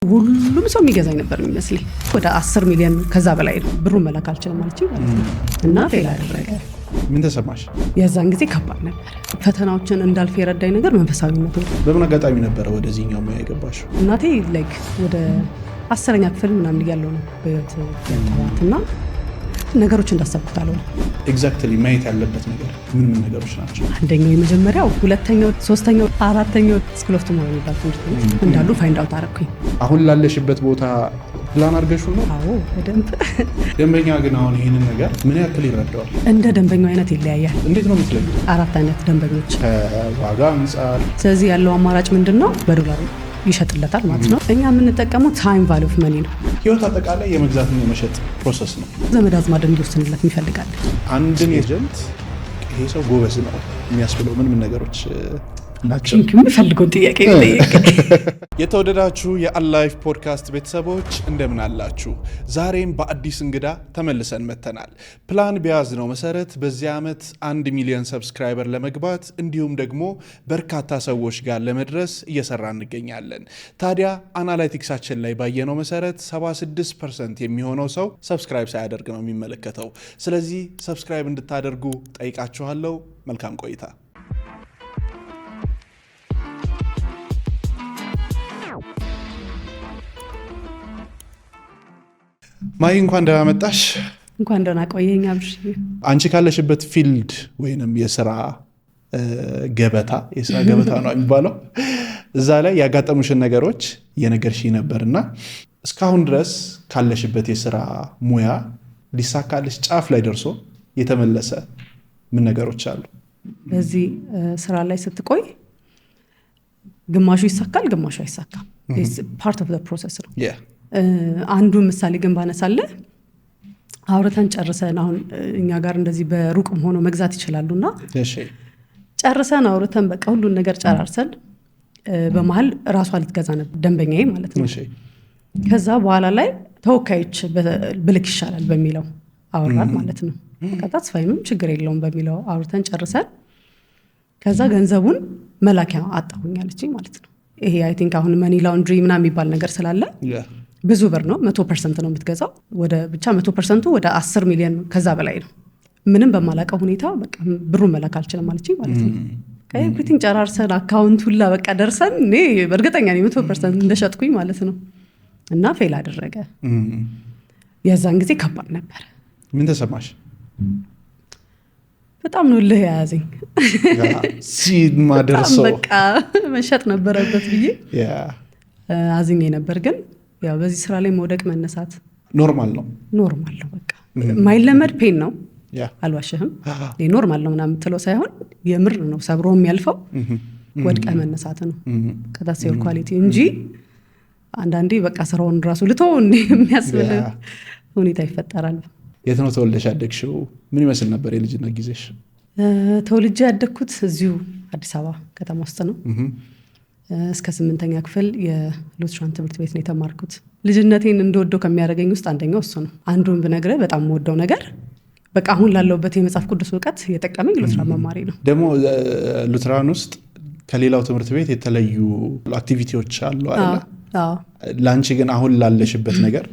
ሁሉም ሰው የሚገዛኝ ነበር የሚመስለኝ። ወደ 10 ሚሊዮን ከዛ በላይ ነው ብሩን መላክ አልችልም ማለት እና ፌል አደረገ። ምን ተሰማሽ? የዛን ጊዜ ከባድ ነበር። ፈተናዎችን እንዳልፍ የረዳኝ ነገር መንፈሳዊነት ነው። በምን አጋጣሚ ነበር ወደዚህኛው ሙያ የገባሽው? እናቴ ላይክ ወደ 10ኛ ክፍል ምናምን እያለሁ ነው በህይወት ያጣዋትና ነገሮች እንዳሰብኩት አልሆነ። ኤግዛክትሊ ማየት ያለበት ነገር ምን ነገሮች ናቸው? አንደኛው የመጀመሪያው፣ ሁለተኛው፣ ሶስተኛው፣ አራተኛው ስኩል ኦፍ ቱሞሮ የሚባል ትምህርት ቤት እንዳሉ ፋይንድ አውት አደረኩኝ። አሁን ላለሽበት ቦታ ፕላን አድርገሽው ነው? አዎ በደንብ። ደንበኛ ግን አሁን ይህንን ነገር ምን ያክል ይረዳዋል? እንደ ደንበኛው አይነት ይለያያል። እንዴት ነው የምትለዩ? 4 አይነት ደንበኞች ከዋጋ አንጻር። ስለዚህ ያለው አማራጭ ምንድነው? በዶላር ይሸጥለታል ማለት ነው። እኛ የምንጠቀመው ታይም ቫልዩ ኦፍ መኒ ነው። ህይወት አጠቃላይ የመግዛትና የመሸጥ ፕሮሰስ ነው። ዘመድ አዝማድ እንዲወስንለት ይፈልጋል። አንድን ኤጀንት ይሄ ሰው ጎበዝ ነው የሚያስብለው ምን ነገሮች ናቸው? የሚፈልገውን ጥያቄ ጠይቅ። የተወደዳችሁ የአላይፍ ፖድካስት ቤተሰቦች እንደምን አላችሁ? ዛሬም በአዲስ እንግዳ ተመልሰን መተናል። ፕላን በያዝነው መሰረት በዚህ ዓመት 1 ሚሊዮን ሰብስክራይበር ለመግባት እንዲሁም ደግሞ በርካታ ሰዎች ጋር ለመድረስ እየሰራ እንገኛለን። ታዲያ አናላይቲክሳችን ላይ ባየነው መሰረት 76% የሚሆነው ሰው ሰብስክራይብ ሳያደርግ ነው የሚመለከተው። ስለዚህ ሰብስክራይብ እንድታደርጉ ጠይቃችኋለሁ። መልካም ቆይታ። ማይ እንኳን ደህና መጣሽ። እንኳን ደህና ቆየኝ አብርሽ። አንቺ ካለሽበት ፊልድ ወይንም የስራ ገበታ ነው የሚባለው፣ እዛ ላይ ያጋጠሙሽን ነገሮች እየነገርሽኝ ነበርና እስካሁን ድረስ ካለሽበት የስራ ሙያ ሊሳካልሽ ጫፍ ላይ ደርሶ የተመለሰ ምን ነገሮች አሉ? በዚህ ስራ ላይ ስትቆይ ግማሹ ይሳካል፣ ግማሹ አይሳካም። ፓርት ኦፍ ዘ ፕሮሰስ ነው። አንዱ ምሳሌ ግን ባነሳለ አውርተን ጨርሰን አሁን እኛ ጋር እንደዚህ በሩቅም ሆኖ መግዛት ይችላሉና ጨርሰን አውርተን በቃ ሁሉን ነገር ጨራርሰን በመሃል ራሷ ልትገዛ ነበር ደንበኛዬ ማለት ነው። ከዛ በኋላ ላይ ተወካዮች ብልክ ይሻላል በሚለው አወራን ማለት ነው። ቀጣት ፋይኑም ችግር የለውም በሚለው አውርተን ጨርሰን ከዛ ገንዘቡን መላኪያ አጣሁኛለችኝ ማለት ነው። ይሄ አይ ቲንክ አሁን መኒ ላውንድሪ ምናምን የሚባል ነገር ስላለ ብዙ ብር ነው። 100% ነው የምትገዛው። ወደ ብቻ 100% ወደ 10 ሚሊዮን ከዛ በላይ ነው። ምንም በማላቀው ሁኔታ በቃ ብሩን መላክ አልችልም ማለት ነው። ኤቭሪቲንግ ጨራርሰን አካውንት ሁላ በቃ ደርሰን እኔ በእርግጠኛ ነኝ 100% እንደሸጥኩኝ ማለት ነው። እና ፌል አደረገ። የዛን ጊዜ ከባድ ነበር። ምን ተሰማሽ? በጣም ነው ልህ ያያዘኝ። ሲማ ደርሶ በቃ መሸጥ ነበረበት ብዬ አዝኜ ነበር። ግን ያው በዚህ ስራ ላይ መውደቅ መነሳት ኖርማል ነው። በቃ ማይለመድ ፔን ነው። አልዋሽህም። ኖርማል ነው ምናምን የምትለው ሳይሆን የምር ነው ሰብሮ የሚያልፈው ወድቀ መነሳት ነው። ከታስ ሴር ኳሊቲ እንጂ አንዳንዴ በቃ ስራውን ራሱ ልተው እንዴ የሚያስብል ሁኔታ ይፈጠራል። የት ነው ተወልደሽ ያደግሽው? ምን ይመስል ነበር የልጅነት ጊዜሽ? ተወልጄ ያደግኩት እዚሁ አዲስ አበባ ከተማ ውስጥ ነው። እስከ 8ኛ ክፍል የሉትራን ትምህርት ቤት ነው የተማርኩት። ልጅነቴን እንደወደው ከሚያደርገኝ ውስጥ አንደኛው እሱ ነው። አንዱን ብነግርህ በጣም የምወደው ነገር በቃ አሁን ላለሁበት የመጽሐፍ ቅዱስ እውቀት የጠቀመኝ ሉትራን መማሪ ነው። ደግሞ ሉትራን ውስጥ ከሌላው ትምህርት ቤት የተለዩ አክቲቪቲዎች አሉ አይደል? ለአንቺ ግን አሁን ላለሽበት ነገር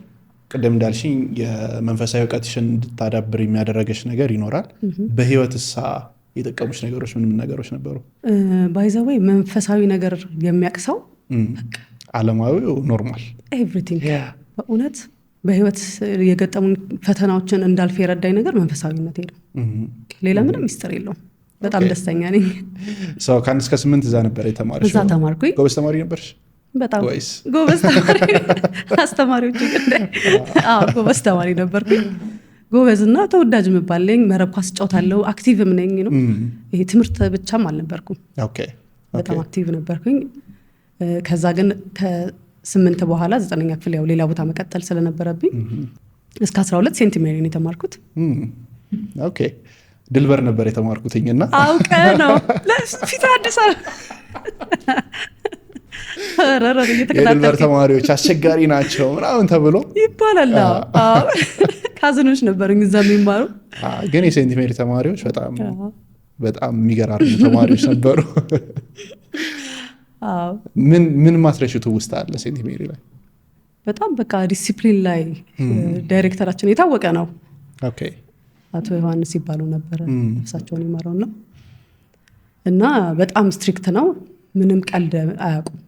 ቅድም እንዳልሽኝ የመንፈሳዊ እውቀትሽን እንድታዳብር የሚያደረገሽ ነገር ይኖራል። በህይወትሳ የጠቀሙሽ ነገሮች ምን ነገሮች ነበሩ? ባይዘወይ መንፈሳዊ ነገር የሚያቅሰው ዓለማዊው ኖርማል ኤቭሪቲንግ በእውነት በህይወት የገጠሙን ፈተናዎችን እንዳልፍ የረዳኝ ነገር መንፈሳዊነቴ ነው። ሌላ ምንም ሚስጥር የለውም። በጣም ደስተኛ ነኝ። ሰው ከአንድ እስከ 8 እዛ ነበር የተማርሽው? እዛ ተማርኩኝ። ጎበዝ ተማሪ ነበርሽ? በጣም ጎበዝ ተማሪ። አስተማሪዎች ግን ጎበዝ ተማሪ ነበርኩኝ። ጎበዝና ተወዳጅ የምባለኝ መረብ ኳስ ጫወታለሁ። አክቲቭም ነኝ ነው። ይሄ ትምህርት ብቻም አልነበርኩም። በጣም አክቲቭ ነበርኩኝ። ከዛ ግን ከ8 በኋላ 9ኛ ክፍል ያው ሌላ ቦታ መቀጠል ስለነበረብኝ እስከ 12 ሴንት ሜሪ ነው የተማርኩት። ድልበር ነበር የተማርኩትኝና አውቀ ነው ለፊት አዲስ የድልበር ተማሪዎች አስቸጋሪ ናቸው ምናምን ተብሎ ይባላል። ካዝኖች ነበሩኝ እዛ የሚማሩ። ግን የሴንት ሜሪ ተማሪዎች በጣም የሚገራርሙ ተማሪዎች ነበሩ። ምን ማስረሽቱ ውስጥ አለ ሴንት ሜሪ ላይ? በጣም በቃ ዲሲፕሊን ላይ ዳይሬክተራችን የታወቀ ነው። ኦኬ አቶ ዮሐንስ ይባሉ ነበር እሳቸውን ይማረው ነው። እና በጣም ስትሪክት ነው። ምንም ቀልድ አያውቁም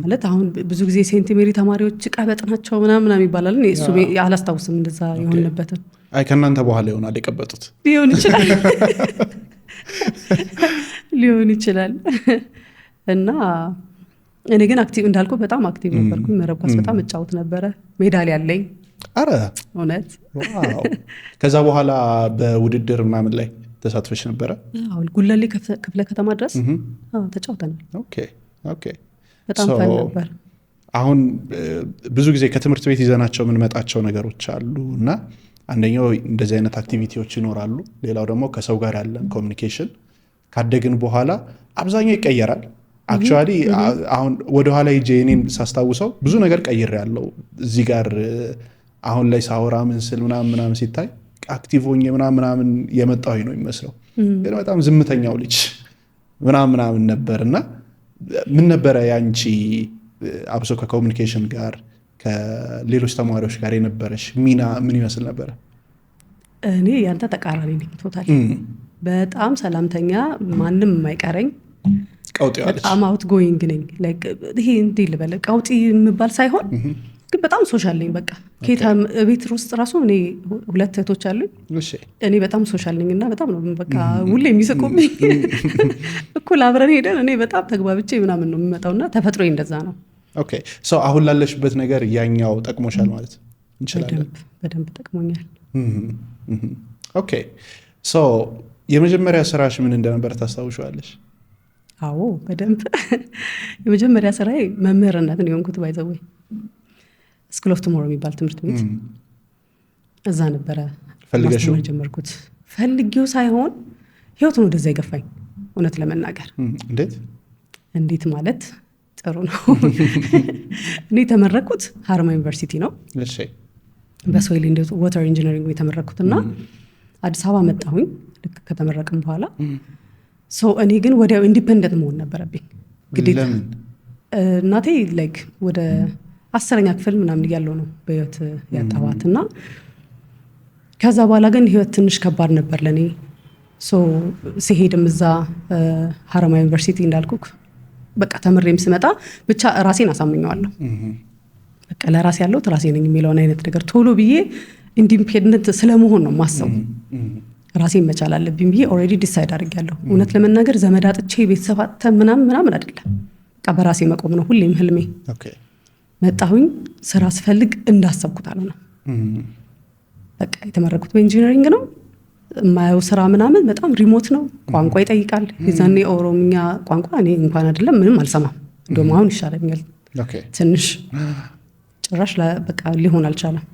ማለት አሁን ብዙ ጊዜ ሴንት ሜሪ ተማሪዎች ቀበጥ ናቸው ምናምን ይባላል። እሱ አላስታውስም እንደዛ የሆነበትን። አይ ከእናንተ በኋላ ይሆናል የቀበጡት ሊሆን ይችላል ሊሆን ይችላል። እና እኔ ግን አክቲቭ እንዳልኩ በጣም አክቲቭ ነበርኩኝ። መረብ ኳስ በጣም እጫወት ነበረ። ሜዳሊያ አለኝ። አረ እውነት? ዋው። ከዛ በኋላ በውድድር ምናምን ላይ ተሳትፈሽ ነበረ? አዎ ጉለሌ ክፍለ ከተማ ድረስ ተጫውተናል። ኦኬ ኦኬ። በጣም ፈን ነበር። አሁን ብዙ ጊዜ ከትምህርት ቤት ይዘናቸው የምንመጣቸው ነገሮች አሉ እና አንደኛው እንደዚህ አይነት አክቲቪቲዎች ይኖራሉ። ሌላው ደግሞ ከሰው ጋር ያለን ኮሚኒኬሽን ካደግን በኋላ አብዛኛው ይቀየራል። አክቹዋሊ አሁን ወደኋላ ሂጄ እኔም ሳስታውሰው ብዙ ነገር ቀይር ያለው እዚህ ጋር አሁን ላይ ሳወራ ምን ስል ምናምን ሲታይ አክቲቭ ሆኜ ምናምን የመጣሁኝ ነው የሚመስለው። ግን በጣም ዝምተኛው ልጅ ምናምን ነበር እና ምን ነበረ ያንቺ አብሶ ከኮሚኒኬሽን ጋር ከሌሎች ተማሪዎች ጋር የነበረሽ ሚና ምን ይመስል ነበረ? እኔ ያንተ ተቃራኒ ነኝ ቶታል። በጣም ሰላምተኛ፣ ማንም የማይቀረኝ ቀውጢ ያለች፣ በጣም አውት ጎይንግ ነኝ። ላይክ ይሄ እንዴ ልበለ ቀውጢ የምባል ሳይሆን ግን በጣም ሶሻል ነኝ። በቃ ኬታ ቤት ውስጥ ራሱ እኔ 2 እህቶች አሉኝ። እኔ በጣም ሶሻል ነኝ እና በጣም ነው በቃ ሁሌ የሚስቁብኝ። እኩል አብረን ሄደን እኔ በጣም ተግባብቼ ምናምን ነው የምመጣውና ተፈጥሮዬ እንደዛ ነው። ኦኬ ሶ አሁን ላለሽበት ነገር ያኛው ጠቅሞሻል ማለት እንችላለን? በደንብ ጠቅሞኛል። ኦኬ ሶ የመጀመሪያ ስራሽ ምን እንደነበር ታስታውሻለሽ? አዎ በደንብ። የመጀመሪያ ስራዬ መምህርነት ነው የሆንኩት። ባይዘወይ ስኩል ኦፍ ቱሞሮ የሚባል ትምህርት ቤት እዛ ነበረ ማስተማር ጀመርኩት። ፈልጌው ሳይሆን ህይወቱን ወደዛ ይገፋኝ። እውነት ለመናገር እንዴት ማለት ጥሩ ነው። እኔ የተመረኩት ሀረማያ ዩኒቨርሲቲ ነው። በሶይል ኤንድ ዋተር ኢንጂነሪንግ የተመረኩት እና አዲስ አበባ መጣሁኝ ልክ ከተመረቅም በኋላ። እኔ ግን ወዲያው ኢንዲፔንደንት መሆን ነበረብኝ ግዴታ። እናቴ ላይክ ወደ 10ኛ ክፍል ምናምን እያለው ነው በህይወት ያጣዋት እና ከዛ በኋላ ግን ህይወት ትንሽ ከባድ ነበር ለኔ። ሲሄድም እዛ ሀረማያ ዩኒቨርሲቲ እንዳልኩክ በቃ ተምሬም ስመጣ ብቻ ራሴን አሳምኘዋለሁ። በቃ ለራሴ ያለሁት ራሴ ነኝ የሚለውን አይነት ነገር ቶሎ ብዬ ኢንዲፔንደንት ስለመሆን ነው ማሰቡ። ራሴን መቻል አለብኝ ብዬ ኦልሬዲ ዲሳይድ አድርጌያለሁ። እውነት ለመናገር ዘመድ አጥቼ ቤተሰብ አጥተን ምናምን አይደለም። በቃ በራሴ መቆም ነው ሁሌም ህልሜ። መጣሁኝ ስራ ስፈልግ እንዳሰብኩት አልሆነም። በቃ የተመረኩት በኢንጂነሪንግ ነው። የማየው ስራ ምናምን በጣም ሪሞት ነው። ቋንቋ ይጠይቃል። የዛኔ ኦሮምኛ ቋንቋ እኔ እንኳን አይደለም ምንም አልሰማም። እንደውም አሁን ይሻለኛል ትንሽ። ጭራሽ በቃ ሊሆን አልቻለም።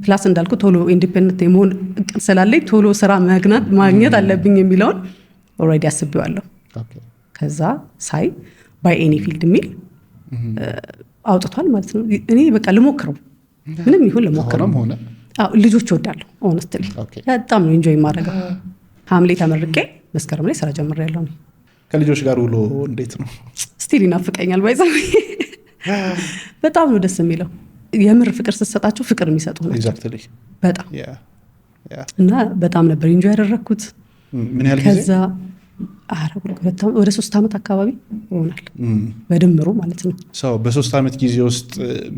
ፕላስ እንዳልኩ ቶሎ ኢንዲፔንደንት የመሆን እቅድ ስላለኝ ቶሎ ስራ ማግኘት አለብኝ የሚለውን ኦልሬዲ አስቤዋለሁ። ከዛ ሳይ ባይ ኤኒ ፊልድ የሚል አውጥቷል ማለት ነው። እኔ በቃ ልሞክረው፣ ምንም ይሁን ልሞክረው። ልጆች እወዳለሁ ሆነስትሊ በጣም ነው ኢንጆይ የማደርገው። ሐምሌ ተመርቄ መስከረም ላይ ስራ ጀምሬያለሁ። ከልጆች ጋር ውሎ እንዴት ነው? ስቲል ይናፍቀኛል። ባይዛው በጣም ነው ደስ የሚለው። የምር ፍቅር ስትሰጣቸው ፍቅር የሚሰጡ ናቸው በጣም እና በጣም ነበር ኢንጆይ ያደረግኩት። ምን ያህል ጊዜ? ከዛ ወደ 3 ዓመት አካባቢ ይሆናል በድምሩ ማለት ነው። በ3 ዓመት ጊዜ ውስጥ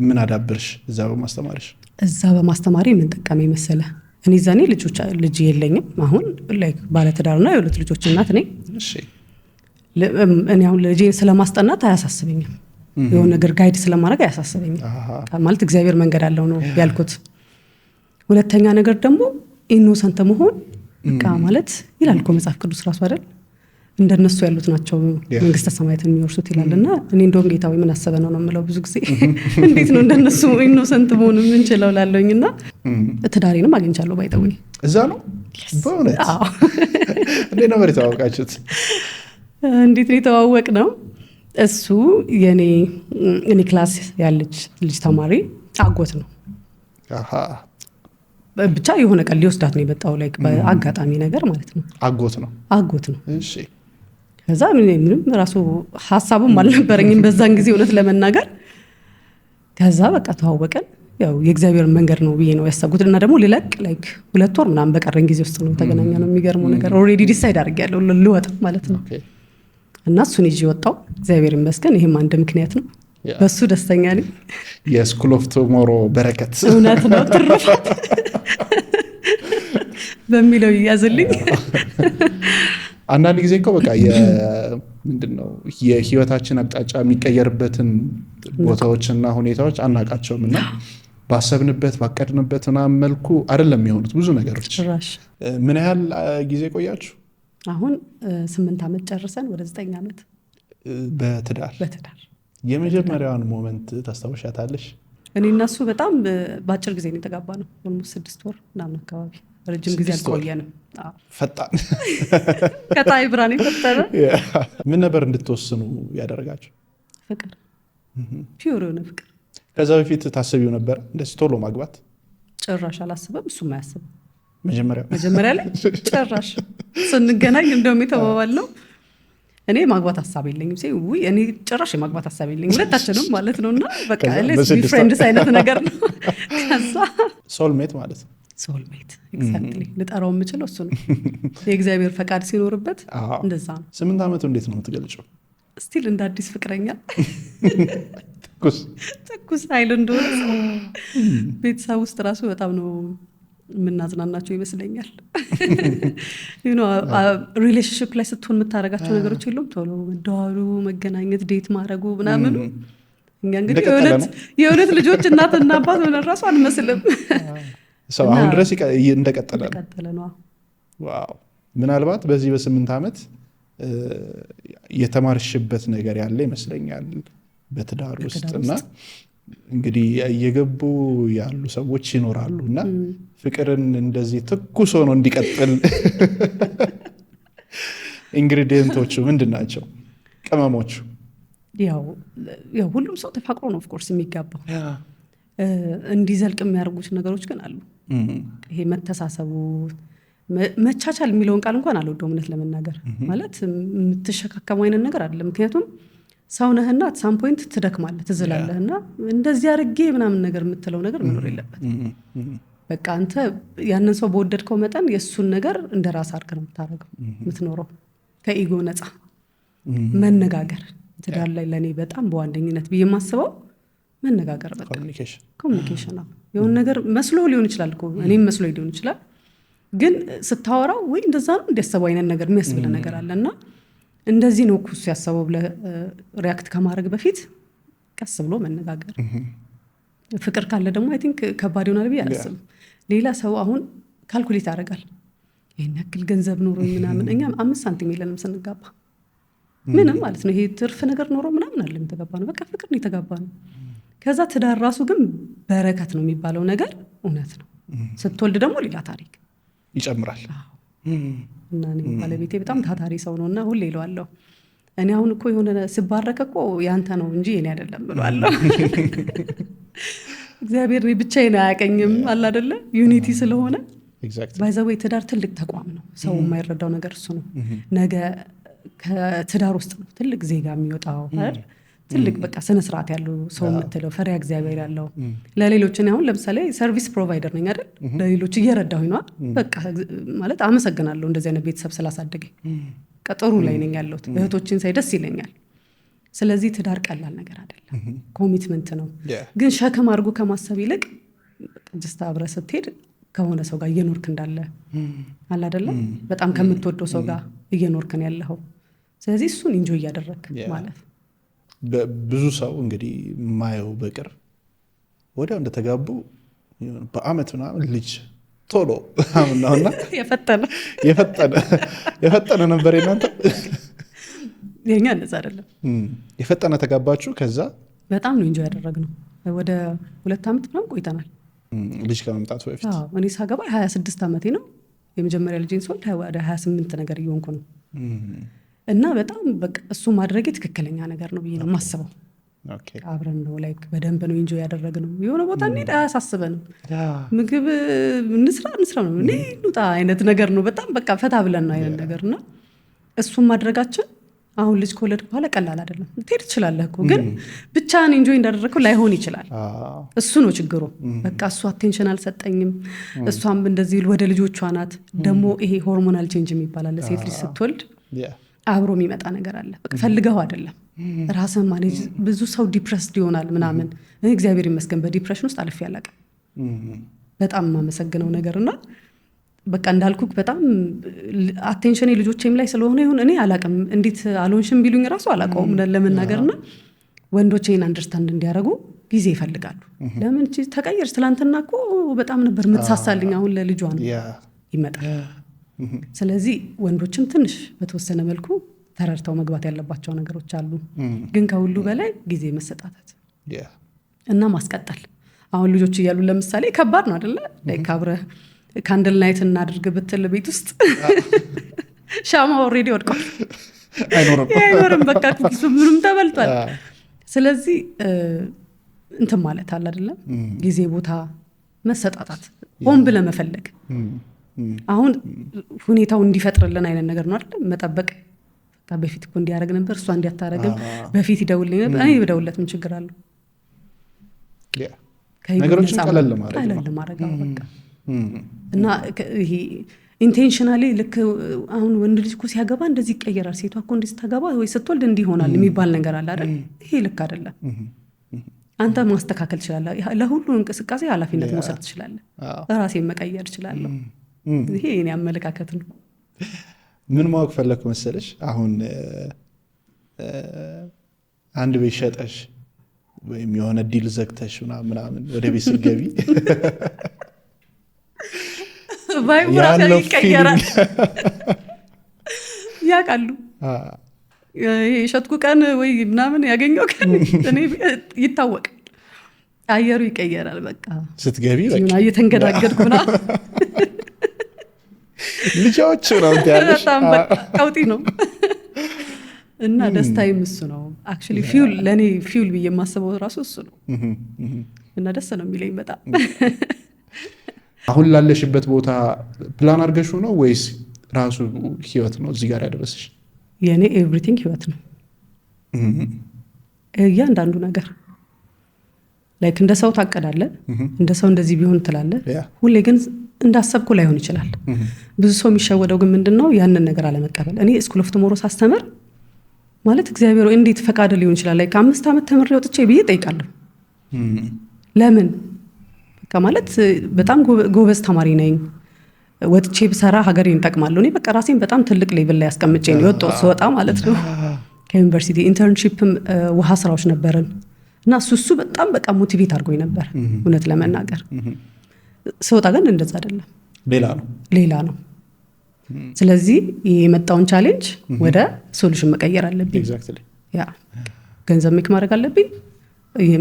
ምን አዳብርሽ እዛ በማስተማርሽ? እዛ በማስተማሪ ምን ጠቀመኝ መሰለ? እኔ ዛኔ ልጅ የለኝም። አሁን ባለትዳርና የ2 ልጆች እናት ነኝ። እኔ አሁን ልጄን ስለማስጠናት አያሳስበኝም። የሆነ ነገር ጋይድ ስለማድረግ አያሳስበኝም። ማለት እግዚአብሔር መንገድ አለው ነው ያልኩት። ሁለተኛ ነገር ደግሞ ኢኖሰንት መሆን በቃ ማለት ይላል እኮ መጽሐፍ ቅዱስ ራሱ አይደል? እንደነሱ ያሉት ናቸው መንግስተ ሰማያትን የሚወርሱት ይላልና እኔ እንደውም ጌታዊ ምን አሰበ ነው የምለው ብዙ ጊዜ። እንዴት ነው እንደነሱ ኢኖሰንት መሆን የምንችለው ላለኝና ትዳሬንም አግኝቻለሁ። ባይተወይ እዛ ነው በእውነት? አዎ። እንዴት ነው የተዋወቃችሁት? እንዴት ነው የተዋወቅ ነው? እሱ የኔ ክላስ ያለች ልጅ ተማሪ አጎት ነው። ብቻ የሆነ ቀን ሊወስዳት ነው የመጣው። በአጋጣሚ ነገር ማለት ነው። አጎት ነው። እሺ። ከዛ ምንም ራሱ ሀሳቡም አልነበረኝም በዛን ጊዜ እውነት ለመናገር። ከዛ በቃ ተዋወቀን። ያው የእግዚአብሔር መንገድ ነው ብዬ ነው ያሰብኩት እና ደግሞ ልለቅ ላይክ 2 ወር ምናምን በቀረኝ ጊዜ ውስጥ ነው ተገናኘ ነው። የሚገርመው ነገር ኦልሬዲ ዲሳይድ አድርጌያለሁ ልወጣ ማለት ነው። እና እሱን ይዤ ወጣሁ። እግዚአብሔር ይመስገን። ይሄም አንድ ምክንያት ነው። በሱ ደስተኛ ነኝ። የስኩል ኦፍ ቱሞሮ በረከት እውነት ነው። ትርፋት በሚለው ይያዝልኝ። አንዳንድ ጊዜ እኮ በቃ ምንድነው የህይወታችን አቅጣጫ የሚቀየርበትን ቦታዎችና ሁኔታዎች አናቃቸውም እና ባሰብንበት ባቀድንበት ምናምን መልኩ አይደለም የሚሆኑት ብዙ ነገሮች። ምን ያህል ጊዜ ቆያችሁ? አሁን 8 ዓመት ጨርሰን ወደ 9 ዓመት በትዳር። የመጀመሪያውን ሞመንት ታስታውሻታለሽ? እኔ እና እሱ በጣም በአጭር ጊዜ ነው የተጋባ ነው። ኦልሞስት 6 ወር ምናምን አካባቢ። ረጅም ጊዜ አልቆየንም። ፈጣን ከታይ ብራን የፈጠረ። ምን ነበር እንድትወስኑ ያደረጋችሁ? ፍቅር፣ ፒውር የሆነ ፍቅር። ከዛ በፊት ታስቢው ነበር እንደዚህ ቶሎ ማግባት? ጭራሽ አላስበም። እሱም አያስብም። መጀመሪያ ላይ ጭራሽ ስንገናኝ እንደውም የተባባልነው እኔ ማግባት ሀሳብ የለኝም ሲል ውይ እኔ ጭራሽ የማግባት ሀሳብ የለኝም ሁለታችንም ማለት ነውና በቃ ሌትስ ቢ ፍሬንድስ አይነት ነገር ነው። ከዛ ሶልሜት ማለት ነው። ሶልሜት ኤግዛክትሊ ልጠራው የምችለው እሱ ነው። የእግዚአብሔር ፈቃድ ሲኖርበት እንደዛ ነው። 8 ዓመቱ እንዴት ነው የምትገልጪው? ስቲል እንደ አዲስ ፍቅረኛ ትኩስ ኃይል እንደሆነ ቤተሰብ ውስጥ ራሱ በጣም ነው የምናዝናናቸው ይመስለኛል። ሪሌሽንሽፕ ላይ ስትሆን የምታደርጋቸው ነገሮች የሉም? ቶሎ መደዋሉ፣ መገናኘት፣ ዴት ማድረጉ ምናምኑ። እኛ እንግዲህ የእውነት ልጆች እናትና አባት ሆነን ራሱ አንመስልም። አሁን ድረስ እንደቀጠለ ነው። ዋው! ምናልባት በዚህ በ8 ዓመት የተማርሽበት ነገር ያለ ይመስለኛል በትዳር ውስጥና እንግዲህ እየገቡ ያሉ ሰዎች ይኖራሉ እና ፍቅርን እንደዚህ ትኩስ ሆኖ እንዲቀጥል ኢንግሪዲየንቶቹ ምንድን ናቸው? ቅመሞቹ? ያው ሁሉም ሰው ተፋቅሮ ነው ኦፍኮርስ የሚጋባው። እንዲዘልቅ የሚያደርጉት ነገሮች ግን አሉ። ይሄ መተሳሰቡ፣ መቻቻል የሚለውን ቃል እንኳን አልወደውም እውነት ለመናገር። ማለት የምትሸካከሙ አይነት ነገር አይደለም። ምክንያቱም ሰው ነህና አት ሳም ፖይንት ትደክማለህ፣ ትዝላለህና እንደዚህ አድርጌ ምናምን ነገር የምትለው ነገር መኖር የለበትም። በቃ አንተ ያንን ሰው በወደድከው መጠን የእሱን ነገር እንደ ራስ አድርገህ ነው የምታደርገው የምትኖረው። ከኢጎ ነፃ መነጋገር ትዳር ላይ ለእኔ በጣም በዋነኝነት ብዬ የማስበው መነጋገር፣ በቃ ኮሚኒኬሽን ነው። የሆነ ነገር መስሎ ሊሆን ይችላል እኮ እኔም መስሎ ሊሆን ይችላል፣ ግን ስታወራው ወይ እንደዛ ነው እንዲያሰበው አይነት ነገር የሚያስብል ነገር አለና እንደዚህ ነው እሱ ያሰበው ብለህ ሪያክት ከማድረግ በፊት ቀስ ብሎ መነጋገር። ፍቅር ካለ ደግሞ አይ ቲንክ ከባድ ይሆናል ብዬ አላስብም። ሌላ ሰው አሁን ካልኩሌት ያደርጋል። ይሄን ያክል ገንዘብ ኖሮ ምናምን፣ እኛ 5 ሳንቲም የለንም ስንጋባ ምንም ማለት ነው። ይሄ ትርፍ ነገር ኖሮ ምናምን አለ የተጋባ ነው። በቃ ፍቅር ነው የተጋባ ነው። ከዛ ትዳር ራሱ ግን በረከት ነው የሚባለው ነገር እውነት ነው። ስትወልድ ደግሞ ሌላ ታሪክ ይጨምራል። እና እኔ ባለቤቴ በጣም ታታሪ ሰው ነው እና ሁሌ እለዋለሁ እኔ አሁን እኮ የሆነ ስባረክ እኮ ያንተ ነው እንጂ የኔ አይደለም ብለዋለሁ። እግዚአብሔር ብቻዬን አያቀኝም አለ አይደለ? ዩኒቲ ስለሆነ ባይዘዌ ትዳር ትልቅ ተቋም ነው። ሰው የማይረዳው ነገር እሱ ነው። ነገ ከትዳር ውስጥ ነው ትልቅ ዜጋ የሚወጣው አይደል? ትልቅ በቃ ስነ ስርዓት ያለው ሰው የምትለው ፈሪያ እግዚአብሔር ያለው ለሌሎች። እኔ አሁን ለምሳሌ ሰርቪስ ፕሮቫይደር ነኝ አይደል? ለሌሎች እየረዳሁኝ ነው። በቃ ማለት አመሰግናለሁ እንደዚህ አይነት ቤተሰብ ስላሳደገኝ። ቀጠሩ ላይ ነኝ ያለሁት። እህቶችን ሳይ ደስ ይለኛል። ስለዚህ ትዳር ቀላል ነገር አይደለም፣ ኮሚትመንት ነው። ግን ሸክም አድርጎ ከማሰብ ይልቅ ጅስት አብረህ ስትሄድ ከሆነ ሰው ጋር እየኖርክ እንዳለ አለ አይደለም? በጣም ከምትወደው ሰው ጋር እየኖርክ ነው ያለኸው። ስለዚህ እሱን ኢንጆይ እያደረግክ ማለት ነው። ብዙ ሰው እንግዲህ ማየው በቅር ወዲያው እንደተጋቡ በአመት ምናምን ልጅ ቶሎ ነውና የፈጠነ ነበር። የናንተ የኛ እንደዛ አይደለም። የፈጠነ ተጋባችሁ? ከዛ በጣም ነው ኢንጆይ ያደረግነው። ወደ 2 ዓመት ምናምን ቆይተናል ልጅ ከመምጣቱ በፊት። እኔ ሳገባ 26 ዓመቴ ነው። የመጀመሪያ ልጄን ስወልድ ወደ 28 ነገር እየሆንኩ ነው። እና በጣም በቃ እሱ ማድረጌ ትክክለኛ ነገር ነው ብዬ ነው የማስበው። አብረን ነው ላይክ በደንብ ነው ኢንጆይ ያደረግነው። የሆነ ቦታ እንሂድ አያሳስበንም። ምግብ እንስራ ነው እኔ እንውጣ አይነት ነገር ነው። በጣም በቃ ፈታ ብለን ነው አይነት ነገር እና እሱን ማድረጋችን አሁን ልጅ ከወለድክ በኋላ ቀላል አይደለም። ትሄድ ትችላለህ እኮ ግን ብቻህን ኢንጆይ እንዳደረግከው ላይሆን ይችላል። እሱ ነው ችግሩ። በቃ እሱ አቴንሽን አልሰጠኝም፣ እሷም እንደዚህ ወደ ልጆቿ ናት። ደግሞ ይሄ ሆርሞናል ቼንጅ የሚባል አለ። ሴት ልጅ ስትወልድ አብሮ የሚመጣ ነገር አለ። በቃ ፈልገው አይደለም ራስን ማኔጅ። ብዙ ሰው ዲፕረስድ ይሆናል ምናምን። እኔ እግዚአብሔር ይመስገን በዲፕሬሽን ውስጥ አልፌ አላውቅም። በጣም የማመሰግነው ነገርና በቃ እንዳልኩክ በጣም አቴንሽኔ ልጆቼም ላይ ስለሆነ ይሁን እኔ አላውቅም። እንዴት አልሆንሽም ቢሉኝ ራሱ አላውቀውም ለመናገርና ወንዶች ይሄን አንደርስታንድ እንዲያደርጉ ጊዜ ይፈልጋሉ። ለምን ተቀየርሽ? ትላንትና እኮ በጣም ነበር የምትሳሳልኝ፣ አሁን ለልጇ ነው ይመጣል። ስለዚህ ወንዶችም ትንሽ በተወሰነ መልኩ ተረድተው መግባት ያለባቸው ነገሮች አሉ። ግን ከሁሉ በላይ ጊዜ መሰጣታት እና ማስቀጠል። አሁን ልጆች እያሉ ለምሳሌ ከባድ ነው አይደለ? ካብረህ ካንድል ናይት እናድርግ ብትል ቤት ውስጥ ሻማ ኦልሬዲ ወድቋል፣ አይኖርም። በቃ ኩኪሱ ምንም ተበልቷል። ስለዚህ እንትን ማለት አለ አይደለም፣ ጊዜ ቦታ መሰጣጣት፣ ሆን ብለህ መፈለግ። አሁን ሁኔታው እንዲፈጥርልን አይነት ነገር ነው አይደል? መጠበቅ በፊት እኮ እንዲያደርግ ነበር እሷ እንዲያታረግም በፊት ይደውልልኝ ነበር፣ እኔ ብደውልለት ምን ችግር አለው? ነገሮችን ቀለል ማድረግ በቃ እና ይሄ ኢንቴንሽናሊ ልክ አሁን ወንድ ልጅ እኮ ሲያገባ እንደዚህ ይቀየራል፣ ሴቷ እኮ እንደዚህ ታገባ ወይ ስትወልድ እንዲህ ይሆናል የሚባል ነገር አለ አይደል? ይሄ ልክ አይደለም። አንተ ማስተካከል ትችላለህ። ለሁሉ እንቅስቃሴ ኃላፊነት መውሰድ ትችላለህ። ራሴን መቀየር እችላለሁ። ይሄ የኔ አመለካከት ነው። ምን ማወቅ ፈለኩ መሰለሽ? አሁን አንድ ቤት ሸጠሽ ወይም የሆነ ዲል ዘግተሽ ምናምን ወደ ቤት ስትገቢ ቫይብራሽን ይቀየራል። ያውቃሉ። የሸጥኩ ቀን ወይ ምናምን ያገኘው ቀን እኔ ይታወቃል። አየሩ ይቀየራል። በቃ ስትገቢ በቃ እየተንገዳገድኩ ነው። ልጆች ነው ያለሽ። በጣም በቃ ቀውጢ ነው እና ደስታዬም እሱ ነው። አክቹዋሊ ፊውል ለኔ ፊውል ብዬ የማስበው ራሱ እሱ ነው እና ደስ ነው የሚለኝ በጣም። አሁን ላለሽበት ቦታ ፕላን አድርገሽ ነው ወይስ ራሱ ህይወት ነው እዚህ ጋር ያደረሰሽ? የኔ ኤቭሪቲንግ ህይወት ነው። እያንዳንዱ ነገር ላይክ እንደ ሰው ታቀዳለህ፣ እንደ ሰው እንደዚህ ቢሆን ትላለህ። ሁሌ ግን እንዳሰብኩ ላይሆን ይችላል። ብዙ ሰው የሚሸወደው ግን ምንድነው ያንን ነገር አለመቀበል። እኔ ስኩል ኦፍ ቱሞሮ ሳስተምር ማለት እግዚአብሔር እንዴት ፈቃድ ሊሆን ይችላል? ላይክ 5 ዓመት ተምሬ ወጥቼ ብዬ ጠይቃለሁ። ለምን በቃ ማለት በጣም ጎበዝ ተማሪ ነኝ፣ ወጥቼ ብሰራ ሀገሬን እጠቅማለሁ። እኔ በቃ ራሴን በጣም ትልቅ ሌቭል ላይ ያስቀምጬ ነው የወጣሁት ስወጣ ማለት ነው። ከዩኒቨርሲቲ ኢንተርንሺፕም ውሃ ስራዎች ነበርን እና እሱ በጣም በቃ ሞቲቬት አድርጎኝ ነበር እውነት ለመናገር። ስወጣ ግን እንደዛ አይደለም፣ ሌላ ነው። ስለዚህ የመጣውን ቻሌንጅ ወደ ሶሉሽን መቀየር አለብኝ። ያ ገንዘብ ሜክ ማድረግ አለብኝ።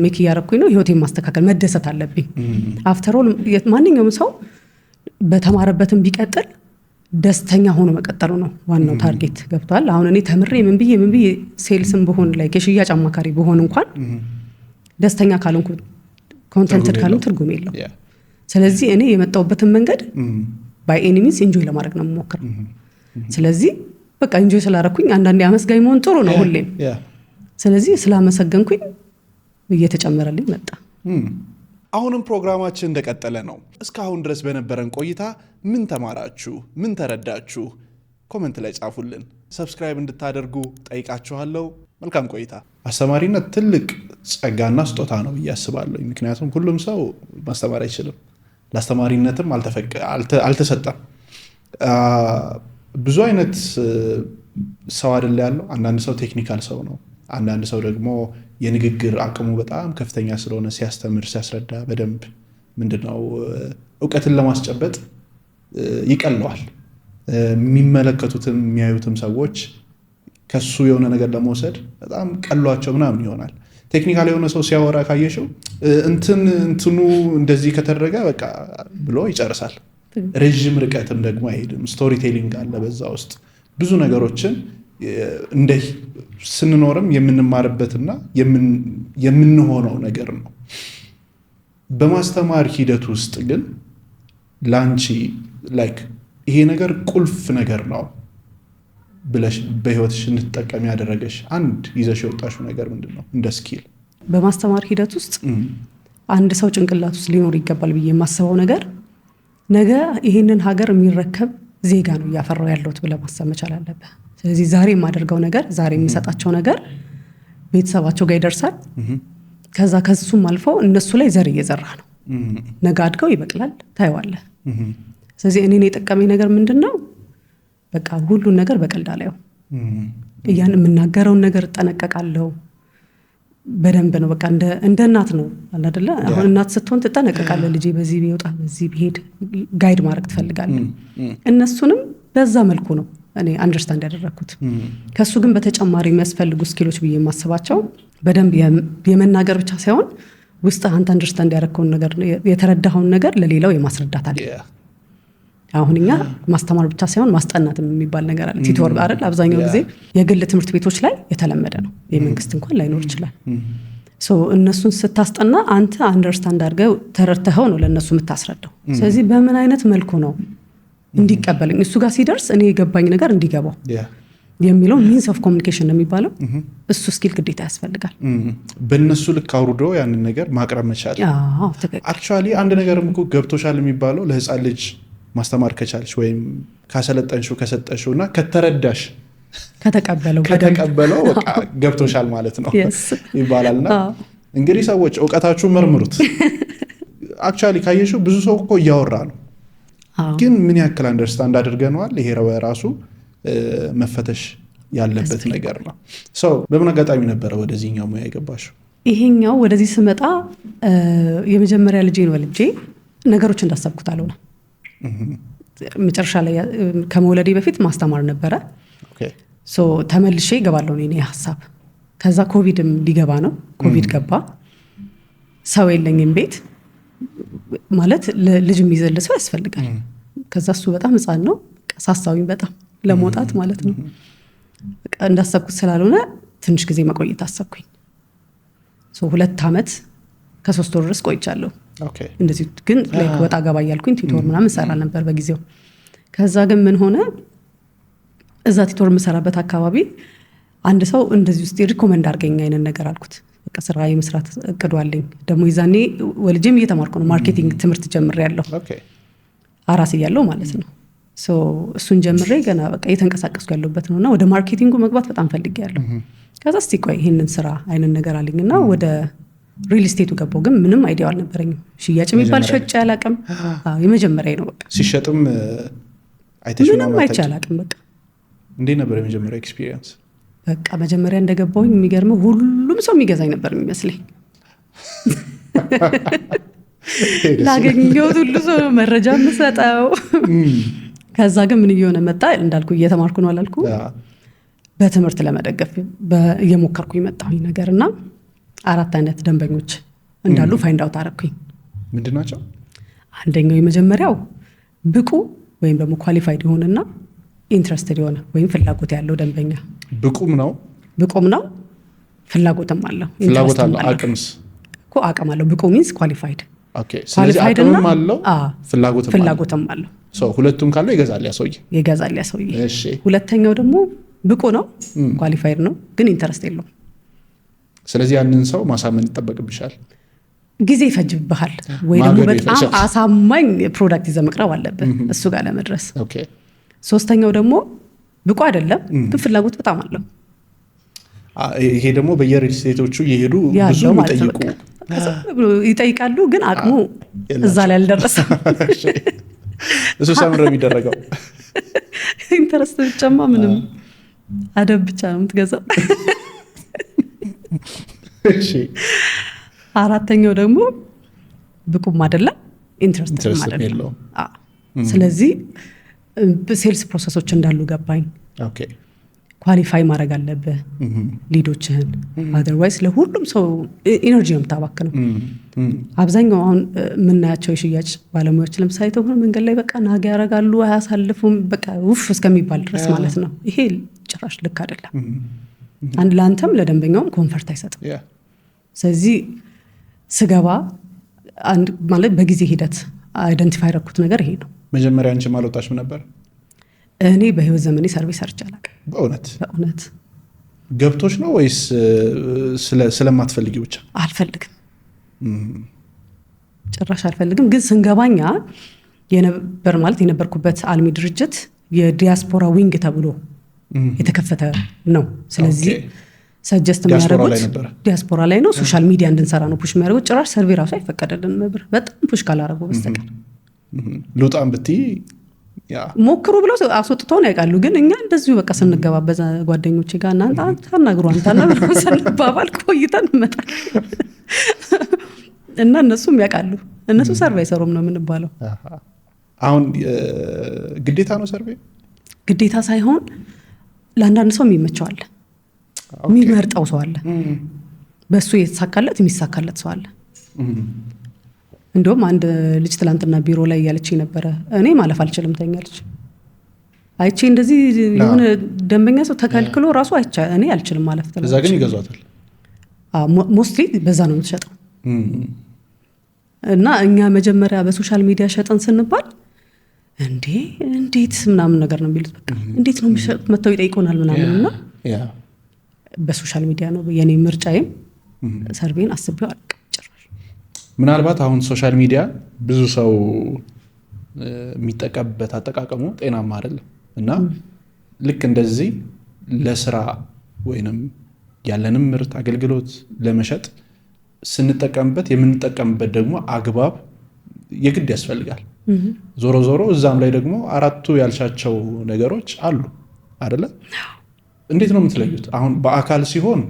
ሜክ እያደረኩኝ ነው። ህይወቴን ማስተካከል፣ መደሰት አለብኝ። አፍተር ኦል ማንኛውም ሰው በተማረበትም ቢቀጥል ደስተኛ ሆኖ መቀጠሉ ነው ዋናው ታርጌት። ገብቷል? አሁን እኔ ተምሬ ምን ብዬ ሴልስም በሆን ላይ የሽያጭ አማካሪ በሆን እንኳን ደስተኛ ካልሆንኩ ኮንተንትድ ካልሆንኩ ትርጉም የለው። ስለዚህ እኔ የመጣሁበትን መንገድ ባይ ኤኒ ሚንስ ኢንጆይ ለማድረግ ነው የምሞክረው። ስለዚህ በቃ ኢንጆይ ስላደረኩኝ አንዳንዴ አመስጋኝ መሆን ጥሩ ነው ሁሌም። ስለዚህ ስላመሰገንኩኝ እየተጨመረልኝ መጣ። አሁንም ፕሮግራማችን እንደቀጠለ ነው። እስካሁን ድረስ በነበረን ቆይታ ምን ተማራችሁ? ምን ተረዳችሁ? ኮሜንት ላይ ጻፉልን። ሰብስክራይብ እንድታደርጉ ጠይቃችኋለሁ። መልካም ቆይታ። አስተማሪነት ትልቅ ጸጋና ስጦታ ነው ብዬ አስባለሁ። ምክንያቱም ሁሉም ሰው ማስተማር አይችልም፣ ለአስተማሪነትም አልተሰጠም። ብዙ አይነት ሰው አይደለ ያለው። አንዳንድ ሰው ቴክኒካል ሰው ነው። አንዳንድ ሰው ደግሞ የንግግር አቅሙ በጣም ከፍተኛ ስለሆነ ሲያስተምር ሲያስረዳ በደንብ ምንድነው እውቀትን ለማስጨበጥ ይቀለዋል። የሚመለከቱትም የሚያዩትም ሰዎች ከሱ የሆነ ነገር ለመውሰድ በጣም ቀሏቸው ምናምን ይሆናል። ቴክኒካል የሆነ ሰው ሲያወራ ካየሽው እንትኑ እንደዚህ ከተደረገ በቃ ብሎ ይጨርሳል። ረዥም ርቀትም ደግሞ አይሄድም። ስቶሪ ቴሊንግ አለ በዛ ውስጥ ብዙ ነገሮችን እንደ ስንኖርም የምንማርበትና የምንሆነው ነገር ነው። በማስተማር ሂደት ውስጥ ግን ላንቺ ላይክ ይሄ ነገር ቁልፍ ነገር ነው ብለሽ በህይወትሽ እንድትጠቀሚ ያደረገሽ አንድ ይዘሽ የወጣሽው ነገር ምንድነው? እንደ ስኪል በማስተማር ሂደት ውስጥ አንድ ሰው ጭንቅላት ውስጥ ሊኖር ይገባል ብዬ የማስበው ነገር ነገ ይህንን ሀገር የሚረከብ ዜጋ ነው እያፈራው ያለሁት ብለህ ማሰብ መቻል አለብህ። ስለዚህ ዛሬ የማደርገው ነገር ዛሬ የሚሰጣቸው ነገር ቤተሰባቸው ጋር ይደርሳል። ከዛ ከሱም አልፈው እነሱ ላይ ዘር እየዘራ ነው። ነገ አድገው ይበቅላል፣ ታየዋለህ። ስለዚህ እኔን የጠቀመኝ ነገር ምንድነው? በቃ ሁሉን ነገር በቀልድ አላየው። ያን የምናገረውን ነገር እጠነቀቃለሁ በደንብ ነው። በቃ እንደ እናት ነው አይደለ? አሁን እናት ስትሆን ትጠነቀቃለህ። ልጄ በዚህ ቢወጣ በዚህ ቢሄድ ጋይድ ማድረግ ትፈልጋለህ። እነሱንም በዛ መልኩ ነው እኔ አንደርስታንድ ያደረኩት። ከሱ ግን በተጨማሪ የሚያስፈልጉ ስኪሎች ብዬ የማስባቸው በደንብ የመናገር ብቻ ሳይሆን ውስጥ አንተ አንደርስታንድ ያደረከውን ነገር የተረዳኸውን ነገር ለሌላው የማስረዳት አለ። አሁን እኛ ማስተማር ብቻ ሳይሆን ማስጠናት የሚባል ነገር አለ። ቲቶር አይደል? አብዛኛው ጊዜ የግል ትምህርት ቤቶች ላይ የተለመደ ነው። የመንግስት እንኳን ላይኖር ይችላል። እነሱን ስታስጠና አንተ አንደርስታንድ አድርገው ተረድተኸው ነው ለእነሱ የምታስረዳው። ስለዚህ በምን አይነት መልኩ ነው እንዲቀበልኝ እሱ ጋር ሲደርስ እኔ የገባኝ ነገር እንዲገባው የሚለው ሚንስ ኦፍ ኮሚኒኬሽን ነው የሚባለው። እሱ ስኪል ግዴታ ያስፈልጋል። በእነሱ ልክ አውርዶ ያንን ነገር ማቅረብ መቻል። አክቹዋሊ አንድ ነገርም እኮ ገብቶሻል የሚባለው ለህፃን ልጅ ማስተማር ከቻልሽ ወይም ካሰለጠንሽው ከሰጠሽው እና ከተረዳሽ ከተቀበለው በቃ ገብቶሻል ማለት ነው ይባላልና እንግዲህ ሰዎች እውቀታችሁ መርምሩት። አክቹዋሊ ካየሽው ብዙ ሰው እኮ እያወራ ነው፣ ግን ምን ያክል አንደርስታንድ አድርገነዋል? ይሄ ራሱ መፈተሽ ያለበት ነገር ነው። በምን አጋጣሚ ነበረ ወደዚህኛው ሙያ የገባሽው? ይሄኛው ወደዚህ ስመጣ የመጀመሪያ ልጄን ወልጄ ነገሮች እንዳሰብኩት አልሆነ። መጨረሻ ላይ ከመውለዴ በፊት ማስተማር ነበረ። ተመልሼ እገባለሁ እኔ ሀሳብ። ከዛ ኮቪድም ሊገባ ነው። ኮቪድ ገባ። ሰው የለኝም ቤት ማለት ልጅ የሚዘል ሰው ያስፈልጋል። ከዛ እሱ በጣም ህፃን ነው። ሳሳዊኝ በጣም ለመውጣት ማለት ነው። እንዳሰብኩት ስላልሆነ ትንሽ ጊዜ መቆየት አሰብኩኝ። 2 ዓመት ከ3 ወር ድረስ ቆይቻለሁ። እንደዚህ ግን ወጣ ገባ እያልኩኝ ቲቶር ምናምን ሰራ ነበር በጊዜው። ከዛ ግን ምን ሆነ፣ እዛ ቲቶር የምሰራበት አካባቢ አንድ ሰው እንደዚህ ውስጥ ሪኮመንድ አድርገኝ አይነት ነገር አልኩት። በቃ ስራ የመስራት እቅዱ አለኝ። ደግሞ ይዛኔ ወልጄም እየተማርኩ ነው። ማርኬቲንግ ትምህርት ጀምሬያለሁ፣ አራስ እያለሁ ማለት ነው። እሱን ጀምሬ ገና በቃ እየተንቀሳቀስኩ ያለሁበት ነውና ወደ ማርኬቲንጉ መግባት በጣም ፈልጌያለሁ። ከዛ እስቲ ቆይ ይሄንን ስራ አይነት ነገር አለኝና ወደ ሪል ስቴቱ ገባሁ። ግን ምንም አይዲያው አልነበረኝም። ሽያጭ የሚባል ሸጬ አላውቅም። የመጀመሪያ ነው በቃ። ሲሸጥም አይተሽ ምንም አይቼ አላውቅም። በቃ እንዴት ነበር የመጀመሪያ ኤክስፒሪየንስ? በቃ መጀመሪያ እንደገባሁኝ የሚገርመው ሁሉም ሰው የሚገዛኝ ነበር የሚመስለኝ። ላገኘሁት ሁሉ ሰው መረጃ የምሰጠው። ከዛ ግን ምን እየሆነ መጣ እንዳልኩ እየተማርኩ ነው አላልኩ። በትምህርት ለመደገፍ እየሞከርኩኝ መጣሁኝ ነገርና 4 አይነት ደንበኞች እንዳሉ ፋይንድ አውት አደረኩኝ። ምንድን ናቸው? አንደኛው የመጀመሪያው ብቁ ወይም ደግሞ ኳሊፋይድ የሆነና ኢንትረስትድ የሆነ ወይም ፍላጎት ያለው ደንበኛ። ብቁም ነው ፍላጎትም አለው። ፍላጎት አለው። አቅምስ እኮ አቅም አለው። ብቁ ሚንስ ኳሊፋይድ። ስለዚህ አቅምም አለው ፍላጎትም አለው። ሁለቱም ካለው ይገዛል ያ ሰውዬ። ሁለተኛው ደግሞ ብቁ ነው ኳሊፋይድ ነው ግን ኢንተረስት የለውም። ስለዚህ ያንን ሰው ማሳመን ይጠበቅብሻል። ጊዜ ይፈጅብሃል ወይ ደግሞ በጣም አሳማኝ ፕሮዳክት ይዘህ መቅረብ አለብህ እሱ ጋር ለመድረስ። ሶስተኛው ደግሞ ብቁ አይደለም ግን ፍላጎት በጣም አለው። ይሄ ደግሞ በየሪል ስቴቶቹ እየሄዱ ብዙ ይጠይቃሉ ግን አቅሙ እዛ ላይ አልደረሰም። እሱ ሰምረ የሚደረገው ኢንተረስት ብቻማ ምንም አደብ ብቻ ነው የምትገዛው። አራተኛው ደግሞ ብቁም አይደለም ኢንተረስት አይደለም። ስለዚህ ሴልስ ፕሮሰሶች እንዳሉ ገባኝ። ኳሊፋይ ማድረግ አለብህ ሊዶችህን። አዘርዋይስ ለሁሉም ሰው ኢነርጂ ነው የምታባክነው። አብዛኛው አሁን የምናያቸው የሽያጭ ባለሙያዎች ለምሳሌ ተሆነ መንገድ ላይ በቃ ናጋ ያደርጋሉ፣ አያሳልፉም፣ በቃ ውፍ እስከሚባል ድረስ ማለት ነው። ይሄ ጭራሽ ልክ አይደለም። አንድ ለአንተም ለደንበኛውም ኮንፈርት አይሰጥም። ስለዚህ ስገባ ማለት በጊዜ ሂደት አይደንቲፋይ ያደረኩት ነገር ይሄ ነው። መጀመሪያ አንቺ ማለውጣሽም ነበር? እኔ በህይወት ዘመኔ ሰርቪስ ሰርቼ አላውቅም። በእውነት ገብቶች ነው ወይስ ስለማትፈልጊው ብቻ? አልፈልግም፣ ጭራሽ አልፈልግም። ግን ስንገባኛ የነበር ማለት የነበርኩበት አልሚ ድርጅት የዲያስፖራ ዊንግ ተብሎ የተከፈተ ነው። ስለዚህ ሰጀስት የሚያደርጉት ዲያስፖራ ላይ ነው። ሶሻል ሚዲያ እንድንሰራ ነው ፑሽ የሚያደርጉት። ጭራሽ ሰርቬ ራሱ አይፈቀደልን ነበር፣ በጣም ፑሽ ካላረጉ በስተቀር። ልውጣም ብትይ ሞክሩ ብለው አስወጥተውን ያውቃሉ። ግን እኛ እንደዚሁ በቃ ስንገባበዛ ጓደኞቼ ጋር እናንተ ታናግሩ አንታና ብለው ስንባባል ቆይተን እንመጣለን እና እነሱም ያውቃሉ። እነሱ ሰርቬ አይሰሩም ነው የምንባለው። አሁን ግዴታ ነው ሰርቬ? ግዴታ ሳይሆን ለአንዳንድ ሰው የሚመቸዋል፣ የሚመርጠው ሰው አለ። በእሱ የተሳካለት የሚሳካለት ሰው አለ። እንደውም አንድ ልጅ ትላንትና ቢሮ ላይ ያለች ነበረ፣ እኔ ማለፍ አልችልም ተኛለች። አይቼ እንደዚህ የሆነ ደንበኛ ሰው ተከልክሎ ራሱ እኔ አልችልም ማለፍ ተላለች። እዛ ግን ይገዟታል። ሞስትሊ በዛ ነው የምትሸጠው። እና እኛ መጀመሪያ በሶሻል ሚዲያ ሸጠን ስንባል እንዴት ምናምን ነገር ነው የሚሉት። በቃ እንዴት ነው የሚሸጡት መተው ይጠይቁናል ምናምን። እና በሶሻል ሚዲያ ነው የኔ ምርጫዬም። ሰርቬን አስቤው አልቅ ጭራሽ። ምናልባት አሁን ሶሻል ሚዲያ ብዙ ሰው የሚጠቀምበት አጠቃቀሙ ጤናማ አይደለም እና ልክ እንደዚህ ለስራ ወይንም ያለንም ምርት አገልግሎት ለመሸጥ ስንጠቀምበት የምንጠቀምበት ደግሞ አግባብ የግድ ያስፈልጋል። ዞሮ ዞሮ እዛም ላይ ደግሞ አራቱ ያልሻቸው ነገሮች አሉ አይደለ? እንዴት ነው የምትለዩት? አሁን በአካል ሲሆን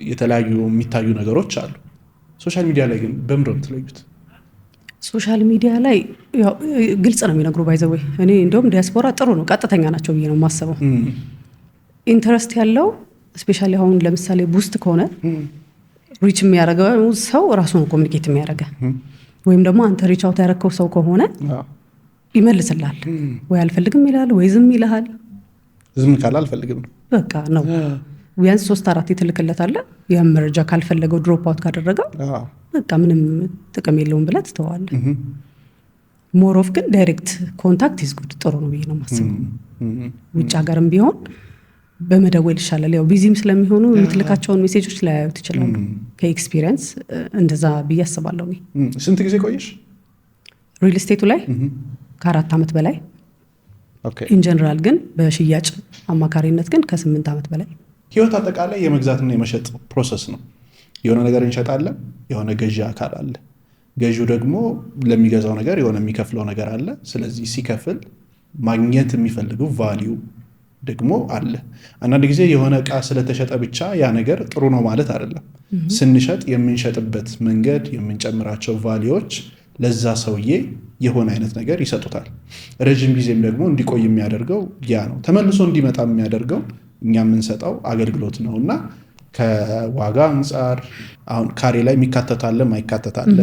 የተለያዩ የሚታዩ ነገሮች አሉ። ሶሻል ሚዲያ ላይ ግን በምንድን ነው የምትለዩት? ሶሻል ሚዲያ ላይ ግልጽ ነው የሚነግሩ ባይዘወይ። እኔ እንደውም ዲያስፖራ ጥሩ ነው፣ ቀጥተኛ ናቸው ብዬ ነው የማስበው። ኢንተረስት ያለው ስፔሻሊ አሁን ለምሳሌ ቡስት ከሆነ ሪች የሚያደርገው ሰው ራሱ ነው ኮሚኒኬት የሚያደርገ፣ ወይም ደግሞ አንተ ሪች አውት ያደረግከው ሰው ከሆነ ይመልስላል። ወይ አልፈልግም ይላል ወይ ዝም ይልሃል። ዝም ካለ አልፈልግም በቃ ነው። ቢያንስ 3-4 ይትልክለታል። ያን መረጃ ካልፈለገው ድሮፕ አውት ካደረገው በቃ ምንም ጥቅም የለውም ብለህ ትተዋለህ። ሞር ኦፍ ግን ዳይሬክት ኮንታክት ኢዝ ጉድ፣ ጥሩ ነው ብዬ ነው የማስበው። ውጭ ሀገርም ቢሆን በመደወል ይሻላል። ያው ቢዚም ስለሚሆኑ የምትልካቸውን ሜሴጆች ላያዩት ይችላሉ። ከኤክስፒሪየንስ እንደዛ ብዬ አስባለሁ። ስንት ጊዜ ቆየሽ ሪል ስቴቱ ላይ? ከ4 ዓመት በላይ። ኢንጀነራል ግን በሽያጭ አማካሪነት ግን ከ8 ዓመት በላይ። ህይወት አጠቃላይ የመግዛትና የመሸጥ ፕሮሰስ ነው። የሆነ ነገር እንሸጣለን፣ የሆነ ገዢ አካል አለ። ገዢው ደግሞ ለሚገዛው ነገር የሆነ የሚከፍለው ነገር አለ። ስለዚህ ሲከፍል ማግኘት የሚፈልገው ቫሊዩ ደግሞ አለ። አንዳንድ ጊዜ የሆነ እቃ ስለተሸጠ ብቻ ያ ነገር ጥሩ ነው ማለት አይደለም። ስንሸጥ የምንሸጥበት መንገድ፣ የምንጨምራቸው ቫሊዎች ለዛ ሰውዬ የሆነ አይነት ነገር ይሰጡታል። ረጅም ጊዜም ደግሞ እንዲቆይ የሚያደርገው ያ ነው። ተመልሶ እንዲመጣ የሚያደርገው እኛ የምንሰጠው አገልግሎት ነው። እና ከዋጋ አንጻር አሁን ካሬ ላይ የሚካተታለ ማይካተታለ፣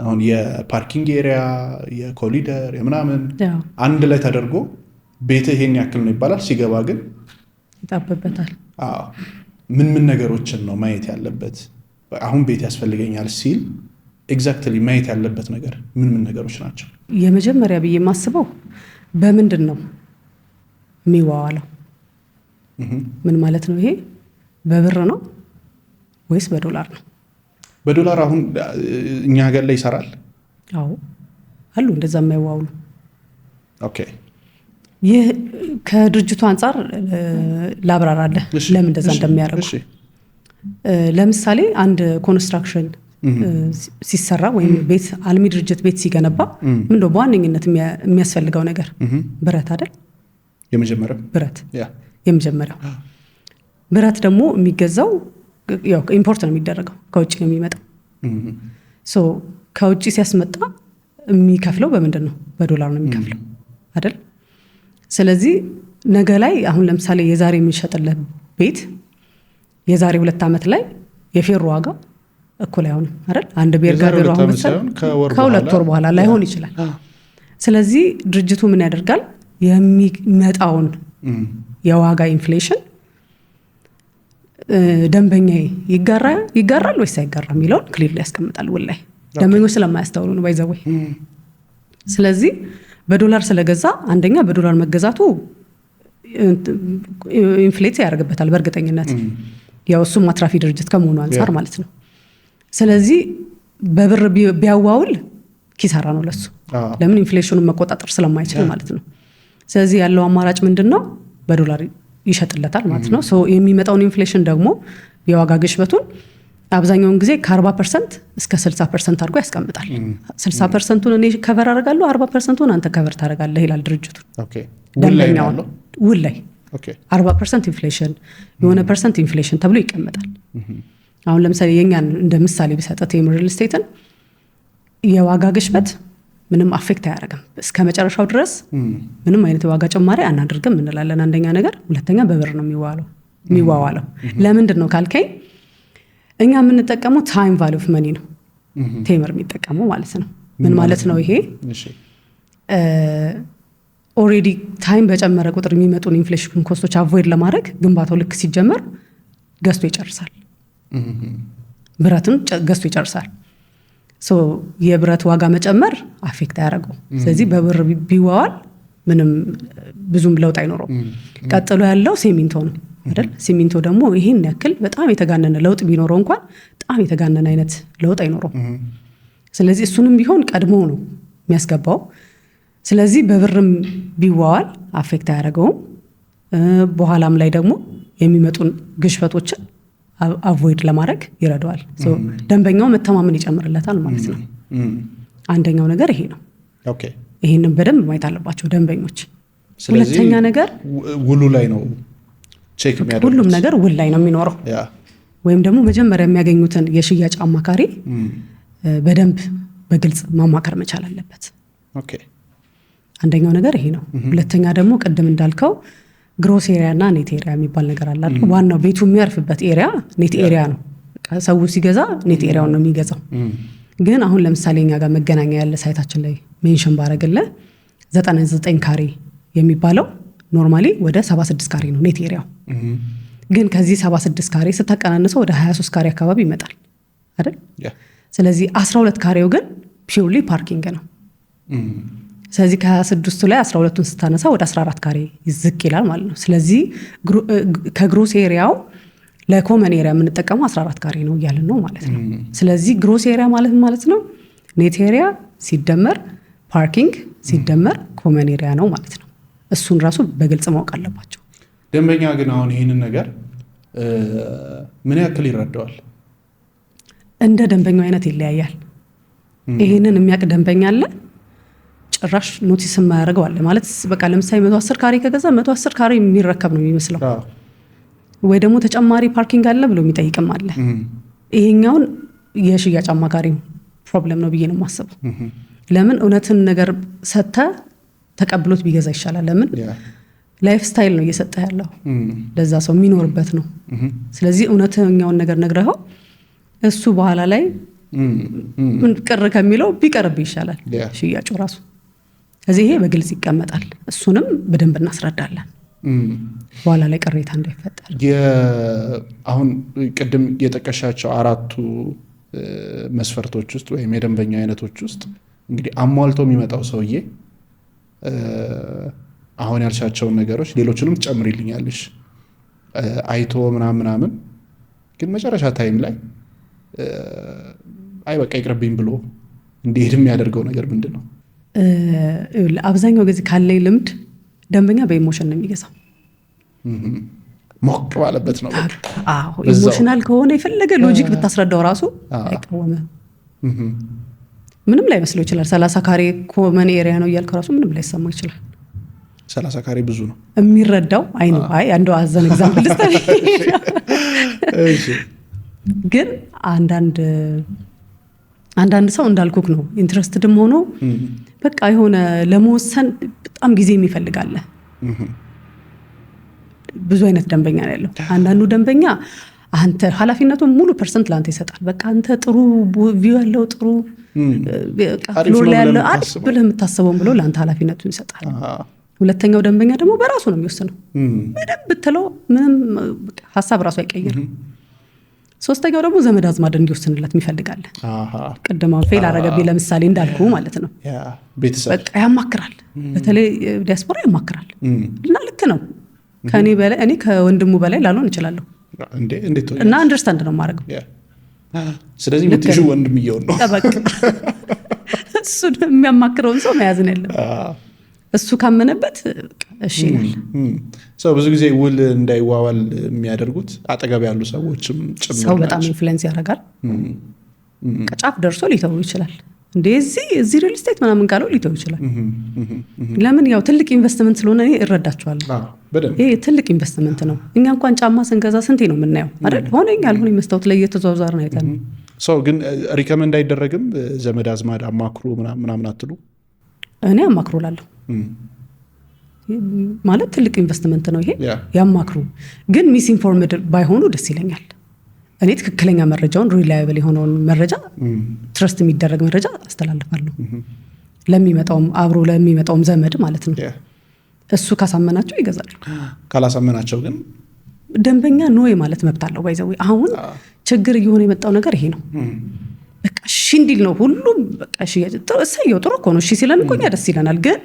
አሁን የፓርኪንግ ኤሪያ፣ የኮሊደር የምናምን አንድ ላይ ተደርጎ ቤት ይሄን ያክል ነው ይባላል። ሲገባ ግን ይጣበበታል። ምን ነገሮችን ነው ማየት ያለበት? አሁን ቤት ያስፈልገኛል ሲል ኤግዛክትሊ ማየት ያለበት ነገር ምን ነገሮች ናቸው? የመጀመሪያ ብዬ የማስበው በምንድን ነው የሚዋዋለው? ምን ማለት ነው ይሄ? በብር ነው ወይስ በዶላር ነው? በዶላር አሁን እኛ ሀገር ላይ ይሰራል? አዎ አሉ እንደዛ የማይዋውሉ። ኦኬ፣ ይህ ከድርጅቱ አንጻር ላብራራለ ለምን እንደዛ እንደሚያደርጉ። ለምሳሌ አንድ ኮንስትራክሽን ሲሰራ ወይም ቤት አልሚ ድርጅት ቤት ሲገነባ ምንድነው በዋነኝነት የሚያስፈልገው ነገር? ብረት አይደል? የመጀመሪያው ብረት የመጀመሪያው ብረት ደግሞ የሚገዛው ያው ኢምፖርት ነው የሚደረገው፣ ከውጭ ነው የሚመጣው። ከውጭ ሲያስመጣ የሚከፍለው በምንድን ነው? በዶላር ነው የሚከፍለው አይደል? ስለዚህ ነገ ላይ አሁን ለምሳሌ የዛሬ የሚሸጥለት ቤት የዛሬ 2 ዓመት ላይ የፌሮ ዋጋ እኩል አይሆንም አይደል? አንድ ቤርጋ ቢሮ አሁን ከ2 ወር በኋላ ላይሆን ይችላል። ስለዚህ ድርጅቱ ምን ያደርጋል? የሚመጣውን የዋጋ ኢንፍሌሽን ደንበኛ ይጋራል ወይስ አይጋራ የሚለውን ክሊር ላይ ያስቀምጣል። ወላይ ደንበኞች ስለማያስተውሉ ነው ባይዘወይ። ስለዚህ በዶላር ስለገዛ አንደኛ በዶላር መገዛቱ ኢንፍሌት ያደርግበታል በእርግጠኝነት ያው እሱም አትራፊ ድርጅት ከመሆኑ አንፃር ማለት ነው። ስለዚህ በብር ቢያዋውል ኪሳራ ነው ለሱ ለምን ኢንፍሌሽኑን መቆጣጠር ስለማይችል ማለት ነው። ስለዚህ ያለው አማራጭ ምንድነው በዶላር ይሸጥለታል ማለት ነው። የሚመጣውን ኢንፍሌሽን ደግሞ የዋጋ ግሽበቱን አብዛኛውን ጊዜ ከ40% እስከ 60% አድርጎ ያስቀምጣል። 60%ን እኔ ከቨር አደርጋለሁ 40%ን አንተ ከቨር ታደርጋለህ ይላል ድርጅቱ። ውል ላይ 40% ኢንፍሌሽን የሆነ ፐርሰንት ኢንፍሌሽን ተብሎ ይቀመጣል። አሁን ለምሳሌ የኛን እንደ ምሳሌ ቢሰጥ ቴምር ሪል ስቴትን የዋጋ ግሽበት ምንም አፌክት አያደርግም እስከ መጨረሻው ድረስ ምንም አይነት የዋጋ ጭማሪ አናደርግም እንላለን። አንደኛ ነገር፣ ሁለተኛ በብር ነው የሚዋዋለው። ለምንድን ነው ካልከኝ እኛ የምንጠቀመው ታይም ቫልዩ ኦፍ መኒ ነው ቴምር የሚጠቀመው ማለት ነው። ምን ማለት ነው ይሄ? ኦልሬዲ ታይም በጨመረ ቁጥር የሚመጡን ኢንፍሌሽን ኮስቶች አቮይድ ለማድረግ ግንባታው ልክ ሲጀመር ገዝቶ ይጨርሳል፣ ብረትን ገዝቶ ይጨርሳል። የብረት ዋጋ መጨመር አፌክት አያደርገው። ስለዚህ በብር ቢዋዋል ምንም ብዙም ለውጥ አይኖረው። ቀጥሎ ያለው ሲሚንቶ ነው አይደል? ሲሚንቶ ደግሞ ይሄን ያክል በጣም የተጋነነ ለውጥ ቢኖረው እንኳን በጣም የተጋነነ አይነት ለውጥ አይኖረው። ስለዚህ እሱንም ቢሆን ቀድሞ ነው የሚያስገባው። ስለዚህ በብርም ቢዋዋል አፌክት አያደርገውም። በኋላም ላይ ደግሞ የሚመጡን ግሽበቶችን አቮይድ ለማድረግ ይረዳዋል። ደንበኛው መተማመን ይጨምርለታል ማለት ነው። አንደኛው ነገር ይሄ ነው። ይሄንን በደንብ ማየት አለባቸው ደንበኞች። ሁለተኛ ነገር ውሉ ላይ ነው ቼክ የሚያደርጉት። ሁሉም ነገር ውል ላይ ነው የሚኖረው። ወይም ደግሞ መጀመሪያ የሚያገኙትን የሽያጭ አማካሪ በደንብ በግልጽ ማማከር መቻል አለበት። አንደኛው ነገር ይሄ ነው። ሁለተኛ ደግሞ ቅድም እንዳልከው ግሮስ ኤሪያ እና ኔት ኤሪያ የሚባል ነገር አለ። ዋናው ቤቱ የሚያርፍበት ኤሪያ ኔት ኤሪያ ነው። ሰው ሲገዛ ኔት ኤሪያውን ነው የሚገዛው። ግን አሁን ለምሳሌ እኛ ጋር መገናኛ ያለ ሳይታችን ላይ ሜንሽን ባረግልህ 99 ካሬ የሚባለው ኖርማሊ ወደ 76 ካሬ ነው ኔት ኤሪያው። ግን ከዚህ 76 ካሬ ስታቀናንሰው ወደ 23 ካሬ አካባቢ ይመጣል አይደል? ስለዚህ 12 ካሬው ግን ፒውርሊ ፓርኪንግ ነው። ስለዚህ ከ26ቱ ላይ 12ቱን ስታነሳ ወደ 14 ካሬ ይዝቅ ይላል ማለት ነው። ስለዚህ ከግሮስ ኤሪያው ለኮመን ኤሪያ የምንጠቀመው 14 ካሬ ነው እያልን ነው ማለት ነው። ስለዚህ ግሮስ ኤሪያ ማለት ነው ኔት ኤሪያ ሲደመር ፓርኪንግ ሲደመር ኮመን ኤሪያ ነው ማለት ነው። እሱን ራሱ በግልጽ ማወቅ አለባቸው። ደንበኛ ግን አሁን ይህንን ነገር ምን ያክል ይረዳዋል? እንደ ደንበኛው አይነት ይለያያል። ይህንን የሚያውቅ ደንበኛ አለ፣ ጭራሽ ኖቲስ የማያደርገው አለ። ማለት በቃ ለምሳሌ 110 ካሬ ከገዛ 110 ካሬ የሚረከብ ነው የሚመስለው፣ ወይ ደግሞ ተጨማሪ ፓርኪንግ አለ ብሎ የሚጠይቅም አለ። ይሄኛውን የሽያጭ አማካሪ ፕሮብለም ነው ብዬ ነው የማስበው። ለምን እውነትን ነገር ሰጥተ ተቀብሎት ቢገዛ ይሻላል። ለምን ላይፍ ስታይል ነው እየሰጠ ያለው ለዛ ሰው የሚኖርበት ነው። ስለዚህ እውነተኛውን ነገር ነግረኸው እሱ በኋላ ላይ ቅር ከሚለው ቢቀርብ ይሻላል ሽያጩ ራሱ። ስለዚህ ይሄ በግልጽ ይቀመጣል። እሱንም በደንብ እናስረዳለን በኋላ ላይ ቅሬታ እንዳይፈጠር። አሁን ቅድም የጠቀሻቸው አራቱ መስፈርቶች ውስጥ ወይም የደንበኛ አይነቶች ውስጥ እንግዲህ አሟልቶ የሚመጣው ሰውዬ አሁን ያልሻቸውን ነገሮች ሌሎችንም ትጨምሪልኛለሽ አይቶ ምናምን ግን መጨረሻ ታይም ላይ አይ በቃ ይቅርብኝ ብሎ እንዲሄድ የሚያደርገው ነገር ምንድን ነው? አብዛኛው ጊዜ ካለኝ ልምድ ደንበኛ በኢሞሽን ነው የሚገዛው። ሞቅ ባለበት ነው። ኢሞሽናል ከሆነ የፈለገ ሎጂክ ብታስረዳው ራሱ አይቃወምም። ምንም ላይ መስለው ይችላል። 30 ካሬ ኮመን ኤሪያ ነው እያልከው ራሱ ምንም ላይ ሰማ ይችላል። 30 ካሬ ብዙ ነው የሚረዳው። አይ ነው አይ አንዱ አዘን ኤግዛምፕል ልስጠኝ። ግን አንዳንድ ሰው እንዳልኩክ ነው ኢንትረስትድም ሆኖ በቃ የሆነ ለመወሰን በጣም ጊዜ የሚፈልጋለ። ብዙ አይነት ደንበኛ ነው ያለው። አንዳንዱ ደንበኛ አንተ ኃላፊነቱን ሙሉ ፐርሰንት ላንተ ይሰጣል። በቃ አንተ ጥሩ ቪው ያለው ጥሩ ፍሎር ላይ ያለው አሪፍ ብለህ የምታስበውን ብሎ ለአንተ ኃላፊነቱን ይሰጣል። ሁለተኛው ደንበኛ ደግሞ በራሱ ነው የሚወስነው። ምንም ብትለው ምንም ሀሳብ ራሱ አይቀይርም። ሶስተኛው ደግሞ ዘመድ አዝማድ እንዲወስንለት የሚፈልጋለ። ቅድማ ፌል አረገብኝ ለምሳሌ እንዳልኩ ማለት ነው። በቃ ያማክራል። በተለይ ዲያስፖራ ያማክራል እና ልክ ነው ከኔ በላይ እኔ ከወንድሙ በላይ ላልሆን እችላለሁ እንዴት እና አንደርስታንድ ነው የማደርገው። ስለዚህ ምትሹ ወንድምየው ነው ጠበቅ እሱ የሚያማክረውን ሰው መያዝ ነው ያለው። እሱ ካመነበት እሺ ይላል። ብዙ ጊዜ ውል እንዳይዋዋል የሚያደርጉት አጠገብ ያሉ ሰዎችም ጭምር ሰው በጣም ኢንፍሉዌንስ ያደርጋል። ጫፍ ደርሶ ሊተው ይችላል። እዚህ ሪል ስቴት ምናምን ካለው ሊተው ይችላል። ለምን ያው ትልቅ ኢንቨስትመንት ስለሆነ እኔ እረዳቸዋለሁ። ይሄ ትልቅ ኢንቨስትመንት ነው። እኛ እንኳን ጫማ ስንገዛ ስንቴ ነው የምናየው አይደል? ሆነኝ ያልሆነ መስታወት ላይ እየተዟዟር ነው አይተን። ግን ሪከመንድ አይደረግም ዘመድ አዝማድ አማክሩ ምናምን አትሉ? እኔ አማክሩ ላለሁ ማለት ትልቅ ኢንቨስትመንት ነው ይሄ። ያማክሩ ግን ሚስ ኢንፎርምድ ባይሆኑ ደስ ይለኛል። እኔ ትክክለኛ መረጃውን ሪላያብል የሆነውን መረጃ ትረስት የሚደረግ መረጃ አስተላልፋለሁ ለሚመጣውም አብሮ ለሚመጣውም ዘመድ ማለት ነው። እሱ ካሳመናቸው ይገዛሉ። ካላሳመናቸው ግን ደንበኛ ኖ ማለት መብት አለው። ባይዘው አሁን ችግር እየሆነ የመጣው ነገር ይሄ ነው። በቃ እሺ እንዲል ነው ሁሉም። በቃ እሺ እሰየው ጥሩ እኮ ነው እሺ ሲለን እኮ እኛ ደስ ይለናል። ግን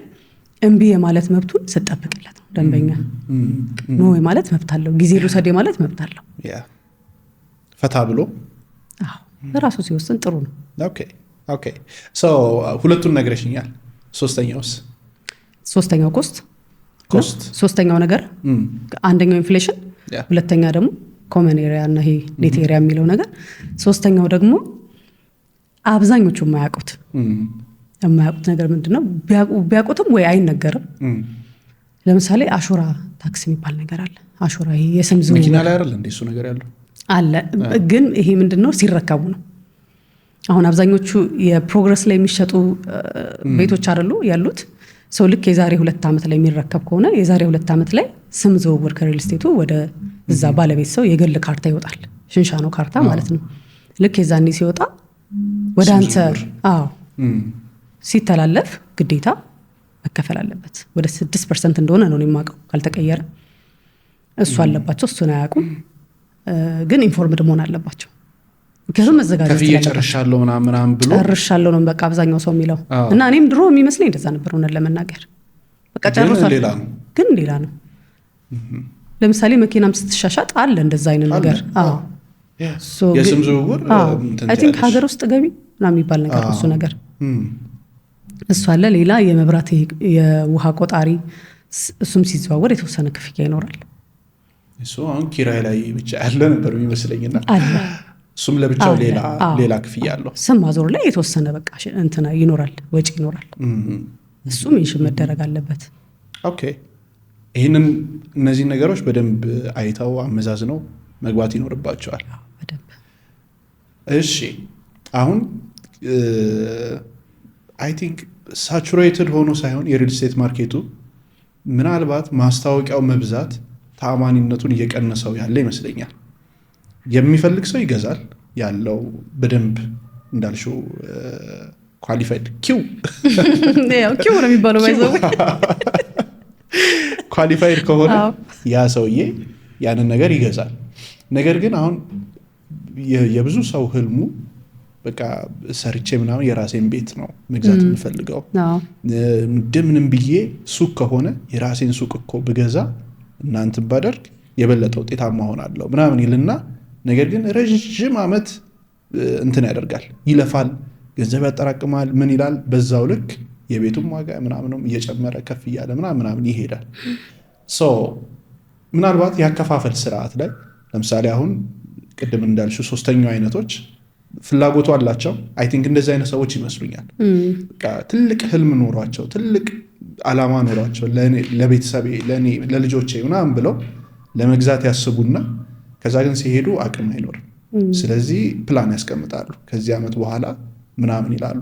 እምቢ የማለት መብቱን ስጠብቅለት ነው። ደንበኛ ኖ ማለት መብት አለው። ጊዜ ልውሰድ ማለት መብት አለው። ፈታ ብሎ በራሱ ሲወስን ጥሩ ነው። ኦኬ ሁለቱን ነግረሽኛል። ሶስተኛው ኮስት ሶስተኛው ነገር አንደኛው ኢንፍሌሽን፣ ሁለተኛ ደግሞ ኮመን ኤሪያ እና ይሄ ኔት ኤሪያ የሚለው ነገር፣ ሶስተኛው ደግሞ አብዛኞቹ የማያውቁት ነገር ምንድነው? ቢያውቁትም ወይ አይነገርም። ለምሳሌ አሹራ ታክስ የሚባል ነገር አለ። አሹራ ይሄ የስም ዝውውር መኪና ላይ አይደል እንዴ? እሱ ነገር ያለው አለ። ግን ይሄ ምንድነው? ሲረከቡ ነው። አሁን አብዛኞቹ የፕሮግረስ ላይ የሚሸጡ ቤቶች አይደሉ ያሉት። ሰው ልክ የዛሬ 2 ዓመት ላይ የሚረከብ ከሆነ የዛሬ 2 ዓመት ላይ ስም ዝውውር ከሪል ስቴቱ ወደ እዛ ባለቤት ሰው የግል ካርታ ይወጣል። ሽንሻኖ ካርታ ማለት ነው። ልክ የዛኔ ሲወጣ ወደ አንተ ሲተላለፍ ግዴታ መከፈል አለበት። ወደ 6% እንደሆነ ነው የማውቀው ካልተቀየረ። እሱ አለባቸው። እሱን አያውቁም ግን ኢንፎርምድ መሆን አለባቸው። ምክንያቱም መዘጋጀት ከፍዬ ጨርሻለሁ ምናምን ብሎ ጨርሻለሁ ነው በቃ አብዛኛው ሰው የሚለው። እና እኔም ድሮ የሚመስለኝ እንደዛ ነበር ሆነን ለመናገር። በቃ ጨርሷል ግን ሌላ ነው። ለምሳሌ መኪናም ስትሻሻጥ አለ እንደዛ አይነት ነገር። የስም ዝውውር አይ ቲንክ ሀገር ውስጥ ገቢ ምናምን የሚባል ነገር እሱ ነገር እሱ አለ። ሌላ የመብራት የውሃ ቆጣሪ እሱም ሲዘዋወር የተወሰነ ክፍያ ይኖራል። እሱ አሁን ኪራይ ላይ ብቻ ያለ ነበር የሚመስለኝና እሱም ለብቻው ሌላ ክፍያ አለው። ስም ማዞር ላይ የተወሰነ በቃ እንትና ይኖራል፣ ወጪ ይኖራል። እሱም ሜንሽን መደረግ አለበት። ኦኬ እነዚህ ነገሮች በደንብ አይተው አመዛዝነው መግባት ይኖርባቸዋል። በደንብ እሺ። አሁን አይ ቲንክ ሳቹሬትድ ሆኖ ሳይሆን የሪል ስቴት ማርኬቱ ምናልባት ማስታወቂያው መብዛት ተአማኒነቱን እየቀነሰው ያለ ይመስለኛል። የሚፈልግ ሰው ይገዛል ያለው በደንብ እንዳልሽው ኳሊፋይድ ኪው ነው የሚባለው ባይዘው ኳሊፋይድ ከሆነ ያ ሰውዬ ያንን ነገር ይገዛል። ነገር ግን አሁን የብዙ ሰው ህልሙ በቃ ሰርቼ ምናምን የራሴን ቤት ነው መግዛት የምፈልገው። እንደምንም ብዬ ሱቅ ከሆነ የራሴን ሱቅ እኮ ብገዛ እናንተን ባደርግ የበለጠ ውጤታማ ሆናለሁ ምናምን ይልና ነገር ግን ረጅም ዓመት እንትን ያደርጋል፣ ይለፋል፣ ገንዘብ ያጠራቅማል፣ ምን ይላል። በዛው ልክ የቤቱም ዋጋ ምናምንም እየጨመረ ከፍ እያለ ምናምን ይሄዳል። ምናልባት ያከፋፈል ስርዓት ላይ ለምሳሌ አሁን ቅድም እንዳልሽው ሶስተኛው አይነቶች ፍላጎቱ አላቸው። አይ ቲንክ እንደዚህ አይነት ሰዎች ይመስሉኛል። በቃ ትልቅ ህልም ኖሯቸው ትልቅ ዓላማ ኖሯቸው ለቤተሰቤ ለኔ ለልጆቼ ምናምን ብለው ለመግዛት ያስቡና ከዛ ግን ሲሄዱ አቅም አይኖርም። ስለዚህ ፕላን ያስቀምጣሉ። ከዚህ ዓመት በኋላ ምናምን ይላሉ።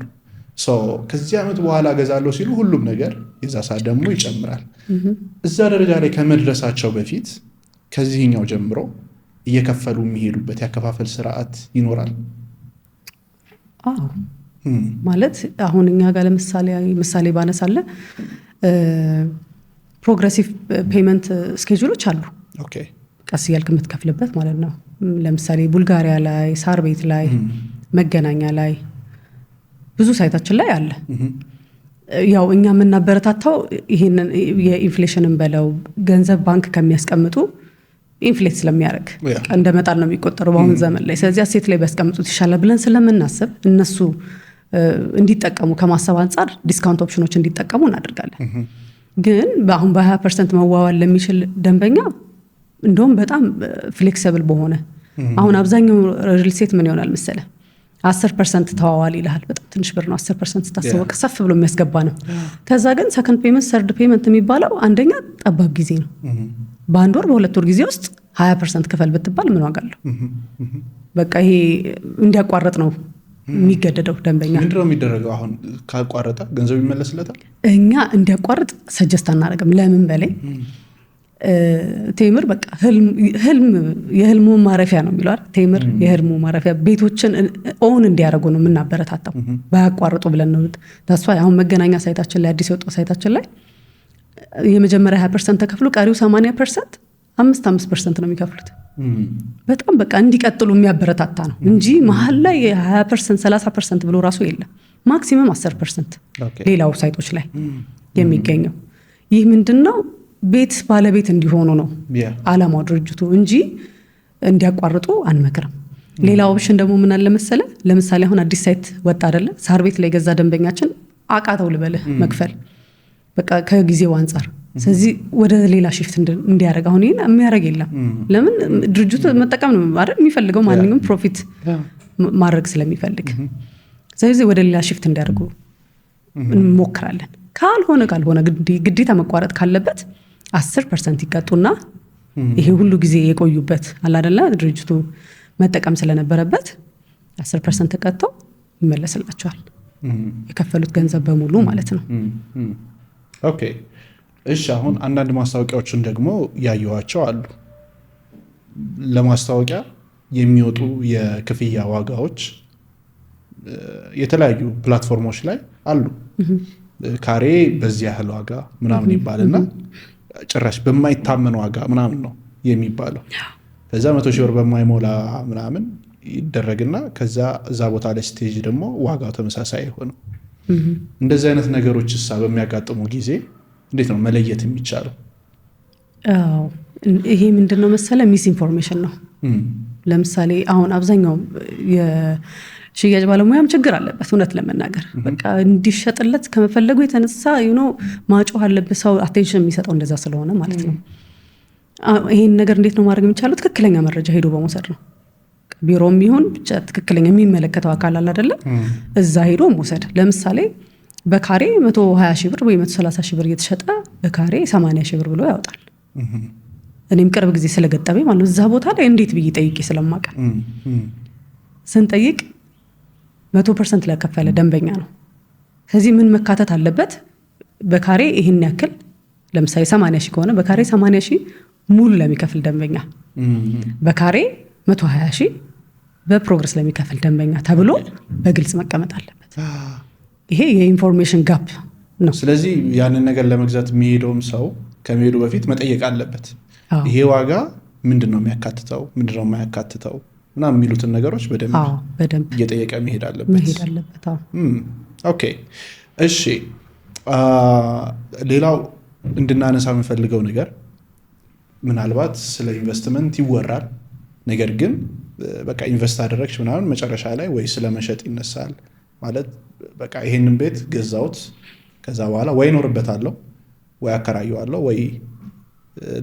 ከዚህ ዓመት በኋላ ገዛለሁ ሲሉ ሁሉም ነገር የዛ ሰዓት ደግሞ ይጨምራል። እዛ ደረጃ ላይ ከመድረሳቸው በፊት ከዚህኛው ጀምሮ እየከፈሉ የሚሄዱበት ያከፋፈል ስርዓት ይኖራል። ማለት አሁን እኛ ጋር ምሳሌ ባነሳለ ፕሮግሬሲቭ ፔመንት ስኬጁሎች አሉ። ቀስ እያልክ የምትከፍልበት ማለት ነው። ለምሳሌ ቡልጋሪያ ላይ፣ ሳር ቤት ላይ፣ መገናኛ ላይ ብዙ ሳይታችን ላይ አለ። ያው እኛ የምናበረታታው ይሄንን የኢንፍሌሽንን በለው ገንዘብ ባንክ ከሚያስቀምጡ ኢንፍሌት ስለሚያደርግ እንደ መጣል ነው የሚቆጠረው በአሁን ዘመን ላይ። ስለዚህ አሴት ላይ ቢያስቀምጡት ይሻላል ብለን ስለምናስብ እነሱ እንዲጠቀሙ ከማሰብ አንጻር ዲስካውንት ኦፕሽኖች እንዲጠቀሙ እናደርጋለን። ግን አሁን በ20% መዋዋል ለሚችል ደንበኛ እንደውም በጣም ፍሌክሲብል በሆነ አሁን አብዛኛው ሪል ስቴት ምን ይሆናል መሰለ 10% ተዋዋል ይልሃል። በጣም ትንሽ ብር ነው 10% ስታስበው ከሰፍ ብሎ የሚያስገባ ነው። ከዛ ግን ሰከንድ ፔመንት ሰርድ ፔመንት የሚባለው አንደኛ ጠባብ ጊዜ ነው። በአንድ ወር በሁለት ወር ጊዜ ውስጥ 20% ክፈል ብትባል ምን ዋጋ አለው? በቃ ይሄ እንዲያቋርጥ ነው የሚገደደው ደንበኛ። ምንድን ነው የሚደረገው? አሁን ካቋረጠ ገንዘብ ይመለስለታል? እኛ እንዲያቋርጥ ሰጀስት አናደርግም። ለምን በላይ ቴምር በቃ የህልሙ ማረፊያ ነው የሚለው አይደል? ቴምር የህልሙ ማረፊያ ቤቶችን ኦን እንዲያደርጉ ነው የምናበረታታው። ባያቋርጡ ብለን ነው ተስፋ። አሁን መገናኛ ሳይታችን ላይ አዲስ የወጣው ሳይታችን ላይ የመጀመሪያ 20% ተከፍሎ ቀሪው 80% 5% ነው የሚከፍሉት። በጣም በቃ እንዲቀጥሉ የሚያበረታታ ነው እንጂ መሀል ላይ 20% 30% ብሎ ራሱ የለም። ማክሲመም 10% ሌላው ሳይቶች ላይ የሚገኘው። ይህ ምንድነው ቤት ባለቤት እንዲሆኑ ነው አላማው ድርጅቱ እንጂ እንዲያቋርጡ አንመክርም። ሌላ ኦፕሽን ደግሞ ምን አለ መሰለ፣ ለምሳሌ አሁን አዲስ ሳይት ወጣ አይደለ? ሳር ቤት ላይ ገዛ ደንበኛችን አቃተው ልበልህ መክፈል በቃ ከጊዜው አንጻር። ስለዚህ ወደ ሌላ ሽፍት እንዲያደርግ አሁን ይሄን የሚያደርግ የለም። ለምን ድርጅቱ መጠቀም ነው አይደል የሚፈልገው፣ ማንኛውም ፕሮፊት ማድረግ ስለሚፈልግ። ስለዚህ ወደ ሌላ ሽፍት እንዲያደርጉ እንሞክራለን። ካልሆነ ግዴታ መቋረጥ ካለበት 10% ይቀጡና ይሄ ሁሉ ጊዜ የቆዩበት አለ አይደለ ድርጅቱ መጠቀም ስለነበረበት 10% ተቀጥቶ ይመለስላቸዋል የከፈሉት ገንዘብ በሙሉ ማለት ነው። ኦኬ እሺ። አሁን አንዳንድ ማስታወቂያዎችን ደግሞ ያየኋቸው አሉ። ለማስታወቂያ የሚወጡ የክፍያ ዋጋዎች የተለያዩ ፕላትፎርሞች ላይ አሉ። ካሬ በዚህ ያህል ዋጋ ምናምን ይባልና ጭራሽ በማይታመን ዋጋ ምናምን ነው የሚባለው። ከዛ 100,000 ብር በማይሞላ ምናምን ይደረግና ከዛ እዛ ቦታ ላይ ስቴጅ ደግሞ ዋጋው ተመሳሳይ አይሆንም። እንደዚህ አይነት ነገሮች በሚያጋጥሙ ጊዜ እንዴት ነው መለየት የሚቻለው? ይሄ ምንድነው መሰለ ሚስ ኢንፎርሜሽን ነው። ለምሳሌ አሁን አብዛኛው የሽያጭ ባለሙያም ችግር አለበት እውነት ለመናገር በቃ እንዲሸጥለት ከመፈለጉ የተነሳ ማጮህ አለበት ሰው አቴንሽን የሚሰጠው እንደዛ ስለሆነ ማለት ነው። ይሄን ነገር እንዴት ነው ማድረግ የሚቻለው? ትክክለኛ መረጃ ሄዶ በመውሰድ ነው። ቢሮም ይሁን ብቻ ትክክለኛ የሚመለከተው አካል አለ አይደለ? እዛ ሄዶ መውሰድ። ለምሳሌ በካሬ 120,000 ብር ወይ 130,000 ብር እየተሸጠ በካሬ 80,000 ብር ብሎ ያወጣል። እኔም ቅርብ ጊዜ ስለገጠመኝ ማለት እዛ ቦታ ላይ እንዴት ብዬ ጠይቄ ስለማውቅ ስንጠይቅ 100% ለከፈለ ደንበኛ ነው። ስለዚህ ምን መካተት አለበት? በካሬ ይሄን ያክል ለምሳሌ 80,000 ከሆነ በካሬ 80,000 ሙሉ ለሚከፍል ደንበኛ፣ በካሬ 120,000 በፕሮግረስ ለሚከፍል ደንበኛ ተብሎ በግልጽ መቀመጥ አለበት። ይሄ የኢንፎርሜሽን ጋፕ ነው። ስለዚህ ያንን ነገር ለመግዛት የሚሄደውም ሰው ከመሄዱ በፊት መጠየቅ አለበት። ይሄ ዋጋ ምንድነው የሚያካትተው፣ ምንድነው የማያካትተው ምናምን የሚሉትን ነገሮች በደንብ እየጠየቀ መሄድ አለበት። ኦኬ እሺ። ሌላው እንድናነሳ የምፈልገው ነገር ምናልባት ስለ ኢንቨስትመንት ይወራል፣ ነገር ግን በቃ ኢንቨስት አደረግሽ ምናምን መጨረሻ ላይ ወይ ስለ መሸጥ ይነሳል። ማለት በቃ ይሄንን ቤት ገዛውት ከዛ በኋላ ወይ እኖርበታለሁ ወይ አከራየዋለሁ ወይ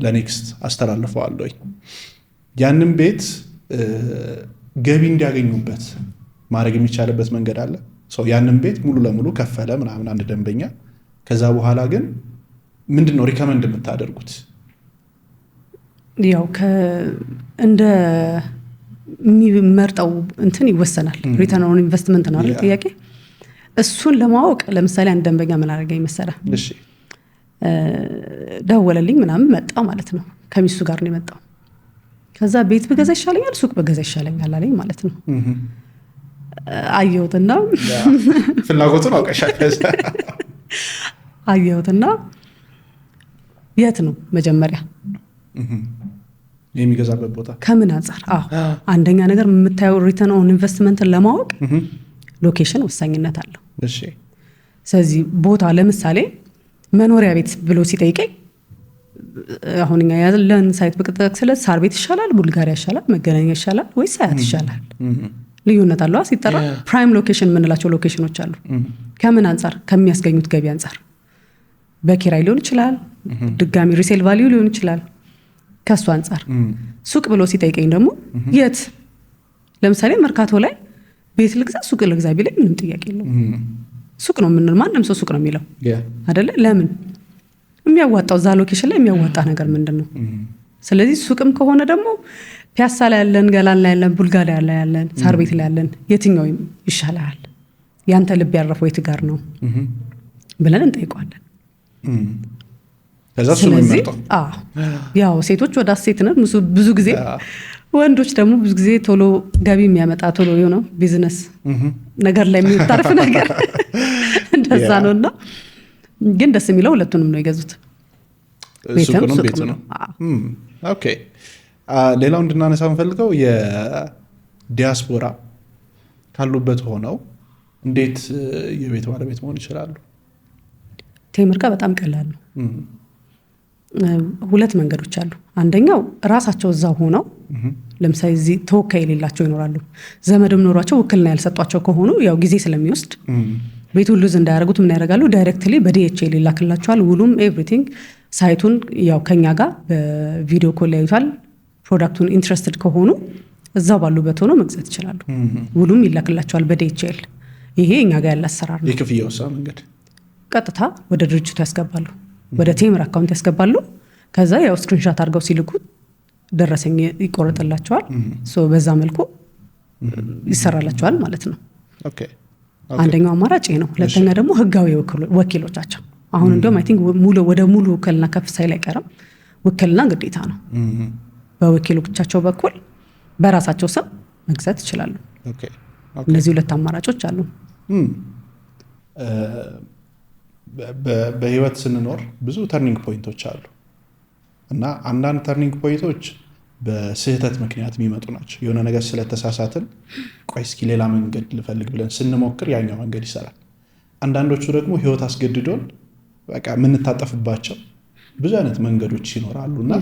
ለኔክስት አስተላልፈዋለሁ። ያንን ቤት ገቢ እንዲያገኙበት ማድረግ የሚቻልበት መንገድ አለ። ሰው ያንን ቤት ሙሉ ለሙሉ ከፈለ ምናምን አንድ ደንበኛ፣ ከዛ በኋላ ግን ምንድነው ሪከመንድ የምታደርጉት? ያው እንደ የሚመርጠው እንትን ይወሰናል። ሪተርን ኦን ኢንቨስትመንት ነው አይደል ጥያቄ። እሱን ለማወቅ ለምሳሌ አንድ ደንበኛ ምን አደረገኝ መሰለህ? እሺ ደወለልኝ ምናምን መጣ ማለት ነው። ከሚስቱ ጋር ነው የመጣው። ከዛ ቤት በገዛ ይሻለኛል ሱቅ በገዛ ይሻለኛል አለኝ ማለት ነው። አየሁትና ፍላጎቱን አውቀሻል። አየሁትና የት ነው መጀመሪያ የሚገዛበት ቦታ ከምን አንጻር? አንደኛ ነገር የምታየው ሪተርን ኦን ኢንቨስትመንትን ለማወቅ ሎኬሽን ወሳኝነት አለው። እሺ ስለዚህ ቦታ ለምሳሌ መኖሪያ ቤት ብሎ ሲጠይቀኝ አሁን እኛ ያለን ሳይት በቅጥቅ ስለ ሳር ቤት ይሻላል፣ ቡልጋሪያ ይሻላል፣ መገናኛ ይሻላል ወይስ አያት ይሻላል? ልዩነት አለው ሲጠራ። ፕራይም ሎኬሽን የምንላቸው ሎኬሽኖች አሉ። ከምን አንጻር? ከሚያስገኙት ገቢ አንጻር። በኪራይ ሊሆን ይችላል፣ ድጋሚ ሪሴል ቫልዩ ሊሆን ይችላል። ከሱ አንጻር ሱቅ ብሎ ሲጠይቀኝ ደግሞ የት ለምሳሌ መርካቶ ላይ ቤት ልግዛ ሱቅ ልግዛ ቢለኝ ምንም ጥያቄ የለውም። ሱቅ ነው የምንል ማንም ሰው ሱቅ ነው የሚለው አይደለ? ለምን የሚያዋጣው እዛ ሎኬሽን ላይ የሚያዋጣ ነገር ምንድን ነው? ስለዚህ ሱቅም ከሆነ ደግሞ ፒያሳ ላይ ያለን፣ ገላን ላይ ያለን፣ ቡልጋሪያ ላይ ያለን፣ ሳር ቤት ላይ ያለን የትኛው ይሻላል? ያንተ ልብ ያረፈው የት ጋር ነው ብለን እንጠይቀዋለን። ስለዚህ ያው ሴቶች ወደ ሴት ነን ብዙ ጊዜ፣ ወንዶች ደግሞ ብዙ ጊዜ ቶሎ ገቢ የሚያመጣ ቶሎ የሆነው ቢዝነስ ነገር ላይ የሚታርፍ ነገር እንደዛ ነው። እና ግን ደስ የሚለው ሁለቱንም ነው የገዙት፣ ቤትም ሱቅም ነው። ኦኬ። ሌላው እንድናነሳ የምፈልገው የዲያስፖራ ካሉበት ሆነው እንዴት የቤት ባለቤት መሆን ይችላሉ? ቴምር ጋር በጣም ቀላል ነው። ሁለት መንገዶች አሉ። አንደኛው ራሳቸው እዛው ሆነው ለምሳሌ እዚህ ተወካይ የሌላቸው ይኖራሉ። ዘመድም ኖሯቸው ውክልና ያልሰጧቸው ከሆኑ ያው ጊዜ ስለሚወስድ ቤቱን ሉዝ እንዳያደርጉት ምን ያደርጋሉ? ዳይሬክትሊ በዲኤችኤል ይላክላቸዋል። ውሉም ኤቭሪቲንግ ሳይቱን ያው ከኛ ጋር በቪዲዮ ኮል ያዩታል። ፕሮዳክቱን ኢንትረስትድ ከሆኑ እዛው ባሉበት ሆኖ መግዛት ይችላሉ። ውሉም ይላክላቸዋል በዲኤችኤል። ይሄ እኛ ጋር ያለ አሰራር ነው። የክፍያው መንገድ ቀጥታ ወደ ድርጅቱ ያስገባሉ፣ ወደ ቴምር አካውንት ያስገባሉ። ከዛ ያው ስክሪንሻት አድርገው ሲልኩ ደረሰኝ ይቆረጥላቸዋል። በዛ መልኩ ይሰራላቸዋል ማለት ነው። አንደኛው አማራጭ ነው። ሁለተኛ ደግሞ ህጋዊ ወኪሎቻቸው አሁን እንዲሁም አይ ቲንክ ወደ ሙሉ ውክልና ከፍ ሳይል አይቀርም። ውክልና ግዴታ ነው። በወኪሎቻቸው በኩል በራሳቸው ስም መግዛት ይችላሉ። እነዚህ ሁለት አማራጮች አሉ። በህይወት ስንኖር ብዙ ተርኒንግ ፖይንቶች አሉ እና አንዳንድ ተርኒንግ ፖይንቶች በስህተት ምክንያት የሚመጡ ናቸው። የሆነ ነገር ስለተሳሳትን ቆይ እስኪ ሌላ መንገድ ልፈልግ ብለን ስንሞክር ያኛው መንገድ ይሰራል። አንዳንዶቹ ደግሞ ህይወት አስገድዶን በቃ የምንታጠፍባቸው ብዙ አይነት መንገዶች ይኖራሉ እና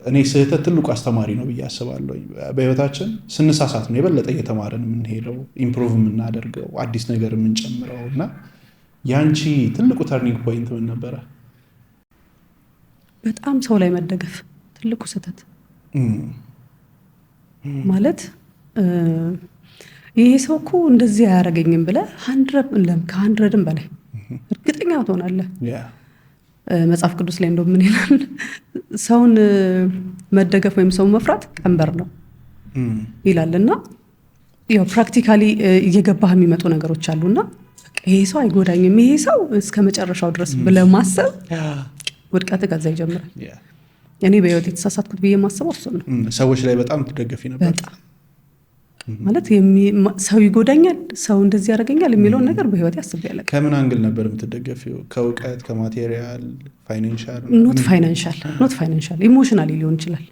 እኔ ስህተት ትልቁ አስተማሪ ነው ብዬ አስባለሁ። በህይወታችን ስንሳሳት ነው የበለጠ እየተማረን የምንሄደው፣ ኢምፕሩቭ የምናደርገው፣ አዲስ ነገር የምንጨምረው እና ያንቺ ትልቁ ተርኒንግ ፖይንት ምን ነበረ? በጣም ሰው ላይ መደገፍ ትልቁ ስህተት ማለት ይሄ ሰው እኮ እንደዚህ አያደርገኝም ብለህ ከ100 በላይ እርግጠኛ ትሆናለህ። መጽሐፍ ቅዱስ ላይ እንደው ምን ይላል? ሰውን መደገፍ ወይም ሰውን መፍራት ቀንበር ነው ይላል። እና ያው ፕራክቲካሊ እየገባህ የሚመጡ ነገሮች አሉና ይሄ ሰው አይጎዳኝም፣ ይሄ ሰው እስከ መጨረሻው ድረስ ብለህ ማሰብ ውድቀት ከዛ ይጀምራል። እኔ በህይወት የተሳሳትኩት ብዬ ማሰበው እሱ ነው። ሰዎች ላይ በጣም ትደገፊ ነበር ማለት ሰው ይጎዳኛል፣ ሰው እንደዚህ ያደርገኛል የሚለውን ነገር በህይወት ያስብ ያለ። ከምን አንግል ነበር የምትደገፊው? ከእውቀት፣ ከማቴሪያል፣ ፋይናንሻል? ኖት ፋይናንሻል ኢሞሽናሊ ሊሆን ይችላል።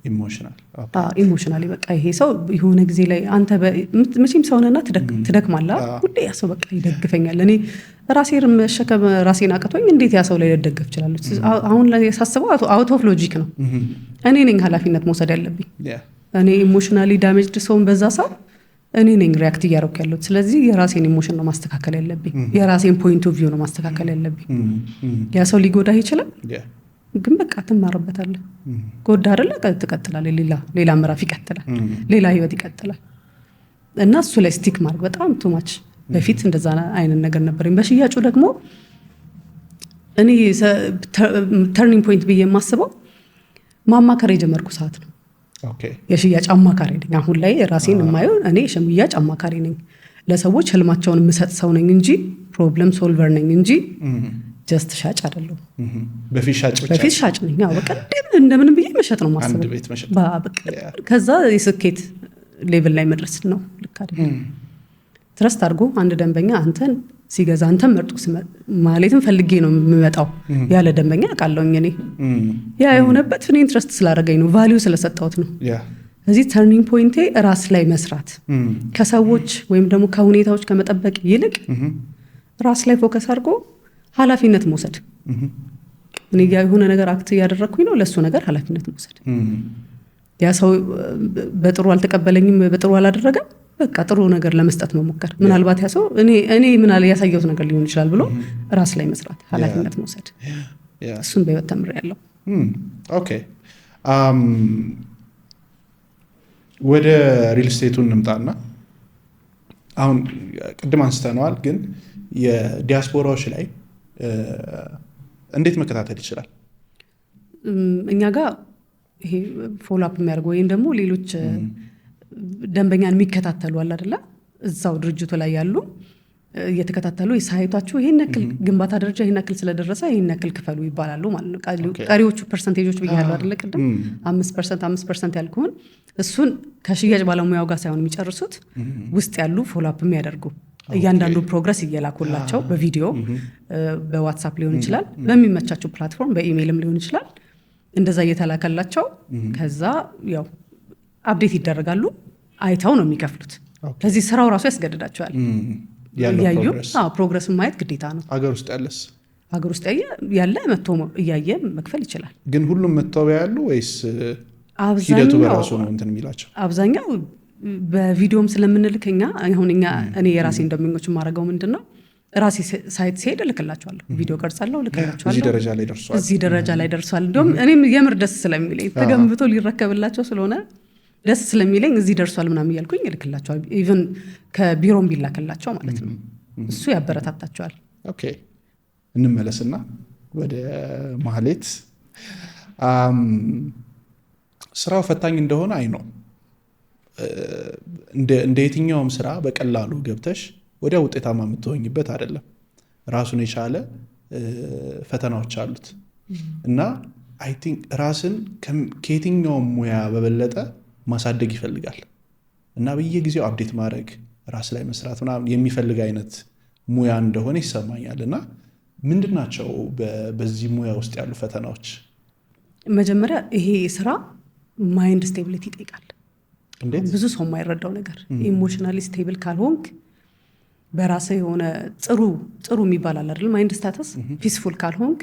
ኢሞሽናሊ በቃ ይሄ ሰው የሆነ ጊዜ ላይ አንተ መቼም ሰውነና ትደክማለህ። ሁሌ ያ ሰው በቃ ይደግፈኛል፣ እኔ ራሴን መሸከም ራሴን አቅቶኝ እንዴት ያ ሰው ላይ ልደገፍ እችላለሁ? አሁን ላይ ሳስበው አውት ኦፍ ሎጂክ ነው። እኔ ነኝ ኃላፊነት መውሰድ ያለብኝ። እኔ ኢሞሽናሊ ዳሜጅድ ሰውን በዛ ሰው እኔ ነኝ ሪያክት እያደረኩ ያለሁት። ስለዚህ የራሴን ኢሞሽን ነው ማስተካከል ያለብኝ፣ የራሴን ፖይንት ኦፍ ቪው ነው ማስተካከል ያለብኝ። ያ ሰው ሊጎዳህ ይችላል፣ ግን በቃ ትማርበታለህ። ጎዳ አይደለ ትቀጥላለህ፣ ሌላ ምዕራፍ ይቀጥላል፣ ሌላ ህይወት ይቀጥላል። እና እሱ ላይ ስቲክ ማድረግ በጣም ቱማች። በፊት እንደዛ አይነት ነገር ነበረኝ። በሽያጩ ደግሞ እኔ ተርኒንግ ፖይንት ብዬ የማስበው ማማከር የጀመርኩ ሰዓት ነው። የሽያጭ አማካሪ ነኝ አሁን ላይ ራሴን የማየው እኔ የሽያጭ አማካሪ ነኝ። ለሰዎች ህልማቸውን የምሰጥ ሰው ነኝ እንጂ ፕሮብለም ሶልቨር ነኝ እንጂ ጀስት ሻጭ አይደለሁም። በፊት ሻጭ ነኝ። በቃ እንደምን ብዬ መሸጥ ነው ማስበው። ከዛ የስኬት ሌቭል ላይ መድረስ ነው። ልክ አይደለም። ትረስት አድርጎ አንድ ደንበኛ አንተን ሲገዛ አንተን መርጦ ማለትም ፈልጌ ነው የምመጣው ያለ ደንበኛ አውቃለሁኝ እኔ። ያ የሆነበት እኔ ኢንትረስት ስላደረገኝ ነው፣ ቫሊዩ ስለሰጠሁት ነው። እዚህ ተርኒንግ ፖይንቴ ራስ ላይ መስራት፣ ከሰዎች ወይም ደግሞ ከሁኔታዎች ከመጠበቅ ይልቅ ራስ ላይ ፎከስ አድርጎ ኃላፊነት መውሰድ እኔ የሆነ ነገር አክት እያደረኩኝ ነው ለሱ ነገር ኃላፊነት መውሰድ ያ ሰው በጥሩ አልተቀበለኝም በጥሩ አላደረገም በቃ ጥሩ ነገር ለመስጠት መሞከር ምናልባት ያ ሰው እኔ ምን አለ ያሳየው ነገር ሊሆን ይችላል ብሎ ራስ ላይ መስራት ኃላፊነት መውሰድ እሱን በህይወት ተምሬያለሁ ኦኬ ወደ ሪል ስቴቱን እንምጣና አሁን ቅድም አንስተነዋል ግን የዲያስፖራዎች ላይ እንዴት መከታተል ይችላል እኛ ጋር ይሄ ፎሎ አፕ የሚያደርጉ ወይም ደግሞ ሌሎች ደንበኛን የሚከታተሉ አለ አይደለ እዛው ድርጅቱ ላይ ያሉ እየተከታተሉ የሳይቷቸው ይሄን ያክል ግንባታ ደረጃ ይሄን ያክል ስለደረሰ ይሄን ያክል ክፈሉ ይባላሉ ማለት ነው ቀሪዎቹ ፐርሰንቴጆች ብያለሁ አይደለ ቅድም 5% ያልኩን እሱን ከሽያጭ ባለሙያው ጋር ሳይሆን የሚጨርሱት ውስጥ ያሉ ፎሎ አፕ የሚያደርጉ እያንዳንዱ ፕሮግረስ እየላኩላቸው በቪዲዮ በዋትስአፕ ሊሆን ይችላል በሚመቻቸው ፕላትፎርም በኢሜይልም ሊሆን ይችላል እንደዛ እየተላከላቸው ከዛ ያው አፕዴት ይደረጋሉ አይታው ነው የሚከፍሉት ከዚህ ስራው ራሱ ያስገድዳቸዋል ያዩ ፕሮግረስን ማየት ግዴታ ነው አገር ውስጥ ያለ መጥቶ እያየ መክፈል ይችላል ግን ሁሉም መጥተው ያሉ ወይስ ሂደቱ በራሱ ነው እንትን የሚላቸው አብዛኛው በቪዲዮም ስለምንልከኛ አሁን እኔ የራሴ እንደምኞች ማረጋው ምንድነው ራሴ ሳይት ሲሄድ ልክላቸዋለሁ ቪዲዮ ቀርጻለሁ ልክላቸዋለሁ እዚህ ደረጃ ላይ ደርሷል እንደውም እኔም የምር ደስ ስለሚለኝ ተገንብቶ ሊረከብላቸው ስለሆነ ደስ ስለሚለኝ እዚህ ደርሷል ምናምን እያልኩኝ ልክላቸዋል ኢቭን ከቢሮም ቢላክላቸው ማለት ነው እሱ ያበረታታቸዋል ኦኬ እንመለስና ወደ ማህሌት ስራው ፈታኝ እንደሆነ አይ ነው እንደ የትኛውም ስራ በቀላሉ ገብተሽ ወዲያ ውጤታማ የምትሆኝበት አይደለም ራሱን የቻለ ፈተናዎች አሉት እና አይ ቲንክ ራስን ከየትኛውም ሙያ በበለጠ ማሳደግ ይፈልጋል እና በየጊዜው አፕዴት ማድረግ ራስ ላይ መስራት ምናምን የሚፈልግ አይነት ሙያ እንደሆነ ይሰማኛል እና ምንድናቸው በዚህ ሙያ ውስጥ ያሉ ፈተናዎች መጀመሪያ ይሄ ስራ ማይንድ ስቴቢሊቲ ይጠይቃል እንዴት ብዙ ሰው የማይረዳው ነገር ኢሞሽናሊ ስቴብል ካልሆንክ በራስ የሆነ ጥሩ የሚባል አለ አይደል ማይንድ ስታተስ ፒስፉል ካልሆንክ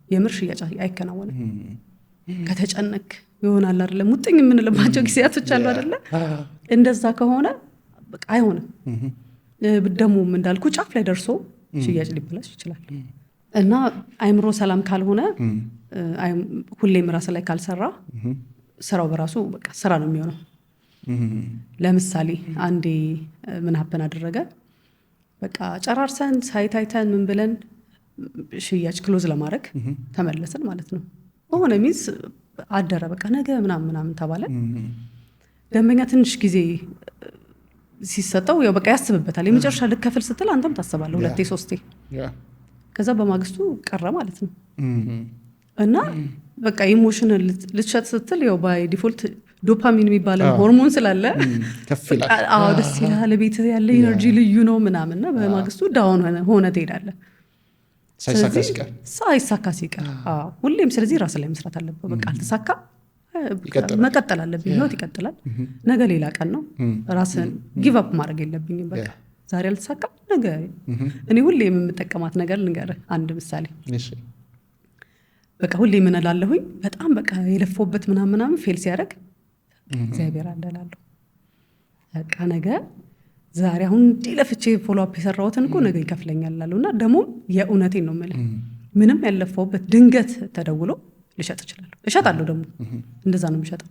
የምር ሽያጭ አይከናወንም ከተጨነቅ ይሆናል አይደል ሙጥኝ የምንልባቸው ጊዜያቶች አሉ አይደል እንደዛ ከሆነ በቃ አይሆንም ደሞም እንዳልኩ ጫፍ ላይ ደርሶ ሽያጭ ሊበላሽ ይችላል እና አይምሮ ሰላም ካልሆነ ሁሌም ራስ ላይ ካልሰራ ስራው በራሱ በቃ ስራ ነው የሚሆነው ለምሳሌ አንዴ ምን ሀፕን አደረገ በቃ ጨራርሰን ሳይታይተን ምን ብለን ሽያጭ ክሎዝ ለማድረግ ተመለሰን ማለት ነው ሆነ ሚስ አደረ በቃ ነገ ምናምን ተባለ ደንበኛ ትንሽ ጊዜ ሲሰጠው ያው በቃ ያስብበታል የመጨረሻ ልከፍል ስትል አንተም ታስባለህ ሁለቴ ሶስቴ ከዛ በማግስቱ ቀረ ማለት ነው እና በቃ ኢሞሽን ልትሸጥ ስትል ያው ባይ ዲፎልት ዶፓሚን የሚባለው ሆርሞን ስላለ ደስ ይላል ቤት ያለ ኢነርጂ ልዩ ነው ምናምንና በማግስቱ ዳውን ሆነ ትሄዳለህ ሳይሳካ ሲቀር ሁሌም ስለዚህ ራስ ላይ መስራት አለበት በቃ አልተሳካ መቀጠል አለብኝ ህይወት ይቀጥላል ነገ ሌላ ቀን ነው ራስን ጊቭ አፕ ማድረግ የለብኝም በቃ ዛሬ አልተሳካ ነገ እኔ ሁሌ የምጠቀማት ነገር ልንገርህ አንድ ምሳሌ በቃ ሁሌ ምን እላለሁኝ በጣም በቃ የለፈውበት ምናምን ፌል ሲያደርግ እግዚአብሔር አለላለሁ በቃ ነገ ዛሬ አሁን እንዲለፍቼ ፎሎ አፕ የሰራሁትን እኮ ነገ ይከፍለኛል እላለሁና ደግሞ የእውነቴን ነው የምልህ ምንም ያለፈውበት ድንገት ተደውሎ ልሸጥ እችላለሁ እሸጣለሁ ደግሞ እንደዛ ነው የምሸጠው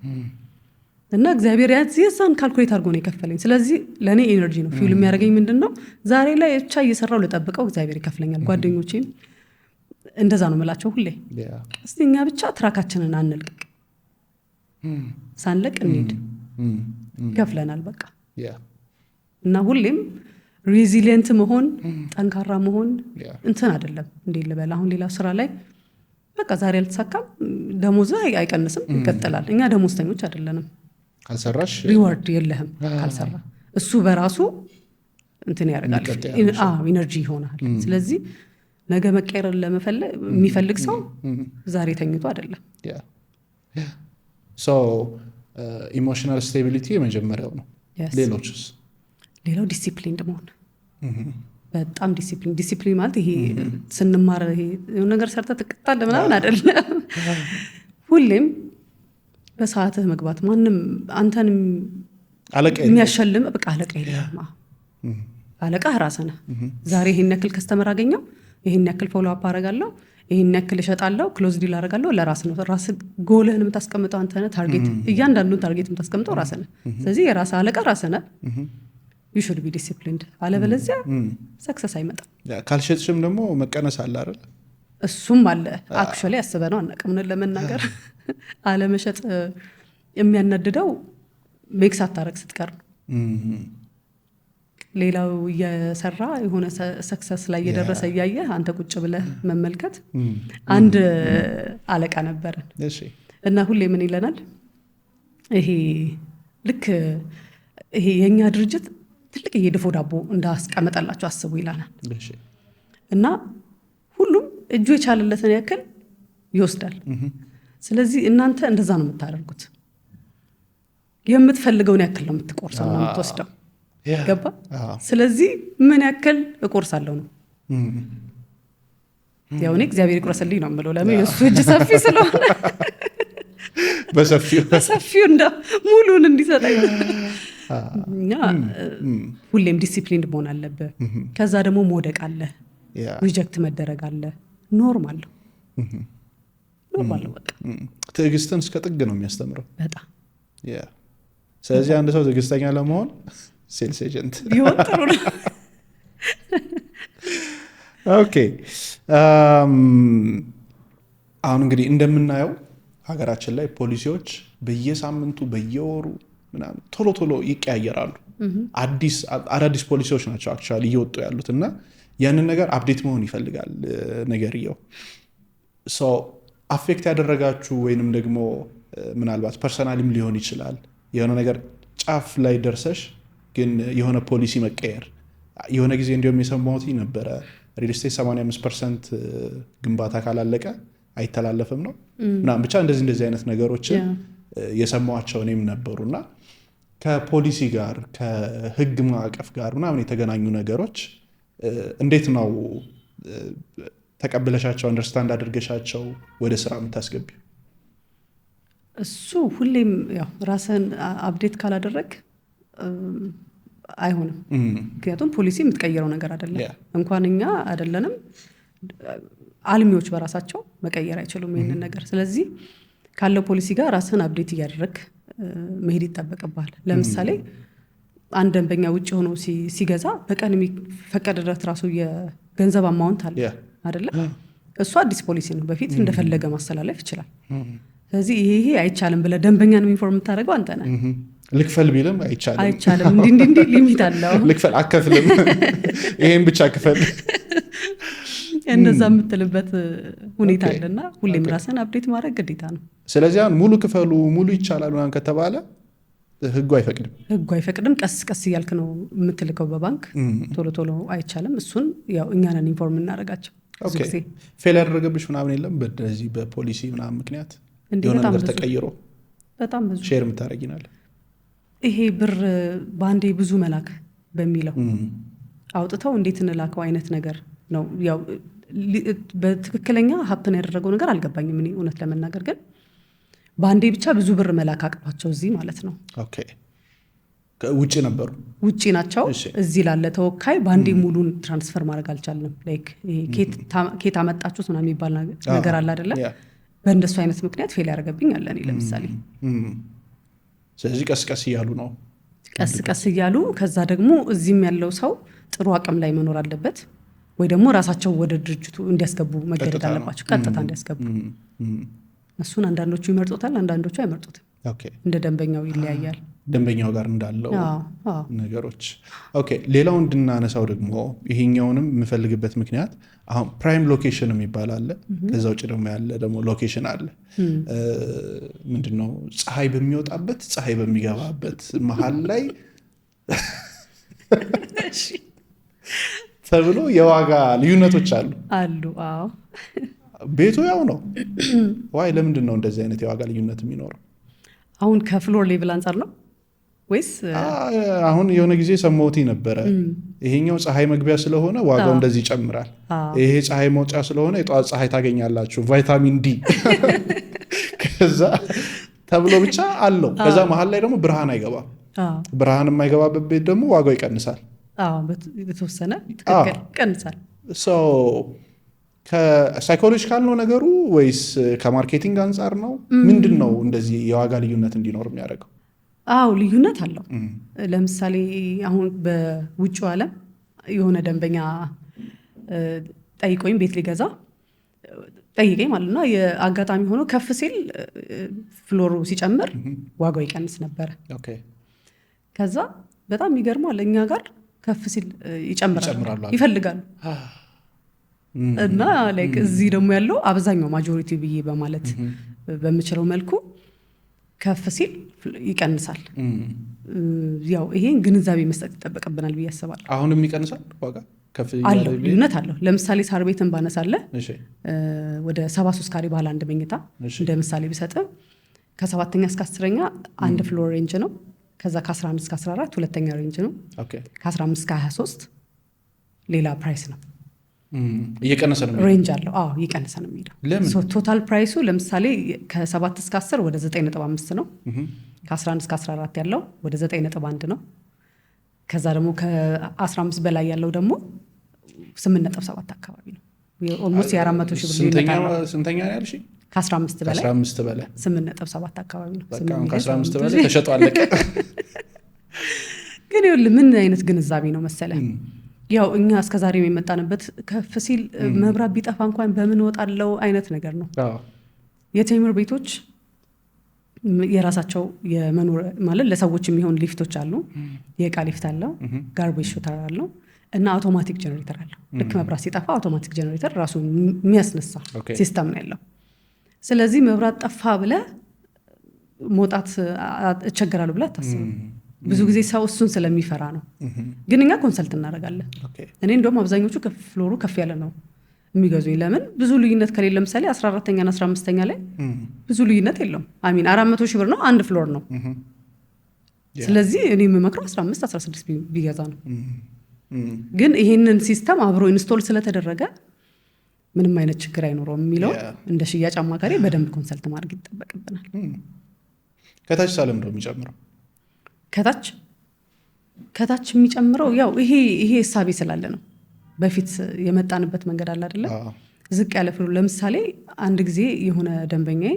እና እግዚአብሔር ያዝየሳን ካልኩሌት አድርጎ ነው የከፈለኝ ስለዚህ ለእኔ ኤነርጂ ነው ፊል የሚያደርገኝ ምንድነው ዛሬ ላይ ብቻ እየሰራው ልጠብቀው እግዚአብሔር ይከፍለኛል ጓደኞቼም እንደዛ ነው የምላቸው ሁሌ እስቲ እኛ ብቻ ትራካችንን አንልቀቅ ሳንለቅ እንሂድ ይከፍለናል በቃ እና ሁሌም ሬዚሊየንት መሆን ጠንካራ መሆን እንትን አይደለም እንዴ ልበል አሁን ሌላ ስራ ላይ በቃ ዛሬ አልተሳካም ደሞዝ አይቀንስም ይቀጥላል እኛ ደሞዝተኞች አይደለንም ካልሰራሽ ሪዋርድ የለህም ካልሰራ እሱ በራሱ እንትን ያደርጋል ኢነርጂ ይሆናል ስለዚህ ነገ መቀየር ለመፈለግ የሚፈልግ ሰው ዛሬ ተኝቶ አይደለም ሶ ኢሞሽናል ስቴቢሊቲ የመጀመሪያው ነው ሌላው ዲሲፕሊን መሆን በጣም ዲሲፕሊን ማለት ይሄ ስንማር ይሄ ነገር ሰርተህ ትቀጣለህ ምናምን አይደለም። ሁሌም በሰዓትህ መግባት፣ ማንም አንተን የሚያሸልም በቃ አለቃ የለም። አለቃ ራስህ ነህ። ዛሬ ይሄን ያክል ከስተመር አገኘው፣ ይሄን ያክል ፎሎ አፕ አደርጋለሁ፣ ይሄን ያክል እሸጣለሁ፣ ክሎዝ ዲል አደርጋለሁ፣ ለራስህ ነው። ራስህ ጎልህን የምታስቀምጠው አንተ ነህ። ታርጌት እያንዳንዱን ታርጌት የምታስቀምጠው ራስህ ነህ። ስለዚህ የራስህ አለቃ ራስህ ነህ። you should be disciplined። አለበለዚያ ሰክሰስ አይመጣም። ካልሸጥሽም ደግሞ መቀነስ አለ አይደል? እሱም አለ። አክቹዋሊ አስበነው አናውቅም ለመናገር አለመሸጥ የሚያናድደው ሜክስ አታረግ ስትቀር ነው። ሌላው እየሰራ የሆነ ሰክሰስ ላይ እየደረሰ እያየ አንተ ቁጭ ብለህ መመልከት። አንድ አለቃ ነበረን እና ሁሌ ምን ይለናል፣ ይሄ ልክ ይሄ የኛ ድርጅት ትልቅ የድፎ ዳቦ እንዳስቀመጠላቸው አስቡ ይላናል። እና ሁሉም እጁ የቻለለትን ያክል ይወስዳል። ስለዚህ እናንተ እንደዛ ነው የምታደርጉት። የምትፈልገውን ያክል ነው የምትቆርሰው እና የምትወስደው። ገባ? ስለዚህ ምን ያክል እቆርሳለሁ ነው። ያው እኔ እግዚአብሔር ይቁረስልኝ ነው የምለው። ለምን? የእሱ እጅ ሰፊ ስለሆነ በሰፊው እንደ ሙሉን እንዲሰጠኝ። እና ሁሌም ዲሲፕሊን መሆን አለብህ። ከዛ ደግሞ መውደቅ አለ፣ ሪጀክት መደረግ አለ። ኖርማል ነው። በቃ ትዕግስትን እስከ ጥግ ነው የሚያስተምረው በጣም። ስለዚህ አንድ ሰው ትዕግስተኛ ለመሆን ሴልስ ኤጀንት ቢሆን ጥሩ ነው። ኦኬ አሁን እንግዲህ እንደምናየው ሀገራችን ላይ ፖሊሲዎች በየሳምንቱ በየወሩ ምናምን ቶሎ ቶሎ ይቀያየራሉ። አዳዲስ ፖሊሲዎች ናቸው አክቹዋሊ እየወጡ ያሉት እና ያንን ነገር አፕዴት መሆን ይፈልጋል ነገርየው። ሶ አፌክት ያደረጋችሁ ወይንም ደግሞ ምናልባት ፐርሰናሊም ሊሆን ይችላል የሆነ ነገር ጫፍ ላይ ደርሰሽ ግን የሆነ ፖሊሲ መቀየር የሆነ ጊዜ እንዲሁም የሰማሁት ነበረ ሪል ስቴት 85% ግንባታ ካላለቀ አይተላለፍም ነው ምናምን ብቻ እንደዚህ አይነት ነገሮችን የሰማኋቸው እኔም ነበሩና ከፖሊሲ ጋር ከህግ ማዕቀፍ ጋር ምናምን የተገናኙ ነገሮች እንዴት ነው ተቀበለሻቸው አንደርስታንድ አድርገሻቸው ወደ ስራ የምታስገቢው? እሱ ሁሌም ያው ራስን አፕዴት ካላደረግ አይሆንም። ምክንያቱም ፖሊሲ የምትቀይረው ነገር አይደለም። እንኳን እኛ አይደለንም አልሚዎች በራሳቸው መቀየር አይችሉም ይህንን ነገር። ስለዚህ ካለው ፖሊሲ ጋር ራስን አፕዴት እያደረግ መሄድ ይጠበቅባል። ለምሳሌ አንድ ደንበኛ ውጭ ሆኖ ሲገዛ በቀን የሚፈቀድለት ራሱ የገንዘብ አማውንት አለ አይደለም? እሱ አዲስ ፖሊሲ ነው። በፊት እንደፈለገ ማስተላለፍ ይችላል። ስለዚህ ይሄ አይቻልም ብለህ ደንበኛን ኢንፎርም የምታደርገው አንተ ነህ። ልክፈል ቢልም አይቻልም እንዲህ ሊሚት አለው። ልክፈል አከፍልም ይሄን ብቻ ክፈል እንደዛ የምትልበት ሁኔታ አለና ሁሌም ራስን አፕዴት ማድረግ ግዴታ ነው። ስለዚህ አሁን ሙሉ ክፈሉ ሙሉ ይቻላል ምናምን ከተባለ ህጉ አይፈቅድም። ቀስ ቀስ እያልክ ነው የምትልከው በባንክ ቶሎ ቶሎ አይቻልም። እሱን ያው እኛ ነን ኢንፎርም እናደርጋቸው። ፌል ያደረገብሽ ምናምን የለም በዚህ በፖሊሲ ምናምን ምክንያት የሆነ ነገር ተቀይሮ በጣም ብዙ ሼር የምታደርጊናል? ይሄ ብር በአንዴ ብዙ መላክ በሚለው አውጥተው እንዴት እንላከው አይነት ነገር ነው። ያው በትክክለኛ ሀፕን ያደረገው ነገር አልገባኝም እኔ እውነት ለመናገር ግን በአንዴ ብቻ ብዙ ብር መላክ አቅቷቸው እዚህ ማለት ነው። ኦኬ ውጪ ነበሩ ውጪ ናቸው። እዚህ ላለ ተወካይ በአንዴ ሙሉን ትራንስፈር ማድረግ አልቻልንም። ላይክ ኬት አመጣችሁት ምናምን የሚባል ነገር አለ አይደለ? በእንደሱ አይነት ምክንያት ፌል ያደረገብኝ አለ እኔ ለምሳሌ። ስለዚህ ቀስቀስ እያሉ ነው ቀስ እያሉ ከዛ ደግሞ እዚህም ያለው ሰው ጥሩ አቅም ላይ መኖር አለበት ወይ ደግሞ ራሳቸው ወደ ድርጅቱ እንዲያስገቡ መገደድ አለባቸው። ቀጥታ እንዲያስገቡ እሱን አንዳንዶቹ ይመርጡታል፣ አንዳንዶቹ አይመርጡትም። እንደ ደንበኛው ይለያያል። ደንበኛው ጋር እንዳለው ነገሮች። ኦኬ ሌላው እንድናነሳው ደግሞ ይሄኛውንም የምፈልግበት ምክንያት አሁን ፕራይም ሎኬሽን የሚባል አለ። ከዛ ውጭ ደግሞ ያለ ደግሞ ሎኬሽን አለ። ምንድነው ፀሐይ በሚወጣበት ፀሐይ በሚገባበት መሀል ላይ ተብሎ የዋጋ ልዩነቶች አሉ። አዎ ቤቱ ያው ነው። ዋይ ለምንድን ነው እንደዚህ አይነት የዋጋ ልዩነት የሚኖረው? አሁን ከፍሎር ሌቭል አንጻር ነው ወይስ አሁን የሆነ ጊዜ ሰማሁት ነበረ ይሄኛው ፀሐይ መግቢያ ስለሆነ ዋጋው እንደዚህ ይጨምራል ይሄ ፀሐይ መውጫ ስለሆነ የጧት ፀሐይ ታገኛላችሁ ቫይታሚን ዲ ከዛ ተብሎ ብቻ አለው ከዛ መሃል ላይ ደግሞ ብርሃን አይገባም ብርሃን የማይገባበት ቤት ደግሞ ዋጋው ይቀንሳል በተወሰነ ትክክል ይቀንሳል ከሳይኮሎጂካል ነው ነገሩ ወይስ ከማርኬቲንግ አንፃር ነው ምንድነው እንደዚህ የዋጋ ልዩነት እንዲኖር የሚያደርገው ልዩነት አለው ለምሳሌ አሁን በውጭው ዓለም የሆነ ደንበኛ ጠይቆኝ ቤት ሊገዛ ጠይቀኝ ማለት ነው የአጋጣሚ ሆኖ ከፍ ሲል ፍሎሩ ሲጨምር ዋጋው ይቀንስ ነበር ከዛ በጣም ይገርማል እኛ ጋር ከፍ ሲል ይጨምራሉ ይፈልጋሉ እና ላይክ እዚህ ደግሞ ያለው አብዛኛው ማጆሪቲ ብዬ በማለት በመችለው መልኩ ከፍ ሲል ይቀንሳል ያው ይሄን ግንዛቤ መስጠት ይጠበቅብናል ብዬ አስባለሁ አሁንም ይቀንሳል ዋጋ ከፍ አለው ልዩነት አለው ለምሳሌ ሳር ቤትን ባነሳለ ወደ 73 ካሬ ባለ አንድ መኝታ እንደ ምሳሌ ቢሰጥ ከ7ኛ እስከ 10ኛ አንድ ፍሎር ሬንጅ ነው ከዛ ከ11 እስከ 14 ሁለተኛ ሬንጅ ነው ከ15 እስከ 23 ሌላ ፕራይስ ነው እየቀነሰ ነው ሬንጅ አለው እየቀነሰ ነው የሚለው ቶታል ፕራይሱ ለምሳሌ ከ7 እስከ 10 ወደ 9.5 ነው ከ11 እስከ 14 ያለው ወደ 9.1 ነው ከዛ ደግሞ ከ15 በላይ ያለው ደግሞ 8.7 አካባቢ ነው ኦልሞስት የ400 ሺህ ብር ስንተኛ ነው ያልሽ ከ15 በላይ 8.7 አካባቢ ነው ከ15 በላይ ተሸጧል ግን ይኸውልህ ምን አይነት ግንዛቤ ነው መሰለ ያው እኛ እስከዛሬ የመጣንበት ከፍ ሲል መብራት ቢጠፋ እንኳን በምን ወጣለው አይነት ነገር ነው የቴምር ቤቶች የራሳቸው የመኖር ማለት ለሰዎች የሚሆን ሊፍቶች አሉ የእቃ ሊፍት አለው ጋርቤጅ ሹተር አለው እና አውቶማቲክ ጀነሬተር አለው ልክ መብራት ሲጠፋ አውቶማቲክ ጀነሬተር ራሱ የሚያስነሳ ሲስተም ነው ያለው ስለዚህ መብራት ጠፋ ብለ መውጣት እቸገራለሁ ብለ አታስብም ብዙ ጊዜ ሰው እሱን ስለሚፈራ ነው ግን እኛ ኮንሰልት እናደርጋለን እኔ እንደውም አብዛኞቹ ፍሎሩ ከፍ ያለ ነው የሚገዙኝ ለምን ብዙ ልዩነት ከሌለ ለምሳሌ 14ኛ እና 15ኛ ላይ ብዙ ልዩነት የለውም 400 ሺህ ብር ነው አንድ ፍሎር ነው ስለዚህ እኔ የምመክረው 15 16 ቢገዛ ነው ግን ይሄንን ሲስተም አብሮ ኢንስቶል ስለተደረገ ምንም አይነት ችግር አይኖረውም የሚለው እንደ ሽያጭ አማካሪ በደንብ ኮንሰልት ማድረግ ይጠበቅብናል ከታች ሳለም ነው የሚጨምረው ከታች የሚጨምረው ያው ይሄ ሐሳቤ ስላለ ነው በፊት የመጣንበት መንገድ አለ አይደለ ዝቅ ያለ ፍሎር ለምሳሌ አንድ ጊዜ የሆነ ደንበኛዬ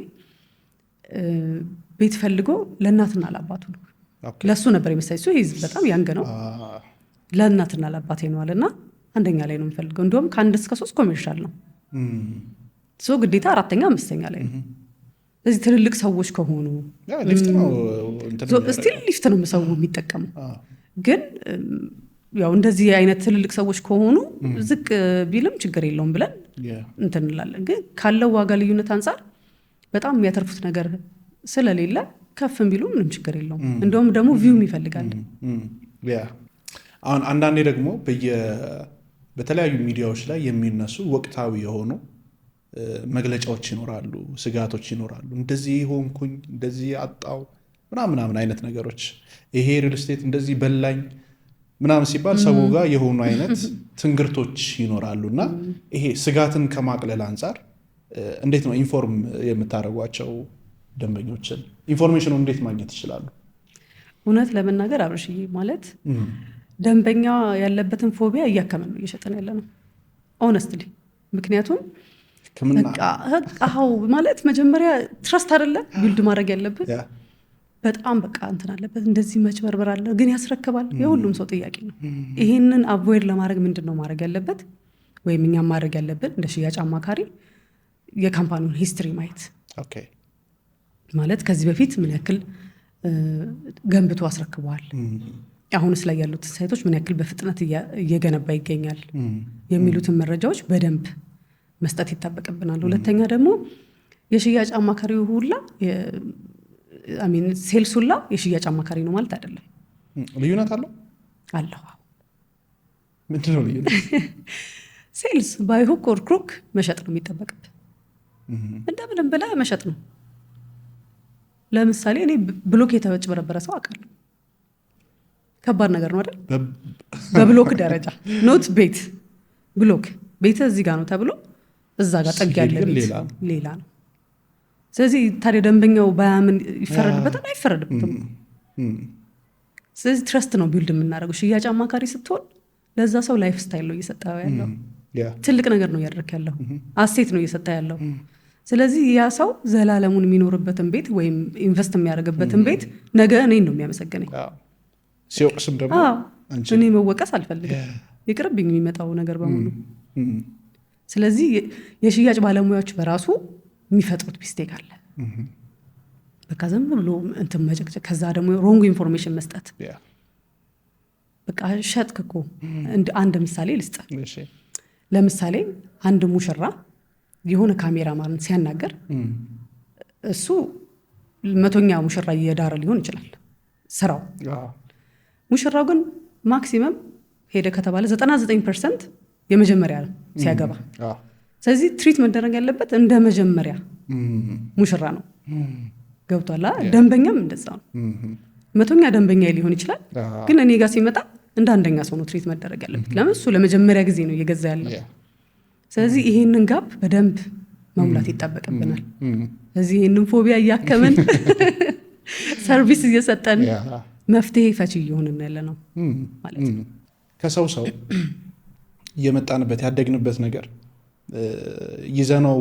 ቤት ፈልጎ ለእናትና ለአባቱ ነው ለሱ ነበር የመሰለኝ እሱ ይዝ በጣም ያንገ ነው ለእናትና ለአባቴ ነው አለና አንደኛ ላይ ነው የምፈልገው እንደውም ከ1 እስከ 3 ኮሜርሻል ነው ግዴታ 4ኛ 5ኛ ላይ ነው እዚህ ትልልቅ ሰዎች ከሆኑ ሊፍት ነው ስቲል ሊፍት ነው ሰው የሚጠቀመው ግን ያው እንደዚህ አይነት ትልልቅ ሰዎች ከሆኑ ዝቅ ቢልም ችግር የለውም ብለን እንተንላለን ግን ካለው ዋጋ ልዩነት አንፃር በጣም የሚያተርፉት ነገር ስለሌለ ከፍም ቢሉ ምንም ችግር የለውም እንደውም ደግሞ ቪው ይፈልጋል አሁን አንዳንዴ ደግሞ በተለያዩ ሚዲያዎች ላይ የሚነሱ ወቅታዊ የሆኑ መግለጫዎች ይኖራሉ ስጋቶች ይኖራሉ እንደዚህ ሆንኩኝ እንደዚህ አጣው ምናምን አይነት ነገሮች ይሄ ሪል ስቴት እንደዚህ በላኝ ምናምን ሲባል ሰው ጋር የሆኑ አይነት ትንግርቶች ይኖራሉና ይሄ ስጋትን ከማቅለል አንፃር እንዴት ነው ኢንፎርም የምታደርጓቸው ደንበኞችን ኢንፎርሜሽኑ እንዴት ማግኘት ይችላሉ እውነት ለመናገር አብርሽዬ ማለት ደንበኛ ያለበትን ፎቢያ እያከመን ነው እየሸጠን ያለ ነው ኦነስትሊ ምክንያቱም በቃ ማለት መጀመሪያ ትረስት አይደለ ቢልድ ማድረግ ያለበት በጣም በቃ እንትን አለበት እንደዚህ መጭበርበር አለ ግን ያስረክባል የሁሉም ሰው ጥያቄ ነው ይሄንን አቮይድ ለማድረግ ምንድነው ማድረግ ያለበት ወይም እኛ ማድረግ ያለበት እንደ ሽያጭ አማካሪ የካምፓኒውን ሂስትሪ ማየት ማለት ከዚህ በፊት ምን ያክል ገንብቶ አስረክቧል አሁንስ ላይ ያሉት ሳይቶች ምን ያክል በፍጥነት እየገነባ ይገኛል የሚሉትን መረጃዎች በደንብ መስጠት ይጠበቅብናል ሁለተኛ ደግሞ የሽያጭ አማካሪው ሁላ ሴልስ ሁላ የሽያጭ አማካሪ ነው ማለት አይደለም ልዩነት አለው ምንድነው ልዩነት ሴልስ ባይ ሁክ ኦር ክሩክ መሸጥ ነው የሚጠበቅብህ እንደምንም ብላ መሸጥ ነው ለምሳሌ እኔ ብሎክ የተጭበረበረ ሰው አውቃለሁ ከባድ ነገር ነው አይደል? በብሎክ ደረጃ ኖት ቤት ብሎክ ቤት እዚህ ጋር ነው ተብሎ እዛ ጋር ጠግ ያለ ቤት ሌላ ነው። ስለዚህ ታዲያ ደንበኛው ባያምን ይፈረድበታል? አይፈረድበትም። ስለዚህ ትረስት ነው ቢልድ የምናደርገው። ሽያጭ አማካሪ ስትሆን ለዛ ሰው ላይፍ ስታይል ነው እየሰጠ ያለው። ትልቅ ነገር ነው እያደረክ ያለው፣ አሴት ነው እየሰጠ ያለው። ስለዚህ ያ ሰው ዘላለሙን የሚኖርበትን ቤት ወይም ኢንቨስት የሚያደርግበትን ቤት ነገ እኔን ነው የሚያመሰግነኝ። ሲወቅስም ደግሞ እኔ መወቀስ አልፈልግም፣ ይቅርብኝ የሚመጣው ነገር በሙሉ። ስለዚህ የሽያጭ ባለሙያዎች በራሱ የሚፈጥሩት ሚስቴክ አለ። በቃ ዝም ብሎ እንትን መጨቅጨቅ፣ ከዛ ደግሞ ሮንግ ኢንፎርሜሽን መስጠት። በቃ ሸጥክ እኮ። አንድ ምሳሌ ልስጥ። ለምሳሌ አንድ ሙሽራ የሆነ ካሜራማን ሲያናገር እሱ 100ኛ ሙሽራ እየዳረ ሊሆን ይችላል ስራው። ሙሽራው ግን ማክሲመም ሄደ ከተባለ 99% የመጀመሪያ ሲያገባ። ስለዚህ ትሪት መደረግ ያለበት እንደ መጀመሪያ ሙሽራ ነው። ገብቷላ? ደንበኛም እንደዛ ነው። 100ኛ ደንበኛ ሊሆን ይችላል፣ ግን እኔ ጋር ሲመጣ እንደ አንደኛ ሰው ነው ትሪት መደረግ ያለበት። ለምን? እሱ ለመጀመሪያ ጊዜ ነው እየገዛ ያለው። ስለዚህ ይሄንን ጋፕ በደንብ መሙላት ይጠበቅብናል። ስለዚህ ይሄንን ፎቢያ እያከምን ሰርቪስ እየሰጠን መፍትሄ ፈቺ እየሆንን ያለ ነው ማለት ነው። ከሰው የመጣንበት ያደግንበት ነገር ይዘነው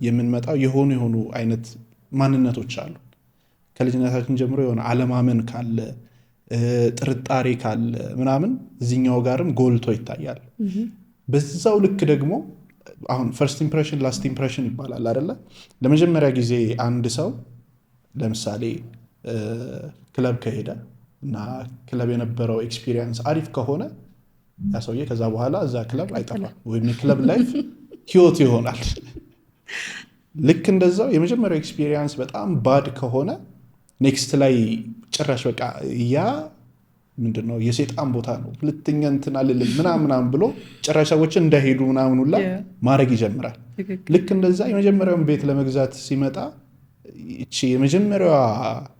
የምንመጣው የሆኑ አይነት ማንነቶች አሉ። ከልጅነታችን ጀምሮ የሆነ አለማመን ካለ፣ ጥርጣሬ ካለ ምናምን እዚህኛው ጋርም ጎልቶ ይታያል። በዛው ልክ ደግሞ አሁን ፈርስት ኢምፕሬሽን ላስት ኢምፕሬሽን ይባላል አይደለ? ለመጀመሪያ ጊዜ አንድ ሰው ለምሳሌ ክለብ ከሄደ እና ክለብ የነበረው ኤክስፒሪየንስ አሪፍ ከሆነ ያ ሰውዬ ከዛ በኋላ እዛ ክለብ አይጠፋም፣ ወይም የክለብ ላይፍ ህይወት ይሆናል። ልክ እንደዛው የመጀመሪያው ኤክስፒሪየንስ በጣም ባድ ከሆነ ኔክስት ላይ ጭራሽ በቃ ያ ምንድነው የሰይጣን ቦታ ነው፣ ሁለተኛ እንትን አልልም ምናምን ብሎ ጭራሽ ሰዎችን እንዳይሄዱ ምናምን ሁላ ማድረግ ይጀምራል። ልክ እንደዛ የመጀመሪያውን ቤት ለመግዛት ሲመጣ እቺ የመጀመሪያዋ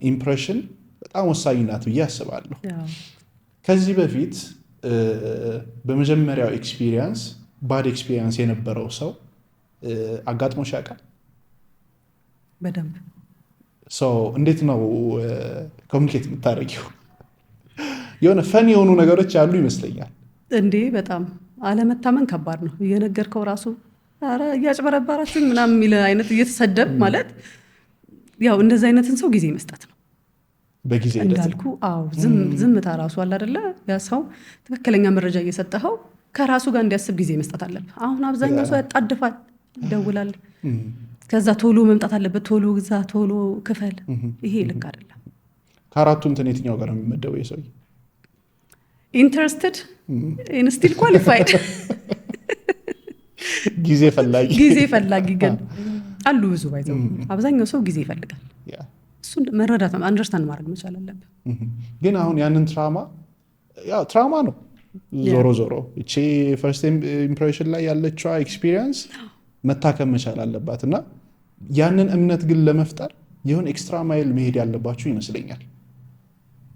ኢምፕሬሽን በጣም ወሳኝ ናት ብዬ አስባለሁ። ከዚህ በፊት በመጀመሪያው ኤክስፒሪየንስ ባድ ኤክስፒሪየንስ የነበረው ሰው አጋጥሞሽ ያውቃል? በደንብ። እንዴት ነው ኮሚኒኬት የምታደርጊው? የሆነ ፈን የሆኑ ነገሮች ያሉ ይመስለኛል። እንዴ በጣም አለመታመን ከባድ ነው። እየነገርከው ራሱ ኧረ እያጭበረባራችሁ ምናምን የሚል አይነት እየተሰደብ ማለት ያው እንደዚህ አይነትን ሰው ጊዜ መስጠት ነው በጊዜ እንዳልኩ። አዎ ዝምታ ራሱ አለ አይደለ? ያ ሰው ትክክለኛ መረጃ እየሰጠኸው ከራሱ ጋር እንዲያስብ ጊዜ መስጠት አለብህ። አሁን አብዛኛው ሰው ያጣድፋል፣ ይደውላል፣ ከዛ ቶሎ መምጣት አለበት፣ ቶሎ ግዛ፣ ቶሎ ክፈል። ይሄ ልክ አይደለም። ከአራቱ እንትን የትኛው ጋር ነው የሚመደበው የሰው? ኢንተረስትድ ኢንስቲል ኳሊፋይድ ጊዜ ፈላጊ ግን አሉ ብዙ ባይዘው። አብዛኛው ሰው ጊዜ ይፈልጋል። እሱን መረዳት አንደርስታንድ ማድረግ መቻል አለብን። ግን አሁን ያንን ትራማ ነው ዞሮ እቺ ፈርስት ኢምፕሬሽን ላይ ያለችዋ ኤክስፒሪየንስ መታከም መቻል አለባት። እና ያንን እምነት ግን ለመፍጠር የሆነ ኤክስትራ ማይል መሄድ ያለባችሁ ይመስለኛል።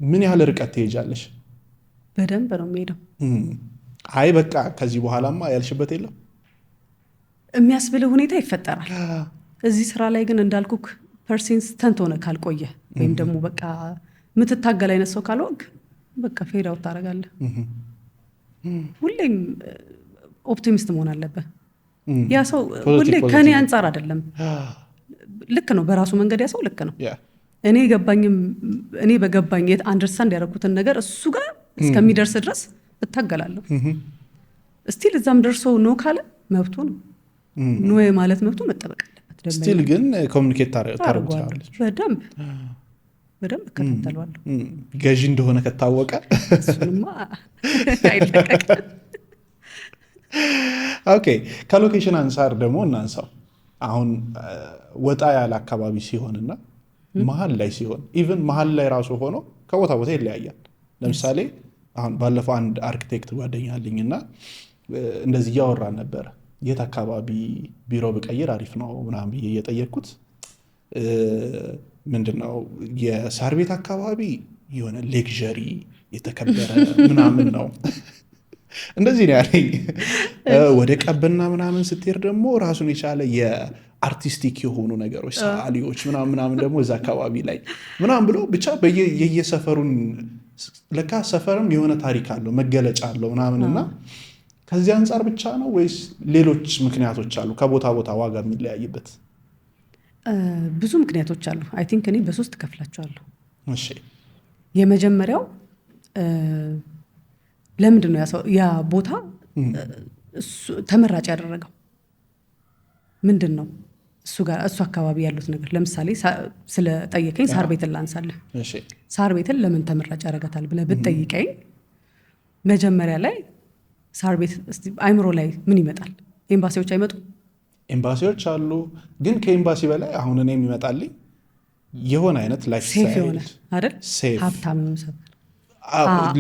ምን ያህል ርቀት ትሄጃለሽ? በደንብ ነው የሚሄደው። አይ በቃ ከዚህ በኋላማ ያልሽበት የለም የሚያስብልህ ሁኔታ ይፈጠራል። እዚህ ስራ ላይ ግን እንዳልኩክ ፐርሲስተንት ሆነ ካልቆየ ወይም ደግሞ በቃ የምትታገል አይነት ሰው ካልወግ በቃ ፌድ አውት ታደርጋለህ። ሁሌም ኦፕቲሚስት መሆን አለብህ። ያ ሰው ሁሌ ከኔ አንጻር አይደለም፣ ልክ ነው በራሱ መንገድ ያ ሰው ልክ ነው። እኔ በገባኝ አንደርስታንድ ያደረኩትን ነገር እሱ ጋር እስከሚደርስ ድረስ እታገላለሁ። ስቲል እዛም ደርሶ ኖ ካለ መብቱ ነው። ኖ ማለት መብቱ መጠበቅ አለበት። ስቲል ግን ኮሚኒኬት ታደርጉታለች። በደንብ እከታተለዋለሁ። ገዢ እንደሆነ ከታወቀ እሱንማ አይለቀቅም። ኦኬ፣ ከሎኬሽን አንጻር ደግሞ እናንሳው። አሁን ወጣ ያለ አካባቢ ሲሆንና መሀል ላይ ሲሆን ኢቭን መሀል ላይ ራሱ ሆኖ ከቦታ ቦታ ይለያያል። ለምሳሌ አሁን ባለፈው አንድ አርኪቴክት ጓደኛ አለኝና እንደዚህ እያወራን ነበር። የት አካባቢ ቢሮ ብቀይር አሪፍ ነው ምናምን ብዬ እየጠየቅኩት ምንድነው የሳር ቤት አካባቢ የሆነ ሌክዠሪ የተከበረ ምናምን ነው። እንደዚህ ነው ያለኝ። ወደ ቀበና ምናምን ስትሄድ ደግሞ ራሱን የቻለ የአርቲስቲክ የሆኑ ነገሮች ሰዓሊዎች ምናምን ደግሞ እዛ አካባቢ ላይ ምናምን ብሎ ብቻ የየሰፈሩን ለካ ሰፈርም የሆነ ታሪክ አለው መገለጫ አለው ምናምንና ከዚህ አንጻር ብቻ ነው ወይስ ሌሎች ምክንያቶች አሉ ከቦታ ቦታ ዋጋ የሚለያይበት? ብዙ ምክንያቶች አሉ። አይ ቲንክ እኔ በ3 ከፍላቸዋለሁ። እሺ የመጀመሪያው ለምንድን ነው ያ ቦታ ተመራጭ ያደረገው ምንድን ነው? እሱ አካባቢ ያሉት ነገር ለምሳሌ ስለ ጠየቀኝ ሳር ቤትን ላንሳለህ። ሳር ቤትን ለምን ተመራጭ ያደርጋታል ብለህ ብትጠይቀኝ መጀመሪያ ላይ ሳር ቤት አይምሮ ላይ ምን ይመጣል? ኤምባሲዎች አይመጡ? ኤምባሲዎች አሉ፣ ግን ከኤምባሲ በላይ አሁን እኔ የሚመጣልኝ የሆነ አይነት ላይፍ ሴፍ የሆነ አይደል? ሀብታም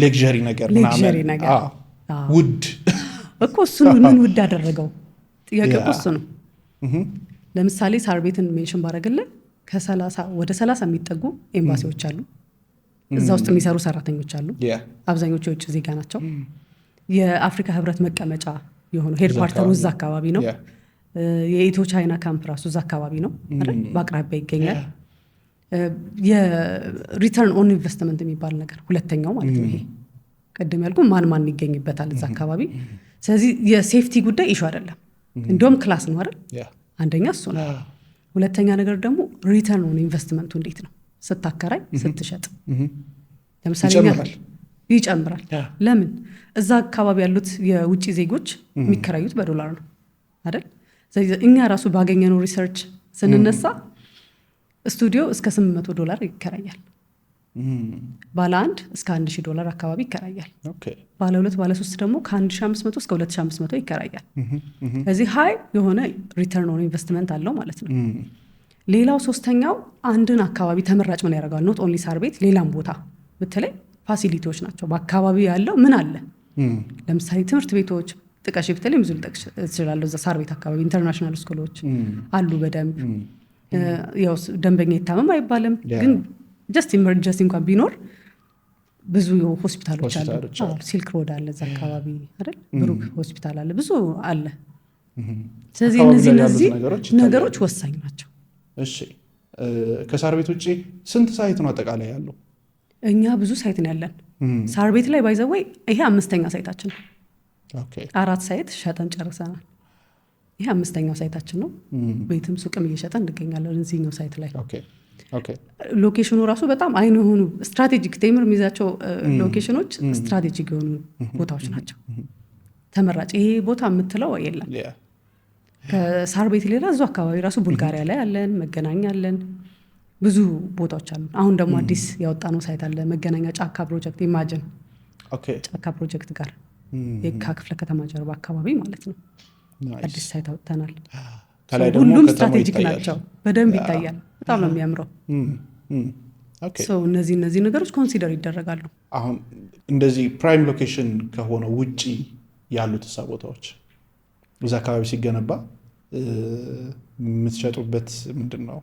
ሌክዠሪ ነገር ውድ እኮ እሱን ምን ውድ አደረገው? ጥያቄ እሱ ነው። ለምሳሌ ሳር ቤትን ሜንሽን ባረግልን ወደ 30 የሚጠጉ ኤምባሲዎች አሉ። እዛ ውስጥ የሚሰሩ ሰራተኞች አሉ። አብዛኞቹ የውጭ ዜጋ ናቸው። የአፍሪካ ህብረት መቀመጫ የሆነው ሄድኳርተሩ እዛ አካባቢ ነው። የኢትዮ ቻይና ካምፕ ራሱ እዛ አካባቢ ነው አይደል? በአቅራቢያ ይገኛል። የሪተርን ኦን ኢንቨስትመንት የሚባል ነገር ሁለተኛው ማለት ነው። ይሄ ቀደም ያልኩ ማን ይገኝበታል እዛ አካባቢ። ስለዚህ የሴፍቲ ጉዳይ ኢሹ አይደለም፣ እንዲሁም ክላስ ነው አይደል? አንደኛ እሱ ነው። ሁለተኛ ነገር ደግሞ ሪተርን ኦን ኢንቨስትመንቱ እንዴት ነው ስታከራይ ስትሸጥ፣ ለምሳሌ ይጨምራል። ለምን? እዛ አካባቢ ያሉት የውጭ ዜጎች የሚከራዩት በዶላር ነው አይደል? እኛ ራሱ ባገኘነው ሪሰርች ስንነሳ ስቱዲዮ እስከ $800 ይከራያል። ባለ 1 እስከ $1000 አካባቢ ይከራያል። ባለ 2 ባለ 3 ደግሞ ከ1500 እስከ 2500 ይከራያል። ስለዚህ ሃይ የሆነ ሪተርን ኦን ኢንቨስትመንት አለው ማለት ነው። ሌላው ሶስተኛው አንድን አካባቢ ተመራጭ ምን ያደርጋል? ኖት ኦንሊ ሳር ቤት ሌላም ቦታ በተለይ ፋሲሊቲዎች ናቸው። በአካባቢ ያለው ምን አለ? ለምሳሌ ትምህርት ቤቶች ጥቀሽ በተለይ ብዙ ልጠቅሽ እችላለሁ። እዛ ሳር ቤት አካባቢ ኢንተርናሽናል ስኩሎች አሉ በደንብ። ያው ደንበኛ ይታመም አይባልም፣ ግን ጀስት ኢመርጀንሲ እንኳን ቢኖር ብዙ ሆስፒታሎች አሉ። ሲልክ ሮድ አለ እዛ አካባቢ አይደል? ብሩክ ሆስፒታል አለ፣ ብዙ አለ። ስለዚህ እነዚህ ነገሮች ወሳኝ ናቸው። እሺ ከሳር ቤት ውጭ ስንት ሳይት ነው አጠቃላይ ያለው? እኛ ብዙ ሳይት ነው ያለን ሳር ቤት ላይ ባይዘወይ ይሄ 5ኛ ሳይታችን ነው። 4 ሳይት ሸጠን ጨርሰናል። ይሄ 5ኛው ሳይታችን ነው። ቤትም ሱቅም እየሸጠን እንገኛለን እዚህኛው ሳይት ላይ። ሎኬሽኑ ራሱ በጣም አይን የሆኑ ስትራቴጂክ ቴምር የሚይዛቸው ሎኬሽኖች ስትራቴጂክ የሆኑ ቦታዎች ናቸው። ተመራጭ ይሄ ቦታ የምትለው የለም። ከሳር ቤት ሌላ እዙ አካባቢ ራሱ ቡልጋሪያ ላይ አለን፣ መገናኛ አለን፣ ብዙ ቦታዎች አሉ። አሁን ደግሞ አዲስ ያወጣነው ሳይት አለ መገናኛ ጫካ ፕሮጀክት ኢማጅን ጫካ ፕሮጀክት ጋር የካ ክፍለ ከተማ ጀርባ አካባቢ ማለት ነው። አዲስ ሳይት አውጥተናል። ሁሉም ስትራቴጂክ ናቸው፣ በደንብ ይታያል። በጣም ነው የሚያምረው። እነዚህ ነገሮች ኮንሲደር ይደረጋሉ። አሁን እንደዚህ ፕራይም ሎኬሽን ከሆነ ውጪ ያሉት ቦታዎች እዛ አካባቢ ሲገነባ የምትሸጡበት ምንድን ነው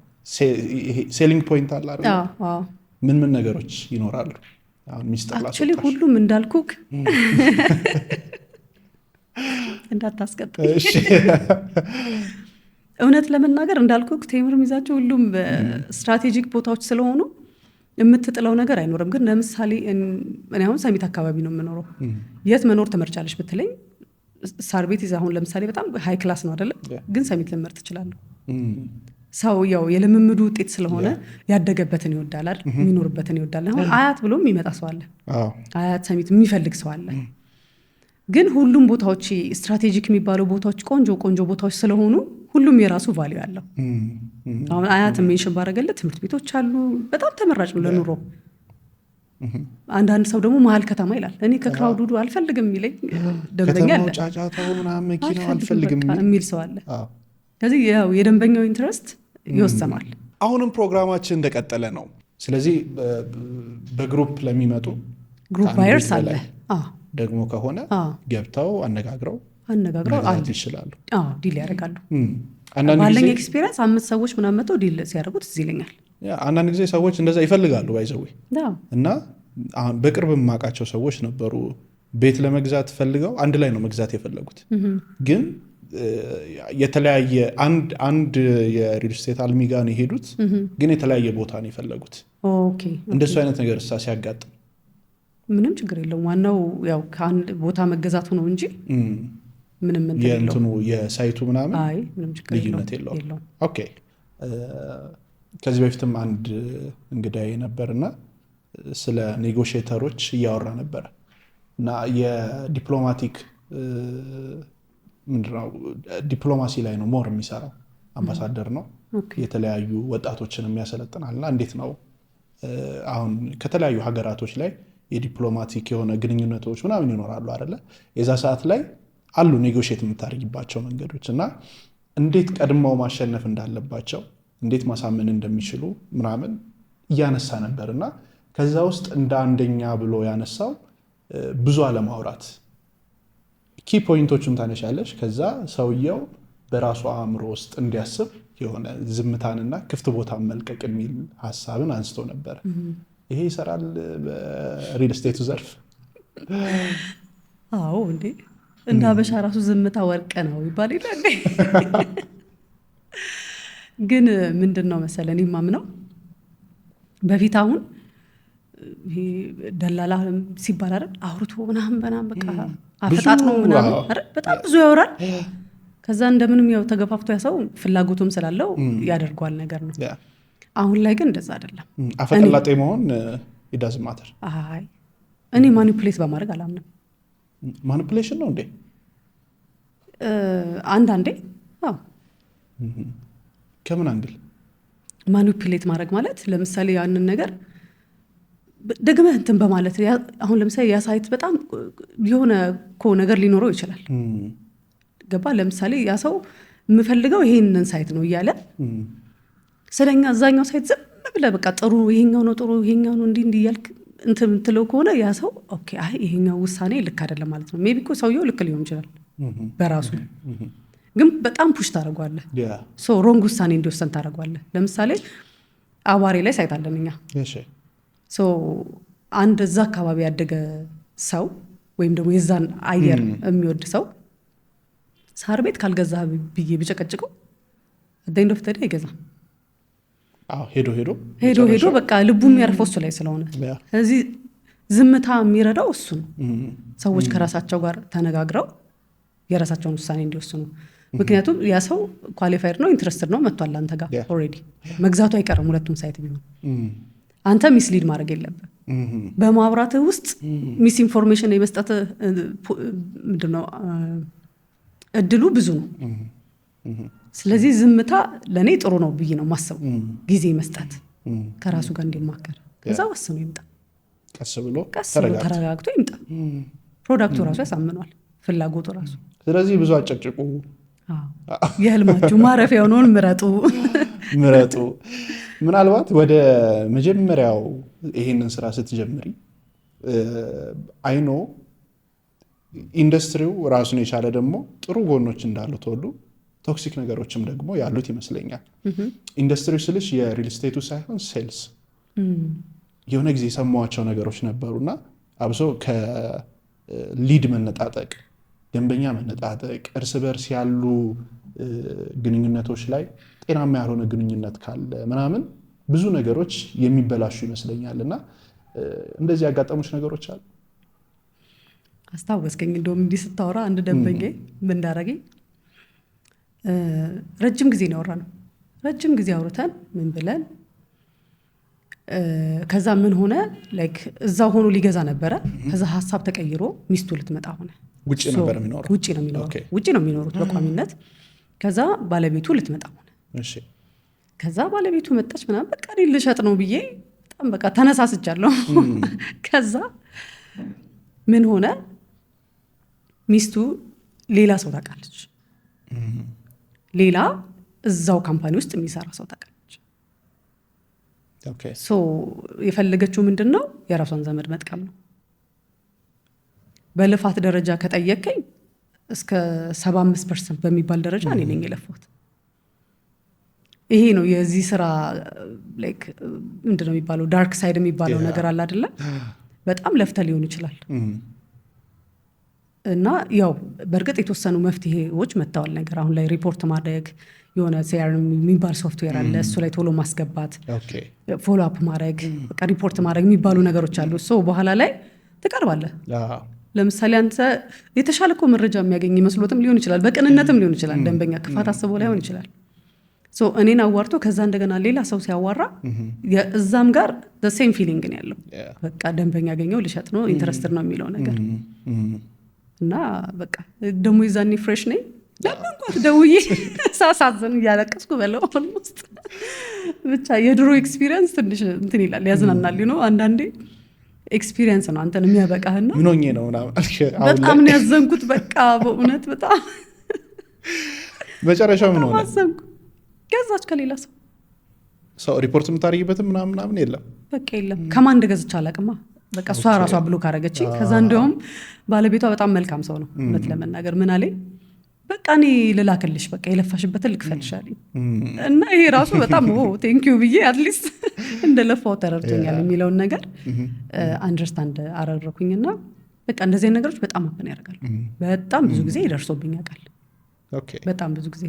ሴሊንግ ፖይንት አለ አይደል? ምን ነገሮች ይኖራሉ? አሁን ሚስጥር አክቹዋሊ ሁሉም እንዳልኩክ እንዳታስቀጥል እውነት ለመናገር እንዳልኩክ ቴምር ሚዛቸው ሁሉም ስትራቴጂክ ቦታዎች ስለሆኑ የምትጥለው ነገር አይኖርም። ግን ለምሳሌ እኔ አሁን ሰሚት አካባቢ ነው የምኖረው። የት መኖር ትመርጫለሽ ብትለኝ ሳር ቤት ይዛ አሁን ለምሳሌ በጣም ሃይ ክላስ ነው አይደለም? ግን ሰሚት ልመርጥ እችላለሁ። ሰው ያው የልምምዱ ውጤት ስለሆነ ያደገበትን ይወዳል አይደል? የሚኖርበትን ይወዳል። አሁን አያት ብሎ የሚመጣ ሰው አለ፣ አያት ሰሚት የሚፈልግ ሰው አለ። ግን ሁሉም ቦታዎች ስትራቴጂክ የሚባሉ ቦታዎች ቆንጆ ቦታዎች ስለሆኑ ሁሉም የራሱ ቫልዩ አለው። አሁን አያት ሜንሽን ባረገለት ትምህርት ቤቶች አሉ፣ በጣም ተመራጭ ነው ለኑሮ። አንዳንድ ሰው ደግሞ መሀል ከተማ ይላል። እኔ ከክራውዱ አልፈልግም የሚለኝ ደንበኛ አለ፣ የሚል ሰው አለ። ስለዚህ ያው የደንበኛው ኢንትረስት ይወሰናል። አሁንም ፕሮግራማችን እንደቀጠለ ነው። ስለዚህ በግሩፕ ለሚመጡ ግሩፕ ባየርስ አለ ደግሞ ከሆነ ገብተው አነጋግረው ይችላሉ፣ ዲል ያደርጋሉ። ባለኝ ኤክስፒሪየንስ 5 ሰዎች ምናምን መጥተው ዲል ሲያደርጉት እዚህ ይለኛል። አንዳንድ ጊዜ ሰዎች እንደዛ ይፈልጋሉ ባይዘዌ እና አሁን በቅርብ የማውቃቸው ሰዎች ነበሩ ቤት ለመግዛት ፈልገው አንድ ላይ ነው መግዛት የፈለጉት ግን የተለያየ አንድ የሪል ስቴት አልሚ ጋር ነው የሄዱት ግን የተለያየ ቦታ ነው የፈለጉት። ኦኬ እንደሱ አይነት ነገር ሲያጋጥም ምንም ችግር የለውም። ዋናው ያው ከአንድ ቦታ መገዛቱ ነው እንጂ ምንም የእንትኑ የሳይቱ ምናምን አይ ምንም ችግር ልዩነት የለውም። ኦኬ ከዚህ በፊትም አንድ እንግዳዬ ነበርና ስለ ኔጎሽየተሮች እያወራ ነበር እና የዲፕሎማቲክ ምንድነው ዲፕሎማሲ ላይ ነው ሞር የሚሰራው አምባሳደር ነው የተለያዩ ወጣቶችን የሚያሰለጥናልና እንዴት ነው አሁን ከተለያዩ ሀገራቶች ላይ የዲፕሎማቲክ የሆነ ግንኙነቶች ምናምን ይኖራሉ አይደለ? የዛ ሰዓት ላይ አሉ ኔጎሽየት የምታደርጊባቸው መንገዶች እና እንዴት ቀድመው ማሸነፍ እንዳለባቸው እንዴት ማሳመን እንደሚችሉ ምናምን እያነሳ ነበርና ከዛ ውስጥ እንደ አንደኛ ብሎ ያነሳው ብዙ አለማውራት ኪ ፖይንቶቹን ታነሻለሽ ከዛ ሰውየው በራሱ አእምሮ ውስጥ እንዲያስብ የሆነ ዝምታንና ክፍት ቦታን መልቀቅ የሚል ሀሳብን አንስቶ ነበር። ይሄ ይሰራል በሪል ስቴቱ ዘርፍ? አዎ እንዴ እና በሻ ራሱ ዝምታ ወርቅ ነው ይባል ይላል። ግን ምንድነው መሰለኝ እኔ ማምነው በፊት አሁን ይሄ ደላላ ሲባል አይደል አውርቶ ምናምን በቃ አፈጣጥ ነው ምናምን አይደል በጣም ብዙ ያወራል። ከዛ እንደምንም ያው ተገፋፍቶ ያሰው ፍላጎቱም ስላለው ያደርጓል ነገር ነው። አሁን ላይ ግን እንደዛ አይደለም። አፈቀላጤ መሆን it ማተር አይ እኔ ማኒፑሌት በማድረግ አላምንም። ማኒፑሌሽን ነው እንዴ? አንዳንዴ አዎ ከምን አንግል ማኒፑሌት ማድረግ ማለት ለምሳሌ ያንን ነገር ደግመህ እንትን በማለት አሁን ለምሳሌ ያ ሳይት በጣም የሆነ ነገር ሊኖረው ይችላል ገባ። ለምሳሌ ያ ሰው የምፈልገው ይሄንን ሳይት ነው እያለ ስለኛ አዛኛው ሳይት ዝም ብለህ በቃ ጥሩ ይሄኛው ነው ጥሩ ይሄኛው ነው እንዲህ እያልክ እንትን ትለው ከሆነ ያ ሰው ኦኬ አይ ይሄኛው ውሳኔ ልክ አይደለም ማለት ነው። ሜቢ እኮ ሰውየው ልክ ሊሆን ይችላል በራሱ ግን በጣም ፑሽ ታደርጓለህ ሶ ሮንግ ውሳኔ እንዲወሰን ታደርጓለህ። ለምሳሌ አዋሬ ላይ ሳይት አለን እኛ ሶ አንድ እዛ አካባቢ ያደገ ሰው ወይም ደግሞ የዛን አየር የሚወድ ሰው ሳር ቤት ካልገዛ ብዬ ብጨቀጭቀው አደይንዶ ፍተደ አይገዛም። ሄዶ በቃ ልቡ የሚያርፈው እሱ ላይ ስለሆነ ስለዚህ ዝምታ የሚረዳው እሱ ነው። ሰዎች ከራሳቸው ጋር ተነጋግረው የራሳቸውን ውሳኔ እንዲወስኑ ምክንያቱም ያ ሰው ኳሊፋይድ ነው ኢንትረስትድ ነው መጥቷል አንተ ጋር ኦልሬዲ መግዛቱ አይቀርም ሁለቱም ሳይት ቢሆን አንተ ሚስሊድ ማድረግ የለብህ። በማብራትህ ውስጥ ሚስ ኢንፎርሜሽን የመስጠት ምንድነው እድሉ ብዙ ነው። ስለዚህ ዝምታ ለኔ ጥሩ ነው ብዬ ነው ማሰበው። ጊዜ መስጠት ከራሱ ጋር እንዲማከር ከዛ ወስኖ ይምጣ ቀስ ብሎ ተረጋግቶ ይምጣ። ፕሮዳክቱ ራሱ ያሳምኗል ፍላጎቱ ራሱ። ስለዚህ ብዙ አጨቅጭቁ የህልማችሁ ማረፊያ ሆኖን ምረጡ። ምናልባት ወደ መጀመሪያው ይሄንን ስራ ስትጀምሪ አይኖ ኢንዱስትሪው ራሱን የቻለ ደግሞ ጥሩ ጎኖች እንዳሉት ሁሉ ቶክሲክ ነገሮችም ደግሞ ያሉት ይመስለኛል። ኢንዱስትሪው ስልሽ የሪል ስቴቱ ሳይሆን ሴልስ የሆነ ጊዜ የሰማኋቸው ነገሮች ነበሩና አብሶ ከሊድ መነጣጠቅ፣ ደንበኛ መነጣጠቅ፣ እርስ በርስ ያሉ ግንኙነቶች ላይ ጤናማ ያልሆነ ግንኙነት ካለ ምናምን ብዙ ነገሮች የሚበላሹ ይመስለኛልና እንደዚህ ያጋጠሙሽ ነገሮች አሉ? አስታወስከኝ። እንደውም እንዲህ ስታወራ አንድ ደንበኛ ምን እንዳረገኝ ረጅም ጊዜ ነው ያወራነው። ረጅም ጊዜ አውርተን ምን ብለን ከዛ ምን ሆነ ላይክ እዛው ሆኖ ሊገዛ ነበረ። ከዛ ሐሳብ ተቀይሮ ሚስቱ ልትመጣ ሆነ። ውጪ ነበር የሚኖረው። ውጪ ነው የሚኖሩት በቋሚነት። ከዛ ባለቤቱ ልትመጣ ሆነ። እሺ ከዛ ባለቤቱ መጣች ምናምን በቃ ልሸጥ ነው ብዬ በጣም በቃ ተነሳስቻለሁ። ከዛ ምን ሆነ ሚስቱ ሌላ ሰው ታውቃለች። ሌላ እዛው ካምፓኒ ውስጥ የሚሰራ ሰው ታውቃለች። ኦኬ ሶ የፈለገችው ምንድነው የራሷን ዘመድ መጥቀም ነው። በልፋት ደረጃ ከጠየቀኝ እስከ 75% በሚባል ደረጃ እኔ ነኝ የለፋሁት። ይሄ ነው የዚህ ስራ ላይክ ምንድነው የሚባለው ዳርክ ሳይድ የሚባለው ነገር አለ አይደለ? በጣም ለፍተ ሊሆን ይችላል እና ያው በእርግጥ የተወሰኑ መፍትሄዎች መጥተዋል። ነገር አሁን ላይ ሪፖርት ማድረግ የሆነ ሲአርኤም የሚባል ሶፍትዌር አለ። እሱ ላይ ቶሎ ማስገባት፣ ፎሎ አፕ ማድረግ፣ በቃ ሪፖርት ማድረግ የሚባሉ ነገሮች አሉ። በኋላ ላይ ትቀርባለህ። ለምሳሌ አንተ የተሻለ እኮ መረጃ የሚያገኝ መስሎትም ሊሆን ይችላል፣ በቅንነትም ሊሆን ይችላል፣ ደንበኛ ክፋት አስቦ ላይሆን ይችላል። እኔን አዋርቶ ከዛ እንደገና ሌላ ሰው ሲያዋራ እዛም ጋር ሴም ፊሊንግ ነው ያለው። በቃ ደንበኛ ያገኘው ልሸጥ ነው ኢንትረስትድ ነው የሚለው ነገር እና በቃ ደግሞ የዛኔ ፍሬሽ ነኝ ለምንኳት ደውዬ ሳሳዝን እያለቀስኩ በለው ኦልሞስት ብቻ የድሮ ኤክስፒሪየንስ ትንሽ እንትን ይላል፣ ያዝናናል። አንዳንዴ ኤክስፒሪየንስ ነው አንተን የሚያበቃህና ምን ሆኜ ነው በጣም ነው ያዘንኩት። በቃ በእውነት በጣም መጨረሻው ምን ሆነ? አዘንኩ። ገዛች ከሌላ ሰው ሪፖርት የምታደርጊበትም ምናምን የለም። በቃ የለም። ከማን እንደገዛች አላውቅማ። በቃ እሷ ራሷ ብሎክ አደረገች። ከዛ እንደውም ባለቤቷ በጣም መልካም ሰው ነው እውነት ለመናገር ምን አለኝ፣ በቃ እኔ ልላክልሽ፣ በቃ የለፋሽበትን ልክፈልሻለኝ እና ይሄ ራሱ በጣም ቴንኪዩ ብዬ አትሊስት እንደለፋው ተረድቶኛል የሚለውን ነገር አንደርስታንድ አደረኩኝና በቃ እንደዚህ ነገሮች በጣም አፕን ያደርጋሉ። በጣም ብዙ ጊዜ ይደርሶብኝ ያውቃል። በጣም ብዙ ጊዜ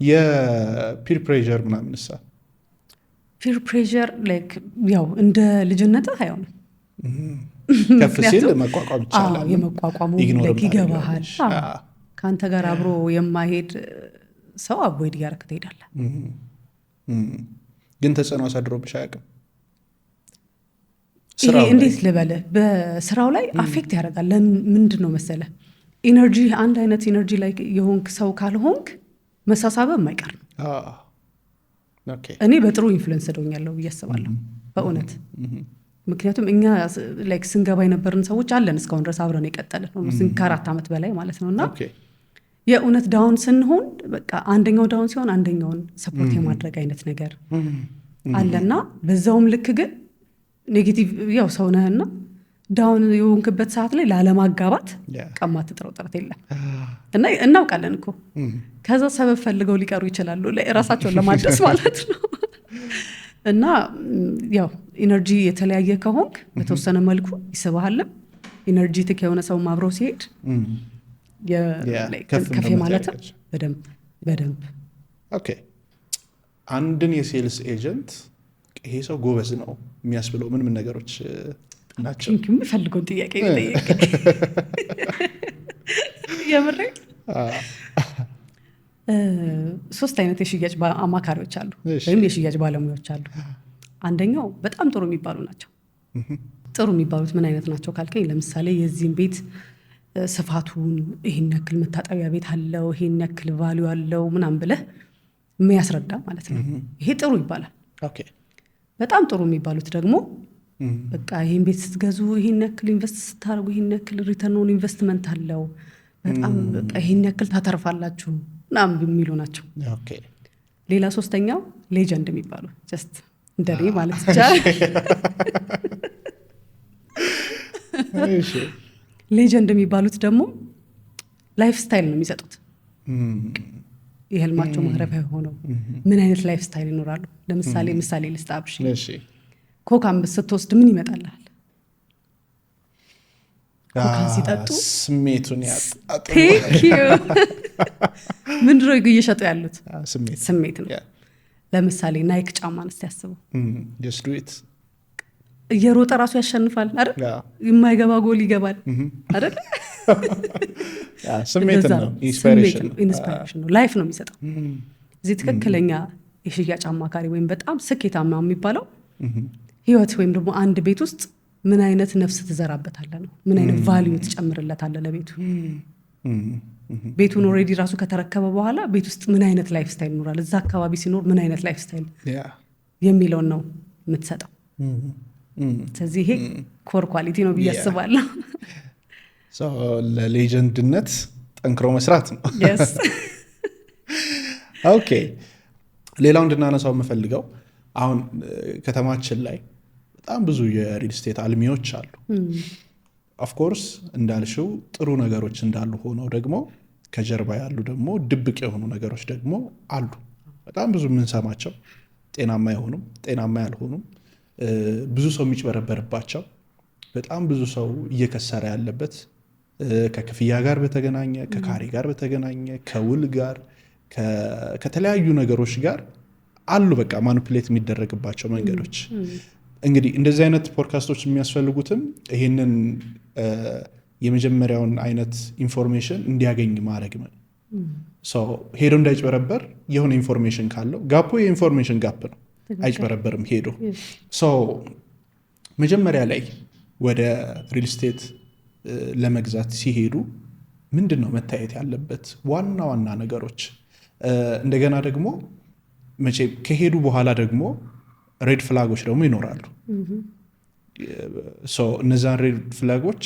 የፒር ፕሬዠር ምናምን እሳ ፒር ፕሬዠር ላይክ ያው እንደ ልጅነትህ አይሆንም። ከፍ ሲል መቋቋም ይቻላል። የመቋቋሙ ላይክ ይገባሃል። ከአንተ ጋር አብሮ የማይሄድ ሰው አቮይድ እያደረክ ትሄዳለህ። ግን ተጽዕኖ አሳድሮብሽ አያውቅም? ይሄ እንዴት ልበልህ፣ በስራው ላይ አፌክት ያደርጋል። ምንድን ነው መሰለህ ኢነርጂ፣ አንድ አይነት ኢነርጂ ላይ የሆንክ ሰው ካልሆንክ መሳሳበ የማይቀር ነው። እኔ በጥሩ ኢንፍሉዌንስ ደውኛለሁ ብዬ አስባለሁ በእውነት። ምክንያቱም እኛ ላይክ ስንገባ የነበርን ሰዎች አለን እስካሁን ድረስ አብረን የቀጠልን ነው ከ4 ዓመት በላይ ማለት ነው። እና የእውነት ዳውን ስንሆን በቃ አንደኛው ዳውን ሲሆን አንደኛውን ሰፖርት የማድረግ አይነት ነገር አለና በዛውም ልክ ግን ኔጌቲቭ ያው ሰው ነህና ዳውን የሆንክበት ሰዓት ላይ ላለማጋባት ቀማት ጥረው ጥረት የለም እና እናውቃለን እኮ ከዛ ሰበብ ፈልገው ሊቀሩ ይችላሉ ራሳቸውን ለማደስ ማለት ነው። እና ያው ኢነርጂ የተለያየ ከሆንክ በተወሰነ መልኩ ይስብሃልም። ኢነርጂቲክ የሆነ ሰው ማብረው ሲሄድ ከፍ ማለት በደንብ ኦኬ። አንድን የሴልስ ኤጀንት ይሄ ሰው ጎበዝ ነው የሚያስብለው ምን ነገሮች ናቸው? የምፈልገውን ጥያቄ ጠየቅ። የምሬ 3 አይነት የሽያጭ አማካሪዎች አሉ ወይም የሽያጭ ባለሙያዎች አሉ። አንደኛው በጣም ጥሩ የሚባሉ ናቸው። ጥሩ የሚባሉት ምን አይነት ናቸው ካልከኝ፣ ለምሳሌ የዚህን ቤት ስፋቱን ይሄን ያክል መታጠቢያ ቤት አለው፣ ይሄን ያክል ቫልዩ አለው ምናምን ብለህ የሚያስረዳ ማለት ነው። ይሄ ጥሩ ይባላል። በጣም ጥሩ የሚባሉት ደግሞ በቃ ይሄን ቤት ስትገዙ ይሄን ያክል ኢንቨስት ስታደርጉ ይሄን ያክል ሪተርን ኦን ኢንቨስትመንት አለው፣ በጣም በቃ ይሄን ያክል ታተርፋላችሁ ምናምን የሚሉ ናቸው። ሌላ 3ኛው ሌጀንድ የሚባሉ ጀስት እንደኔ ማለት ይቻላል። ሌጀንድ የሚባሉት ደግሞ ላይፍ ስታይል ነው የሚሰጡት። የህልማቸው ማረፊያ ሆነው ምን አይነት ላይፍ ስታይል ይኖራሉ። ለምሳሌ ምሳሌ ልስጣብሽ። ኮካን ስትወስድ ምን ይመጣልሃል? ኮካን ሲጠጡ ስሜቱን ያጣጡ። ምንድን ነው እየሸጡ ያሉት? ስሜት ነው። ለምሳሌ ናይክ ጫማን እስቲ ያስበው። እየሮጠ ራሱ ያሸንፋል አይደል? የማይገባ ጎል ይገባል አይደል? ስሜት ነው፣ ኢንስፓይሬሽን ነው፣ ላይፍ ነው የሚሰጠው። እዚህ ትክክለኛ የሽያጭ አማካሪ ወይም በጣም ስኬታማ የሚባለው ህይወት ወይም ደግሞ አንድ ቤት ውስጥ ምን አይነት ነፍስ ትዘራበታለህ ነው፣ ምን አይነት ቫልዩ ትጨምርለታለህ ለቤቱ። ቤቱን ኦልሬዲ ራሱ ከተረከበ በኋላ ቤት ውስጥ ምን አይነት ላይፍ ስታይል ይኖራል፣ እዛ አካባቢ ሲኖር ምን አይነት ላይፍ ስታይል የሚለውን ነው የምትሰጠው። ስለዚህ ይሄ ኮር ኳሊቲ ነው ብዬ አስባለሁ። ለሌጀንድነት ጠንክሮ መስራት ነው። ኦኬ። ሌላው እንድናነሳው የምፈልገው አሁን ከተማችን ላይ በጣም ብዙ የሪል ስቴት አልሚዎች አሉ። ኦፍኮርስ እንዳልሽው ጥሩ ነገሮች እንዳሉ ሆነው ደግሞ ከጀርባ ያሉ ደግሞ ድብቅ የሆኑ ነገሮች ደግሞ አሉ። በጣም ብዙ የምንሰማቸው ጤናማ የሆኑም ጤናማ ያልሆኑም ብዙ ሰው የሚጭበረበርባቸው በጣም ብዙ ሰው እየከሰረ ያለበት ከክፍያ ጋር በተገናኘ ከካሬ ጋር በተገናኘ ከውል ጋር ከተለያዩ ነገሮች ጋር አሉ በቃ ማኒፑሌት የሚደረግባቸው መንገዶች። እንግዲህ እንደዚህ አይነት ፖድካስቶች የሚያስፈልጉትም ይህንን የመጀመሪያውን አይነት ኢንፎርሜሽን እንዲያገኝ ማድረግ ነው። ሄዶ እንዳይጭበረበር የሆነ ኢንፎርሜሽን ካለው ጋፑ የኢንፎርሜሽን ጋፕ ነው፣ አይጭበረበርም ሄዶ። መጀመሪያ ላይ ወደ ሪል ስቴት ለመግዛት ሲሄዱ ምንድን ነው መታየት ያለበት ዋና ዋና ነገሮች? እንደገና ደግሞ መቼ ከሄዱ በኋላ ደግሞ ሬድ ፍላጎች ደግሞ ይኖራሉ። እነዛን ሬድ ፍላጎች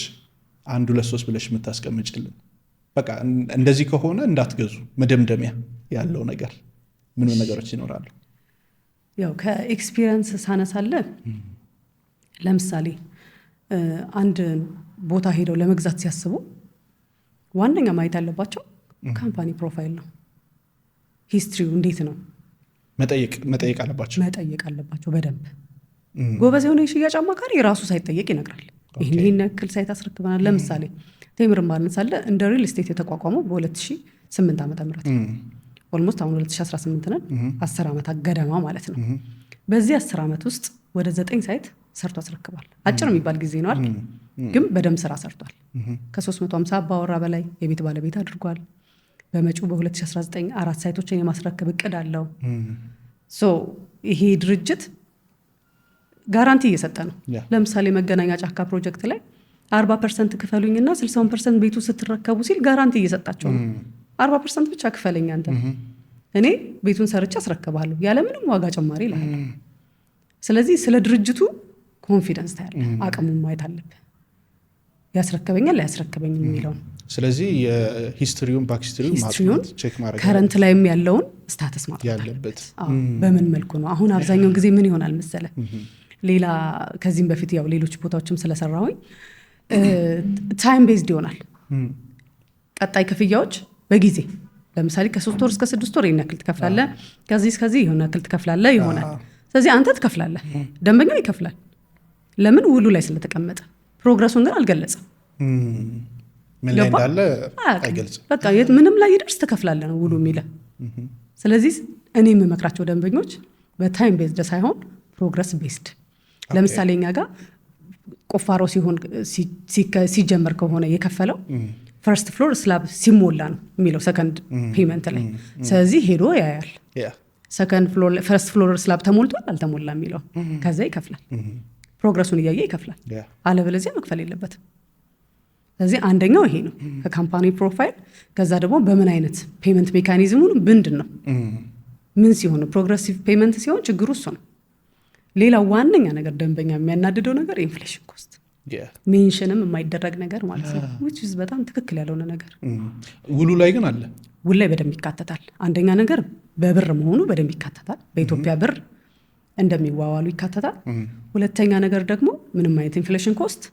1 2 3 ብለሽ የምታስቀምጭልን በቃ እንደዚህ ከሆነ እንዳትገዙ መደምደሚያ ያለው ነገር ምን ነገሮች ይኖራሉ? ያው ከኤክስፒሪየንስ ሳነሳለ ለምሳሌ አንድ ቦታ ሄደው ለመግዛት ሲያስቡ ዋነኛ ማየት ያለባቸው ካምፓኒ ፕሮፋይል ነው። ሂስትሪው እንዴት ነው መጠየቅ አለባቸው በደንብ። ጎበዝ የሆነ የሽያጭ አማካሪ የራሱ ሳይጠየቅ ይነግራል። ይህን ያክል ሳይት አስረክበናል። ለምሳሌ ቴምር ማንሳለ እንደ ሪል ስቴት የተቋቋመው በ2008 ዓ.ም ኦልሞስት አሁን 2018 ነን። 10 ዓመት ገደማ ማለት ነው። በዚህ 10 ዓመት ውስጥ ወደ 9 ሳይት ሰርቶ አስረክቧል። አጭር የሚባል ጊዜ ነው አይደል? ግን በደንብ ስራ ሰርቷል። ከ350 አባወራ በላይ የቤት ባለቤት አድርጓል። በመጪው በ2019 4 ሳይቶችን የማስረከብ እቅድ አለው። ይሄ ድርጅት ጋራንቲ እየሰጠ ነው። ለምሳሌ መገናኛ ጫካ ፕሮጀክት ላይ 40% ክፈሉኝና 60% ቤቱ ስትረከቡ ሲል ጋራንቲ እየሰጣቸው ነው። 40% ብቻ ክፈለኝ አንተ፣ እኔ ቤቱን ሰርቼ አስረክባለሁ ያለምንም ዋጋ ጨማሪ ይላል። ስለዚህ ስለ ድርጅቱ ኮንፊደንስ ታያለህ፣ አቅሙን ማየት አለብህ። ያስረከበኛል ላያስረከበኝም የሚለው። ስለዚህ የሂስትሪውን ባክሂስትሪውን ቼክ ማድረግ ከረንት ላይም ያለውን ስታተስ ማጥፋት ያለበት በምን መልኩ ነው። አሁን አብዛኛውን ጊዜ ምን ይሆናል መሰለ፣ ሌላ ከዚህም በፊት ያው ሌሎች ቦታዎችም ስለሰራሁኝ ታይም ቤዝድ ይሆናል። ቀጣይ ክፍያዎች በጊዜ ለምሳሌ ከ3 ወር እስከ 6 ወር ይሄን ያክል ትከፍላለህ፣ ከዚህ እስከዚህ ይሄን ያክል ትከፍላለህ ይሆናል። ስለዚህ አንተ ትከፍላለህ፣ ደንበኛው ይከፍላል። ለምን? ውሉ ላይ ስለተቀመጠ። ፕሮግረሱን ግን አልገለጸም። ምን ላይ እንዳለ አይገልጽም። በቃ ምንም ላይ ይደርስ ትከፍላለህ ነው ውሉ የሚለው። ስለዚህ እኔ የምመክራቸው ደንበኞች በታይም ቤዝድ ሳይሆን ፕሮግረስ ቤዝድ። ለምሳሌ እኛ ጋር ቁፋሮ ሲጀመር ከሆነ የከፈለው ፈርስት ፍሎር ስላብ ሲሞላ ነው የሚለው ሰከንድ ፔመንት ላይ። ስለዚህ ሄዶ ያያል ፈርስት ፍሎር ስላብ ተሞልቷል አልተሞላ የሚለው፣ ከዛ ይከፍላል። ፕሮግረሱን እያየ ይከፍላል። አለበለዚያ መክፈል የለበትም። ስለዚህ አንደኛው ይሄ ነው ከካምፓኒ ፕሮፋይል። ከዛ ደግሞ በምን አይነት ፔመንት ሜካኒዝሙን ምንድን ነው ምን ሲሆን ፕሮግረሲቭ ፔመንት ሲሆን ችግሩ እሱ ነው። ሌላው ዋነኛ ነገር ደንበኛ የሚያናድደው ነገር ኢንፍሌሽን ኮስት ሜንሽንም የማይደረግ ነገር ማለት ነው። which is በጣም ትክክል ያልሆነ ነገር። ውሉ ላይ ግን አለ። ውሉ ላይ በደንብ ይካተታል። አንደኛ ነገር በብር መሆኑ በደንብ ይካተታል። በኢትዮጵያ ብር እንደሚዋዋሉ ይካተታል። ሁለተኛ ነገር ደግሞ ምንም አይነት ኢንፍሌሽን ኮስት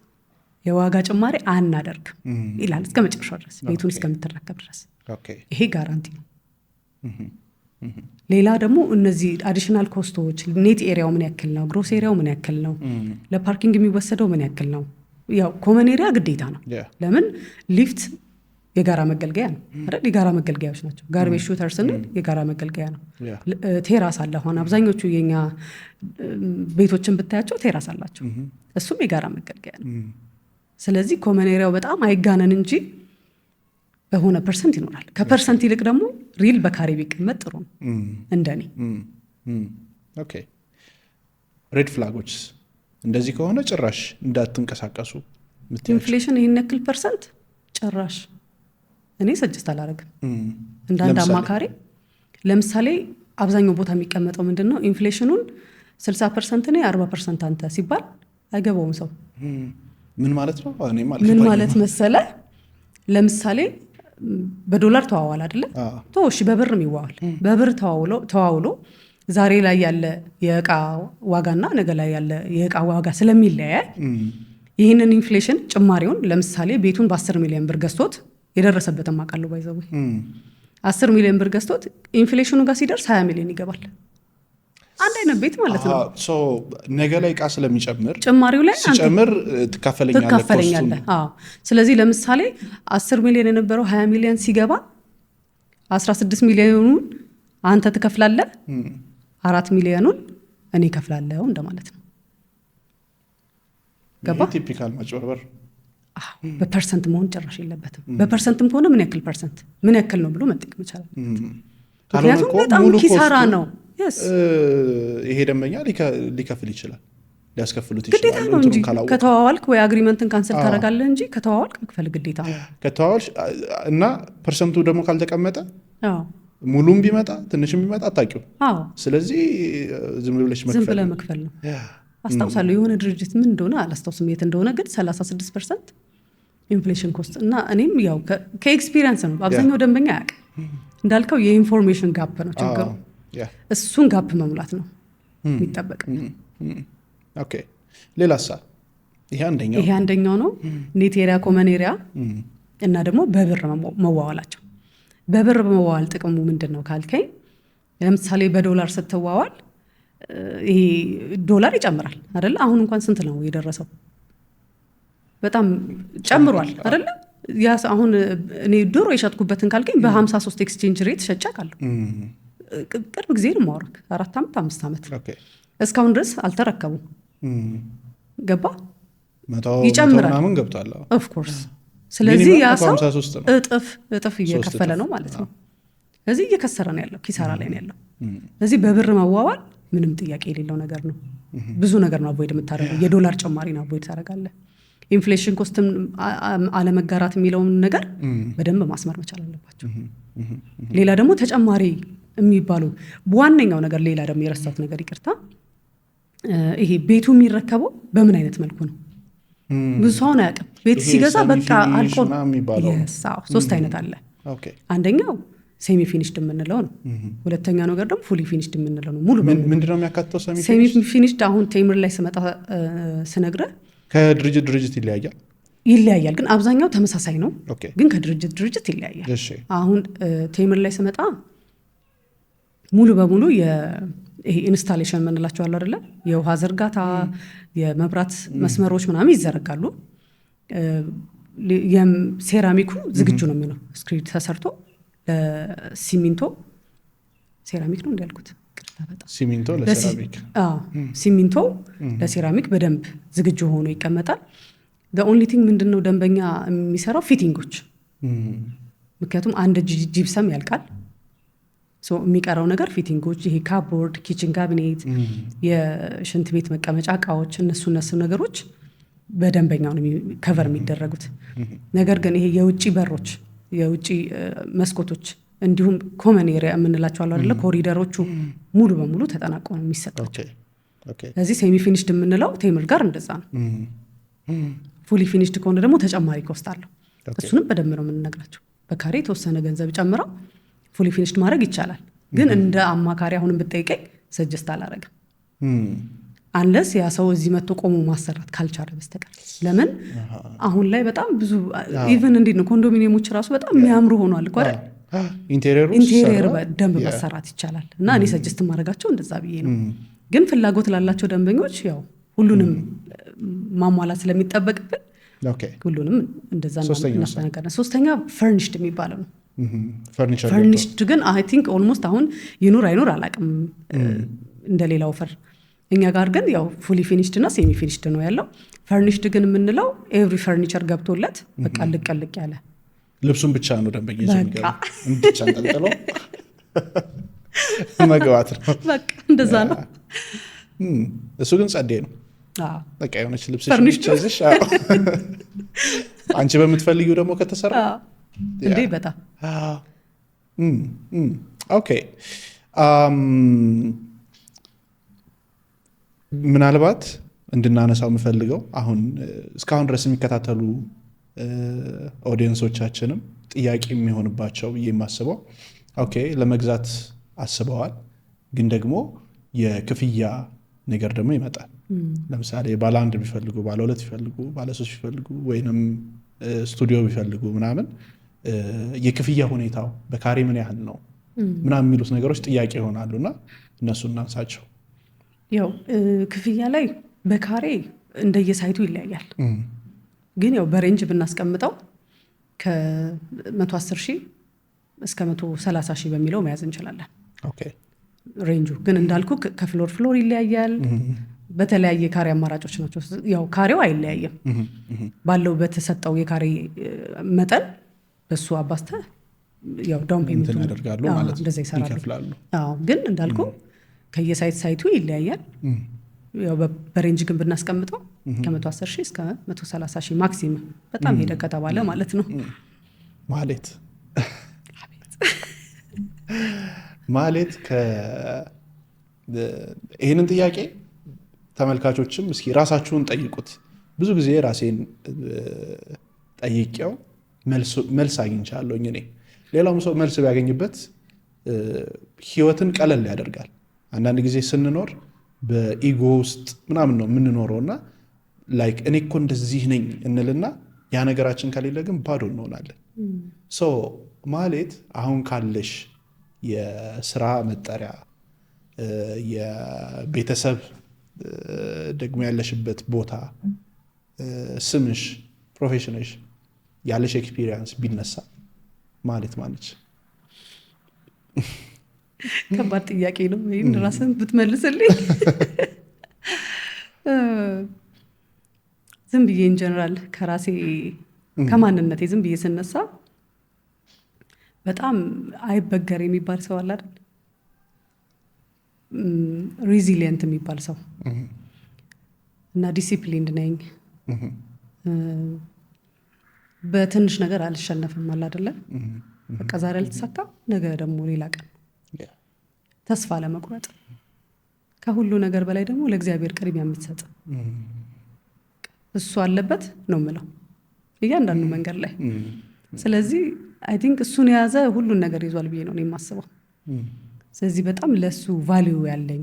የዋጋ ጭማሪ አናደርግም ይላል እስከ መጨረሻው ድረስ ቤቱን እስከምትረከብ ድረስ። ይሄ ጋራንቲ ነው። ሌላ ደግሞ እነዚህ አዲሽናል ኮስቶች ኔት ኤሪያው ምን ያክል ነው፣ ግሮስ ኤሪያው ምን ያክል ነው፣ ለፓርኪንግ የሚወሰደው ምን ያክል ነው። ያው ኮመን ኤሪያ ግዴታ ነው። ለምን? ሊፍት የጋራ መገልገያ ነው አይደል? የጋራ መገልገያዎች ናቸው። ጋርቤጅ ሹተር ስንል የጋራ መገልገያ ነው። ቴራስ አለ። አሁን አብዛኞቹ የኛ ቤቶችን ብታያቸው ቴራስ አላቸው። እሱም የጋራ መገልገያ ነው። ስለዚህ ኮመን ኤሪያው በጣም አይጋነን እንጂ በሆነ ፐርሰንት ይኖራል። ከፐርሰንት ይልቅ ደግሞ ሪል በካሬ ቢቀመጥ ጥሩ ነው እንደኔ። ኦኬ ሬድ ፍላጎች እንደዚህ ከሆነ ጭራሽ እንዳትንቀሳቀሱ። ኢንፍሌሽን ይህን ያክል ፐርሰንት ጭራሽ እኔ ሰጀስት አላደርግም እንዳንድ አማካሪ። ለምሳሌ አብዛኛው ቦታ የሚቀመጠው ምንድን ነው ኢንፍሌሽኑን 60% እኔ 40% አንተ ሲባል አይገባውም ሰው። ምን ማለት ነው? ምን ማለት መሰለ፣ ለምሳሌ በዶላር ተዋዋል አይደለ? እሺ በብርም ይዋዋል። በብር ተዋውሎ ዛሬ ላይ ያለ የእቃ ዋጋና ነገ ላይ ያለ የእቃ ዋጋ ስለሚለያይ ይህንን ኢንፍሌሽን ጭማሪውን ለምሳሌ ቤቱን በ10 ሚሊዮን ብር ገዝቶት የደረሰበትም አውቃለሁ። ባይዘው 10 ሚሊዮን ብር ገዝቶት ኢንፍሌሽኑ ጋር ሲደርስ 20 ሚሊዮን ይገባል። አንድ አይነት ቤት ማለት ነው። ነገ ላይ እቃ ስለሚጨምር ጭማሪው ላይ ሲጨምር ትካፈለኛለህ። ስለዚህ ለምሳሌ 10 ሚሊዮን የነበረው 20 ሚሊዮን ሲገባ 16 ሚሊዮኑን አንተ ትከፍላለህ፣ 4 ሚሊዮኑን እኔ እከፍላለሁ እንደማለት ነው። ገባ? ቲፒካል ማጭበርበር። በፐርሰንት መሆን ጭራሽ የለበትም። በፐርሰንትም ከሆነ ምን ያክል ፐርሰንት ምን ያክል ነው ብሎ መጠየቅ ይቻላል። ምክንያቱም በጣም ኪሳራ ነው። ይሄ ደንበኛ ሊከፍል ይችላል፣ ሊያስከፍሉት ይችላል። ግዴታ ነው እንጂ ከተዋዋልክ ወይ አግሪመንትን ካንሰል ታደርጋለህ እንጂ ከተዋዋልክ መክፈል ግዴታ ነው። ከተዋዋልሽ እና ፐርሰንቱ ደግሞ ካልተቀመጠ ሙሉም ቢመጣ ትንሽም ቢመጣ አታውቂው። ስለዚህ ዝም ብለሽ መክፈል ነው። አስታውሳለሁ የሆነ ድርጅት ምን እንደሆነ አላስታውስም የት እንደሆነ፣ ግን 36% ኢንፍሌሽን ኮስት እና እኔም ያው ከኤክስፒሪየንስ ነው። አብዛኛው ደንበኛ አያውቅም እንዳልከው የኢንፎርሜሽን ጋፕ ነው ችግሩ። እሱን ጋፕ መሙላት ነው የሚጠበቅ። ኦኬ ሌላሳ? ይሄ አንደኛው ነው። ኔት ኤሪያ፣ ኮመን ኤሪያ እና ደግሞ በብር መዋዋላቸው። በብር መዋዋል ጥቅሙ ምንድን ነው ካልከኝ፣ ለምሳሌ በዶላር ስትዋዋል ይሄ ዶላር ይጨምራል አይደለ? አሁን እንኳን ስንት ነው የደረሰው? በጣም ጨምሯል አይደለ? አሁን እኔ ድሮ የሸጥኩበትን ካልከኝ በ53 ኤክስቼንጅ ሬት ሸጫ ካለሁ ቅርብ ጊዜ ነው የማወራክ 4 ዓመት 5 ዓመት እስካሁን ድረስ አልተረከቡም። ገባ? ይጨምራል ኦፍኮርስ። ስለዚህ ያ ሰው እጥፍ እየከፈለ ነው ማለት ነው። ስለዚህ እየከሰረ ነው ያለው፣ ኪሳራ ላይ ነው ያለው። ስለዚህ በብር መዋዋል ምንም ጥያቄ የሌለው ነገር ነው። ብዙ ነገር ነው አቮይድ የምታደርገው። የዶላር ጭማሪ ነው አቮይድ ታደርጋለህ። ኢንፍሌሽን ኮስትም አለመጋራት የሚለውን ነገር በደንብ ማስመር መቻል አለባቸው። ሌላ ደግሞ ተጨማሪ የሚባሉ በዋነኛው ነገር፣ ሌላ ደግሞ የረሳሁት ነገር ይቅርታ፣ ይሄ ቤቱ የሚረከበው በምን አይነት መልኩ ነው? ብዙ ሰውን አያውቅም። ቤት ሲገዛ በቃ አልቆ 3 አይነት አለ። አንደኛው ሴሚ ፊኒሽድ የምንለው ነው። ሁለተኛው ነገር ደግሞ ፉሊ ፊኒሽድ የምንለው ነው። ሙሉ ምንድነው የሚያካትተው? ሴሚ ፊኒሽድ አሁን ቴምር ላይ ስመጣ ስነግረህ ከድርጅት ይለያያል፣ ግን አብዛኛው ተመሳሳይ ነው። ግን ከድርጅት ይለያያል። አሁን ቴምር ላይ ስመጣ ሙሉ በሙሉ ይሄ ኢንስታሌሽን የምንላቸው አለ አይደለ? የውሃ ዝርጋታ፣ የመብራት መስመሮች ምናምን ይዘረጋሉ። ሴራሚኩ ዝግጁ ነው የሚሆነው ስክሪድ ተሰርቶ ለሲሚንቶ ሴራሚክ ነው እንዲያልኩት ሲሚንቶ ለሴራሚክ በደንብ ዝግጁ ሆኖ ይቀመጣል። ኦንሊ ቲንግ ምንድነው ደንበኛ የሚሰራው ፊቲንጎች፣ ምክንያቱም አንድ ጂፕሰም ያልቃል። የሚቀረው ነገር ፊቲንጎች፣ ይሄ ካቦርድ፣ ኪችን ካቢኔት፣ የሽንት ቤት መቀመጫ እቃዎች፣ እነሱ ነገሮች በደንበኛው ነው ከቨር የሚደረጉት። ነገር ግን ይሄ የውጭ በሮች፣ የውጭ መስኮቶች እንዲሁም ኮመን ኤሪያ የምንላቸው አሉ አይደለ? ኮሪደሮቹ ሙሉ በሙሉ ተጠናቀው ነው የሚሰጣቸው። ስለዚህ ሴሚ ፊኒሽድ የምንለው ቴምር ጋር እንደዛ ነው። ፉሊ ፊኒሽድ ከሆነ ደግሞ ተጨማሪ ኮስት አለው። እሱንም በደንብ ነው የምንነግራቸው። በካሬ የተወሰነ ገንዘብ ጨምረው ፉሊ ፊኒሽድ ማድረግ ይቻላል። ግን እንደ አማካሪ አሁንም ብጠይቀኝ ሰጀስት አላረግም፣ አንለስ ያ ሰው እዚህ መጥቶ ቆሞ ማሰራት ካልቻለ በስተቀር። ለምን አሁን ላይ በጣም ብዙ ኢቨን እንዴት ነው ኮንዶሚኒየሞች ራሱ በጣም የሚያምሩ ሆኗል እኮ አይደል? ኢንቴሪየር በደንብ መሰራት ይቻላል። እና እኔ ሰጀስት ማድረጋቸው እንደዛ ብዬ ነው። ግን ፍላጎት ላላቸው ደንበኞች ያው ሁሉንም ማሟላት ስለሚጠበቅብን ሁሉንም እንደዛ እናስተናግዳለን። ሶስተኛ ፈርኒሽድ የሚባለው ነው። ፈርኒሽድ ግን አይ ቲንክ ኦልሞስት አሁን ይኑር አይኑር አላውቅም እንደሌላው እኛ ጋር ግን ያው ፉሊ ፊኒሽድ እና ሴሚ ፊኒሽድ ነው ያለው። ፈርኒሽድ ግን የምንለው ኤቭሪ ፈርኒቸር ገብቶለት በቃ ልቅ ያለ ልብሱን ብቻ ነው ደንበኛ ብቻ እንጠልጥለው መግባት ነው። በቃ እንደዛ ነው። እሱ ግን ጸዴ ነው። በቃ የሆነች ልብስ ይዘሽ አንቺ በምትፈልጊው ደግሞ ከተሰራ እንዴ በጣም ኦኬ። ምናልባት እንድናነሳው የምፈልገው አሁን እስካሁን ድረስ የሚከታተሉ ኦዲየንሶቻችንም ጥያቄ የሚሆንባቸው ብዬ የማስበው ኦኬ ለመግዛት አስበዋል፣ ግን ደግሞ የክፍያ ነገር ደግሞ ይመጣል። ለምሳሌ ባለ 1 ቢፈልጉ፣ ባለ 2 ቢፈልጉ፣ ባለ 3 ቢፈልጉ ወይንም ስቱዲዮ ቢፈልጉ ምናምን የክፍያ ሁኔታው በካሬ ምን ያህል ነው ምናምን የሚሉት ነገሮች ጥያቄ ይሆናሉና እነሱ እናንሳቸው። ያው ክፍያ ላይ በካሬ እንደየሳይቱ ይለያያል። ግን ያው በሬንጅ ብናስቀምጠው ከ110 ሺህ እስከ 130 ሺህ በሚለው መያዝ እንችላለን። ሬንጁ ግን እንዳልኩ ከፍሎር ፍሎር ይለያያል። በተለያየ ካሬ አማራጮች ናቸው። ያው ካሬው አይለያየም። ባለው በተሰጠው የካሬ መጠን በሱ አባስተ ያው ዳውን ፔመንቱን ያደርጋሉ ማለት እንደዛ ይሰራሉ። ግን እንዳልኩ ከየሳይቱ ይለያያል። ያው በሬንጅ ግን ብናስቀምጠው ከ110 ሺህ እስከ 130 ሺህ ማክሲመም በጣም ሄደ ከተባለ ማለት ነው። ማለት ይህንን ጥያቄ ተመልካቾችም እስኪ ራሳችሁን ጠይቁት። ብዙ ጊዜ ራሴን ጠይቄው መልስ አግኝቻለሁ። እኔ ሌላውም ሰው መልስ ቢያገኝበት ህይወትን ቀለል ያደርጋል። አንዳንድ ጊዜ ስንኖር በኢጎ ውስጥ ምናምን ነው የምንኖረው እና ላይክ እኔ እኮ እንደዚህ ነኝ እንልና ያ ነገራችን ከሌለ ግን ባዶ እንሆናለን። ማለት አሁን ካለሽ የስራ መጠሪያ የቤተሰብ ደግሞ ያለሽበት ቦታ ስምሽ ፕሮፌሽንሽ ያለሽ ኤክስፒሪየንስ ቢነሳ ማለት ማለች ከባድ ጥያቄ ነው። ይሄን ራስን ብትመልስልኝ ዝም ብዬ ኢን ጀነራል ከራሴ ከማንነቴ ዝም ብዬ ስነሳ በጣም አይበገር የሚባል ሰው አለ አይደል? ሪዚሊየንት የሚባል ሰው እና ዲሲፕሊንድ ነኝ። በትንሽ ነገር አልሸነፍም አለ አይደለ? በቃ ዛሬ አልተሳካ ነገ ደግሞ ሌላ ቀን ተስፋ ለመቁረጥ ከሁሉ ነገር በላይ ደግሞ ለእግዚአብሔር ቅድሚያ የምትሰጥ እሱ አለበት ነው የምለው እያንዳንዱ መንገድ ላይ። ስለዚህ አይ ቲንክ እሱን የያዘ ሁሉን ነገር ይዟል ብዬ ነው የማስበው። ስለዚህ በጣም ለሱ ቫልዩ ያለኝ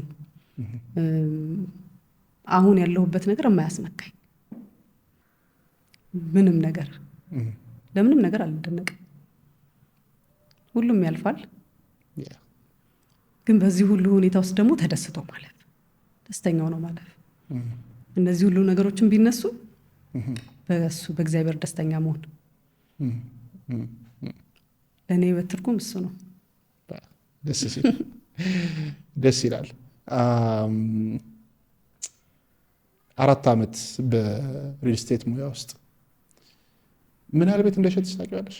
አሁን ያለሁበት ነገር የማያስመካኝ ምንም ነገር ለምንም ነገር አልደነቅም። ሁሉም ያልፋል። ግን በዚህ ሁሉ ሁኔታ ውስጥ ደግሞ ተደስቶ ማለፍ ደስተኛው ነው ማለፍ። እነዚህ ሁሉ ነገሮችን ቢነሱ በሱ በእግዚአብሔር ደስተኛ መሆን ለእኔ በትርጉም እሱ ነው። ደስ ይላል። 4 ዓመት በሪል ስቴት ሙያ ውስጥ ምን ያህል ቤት እንደሸጥሽ ታውቂዋለሽ?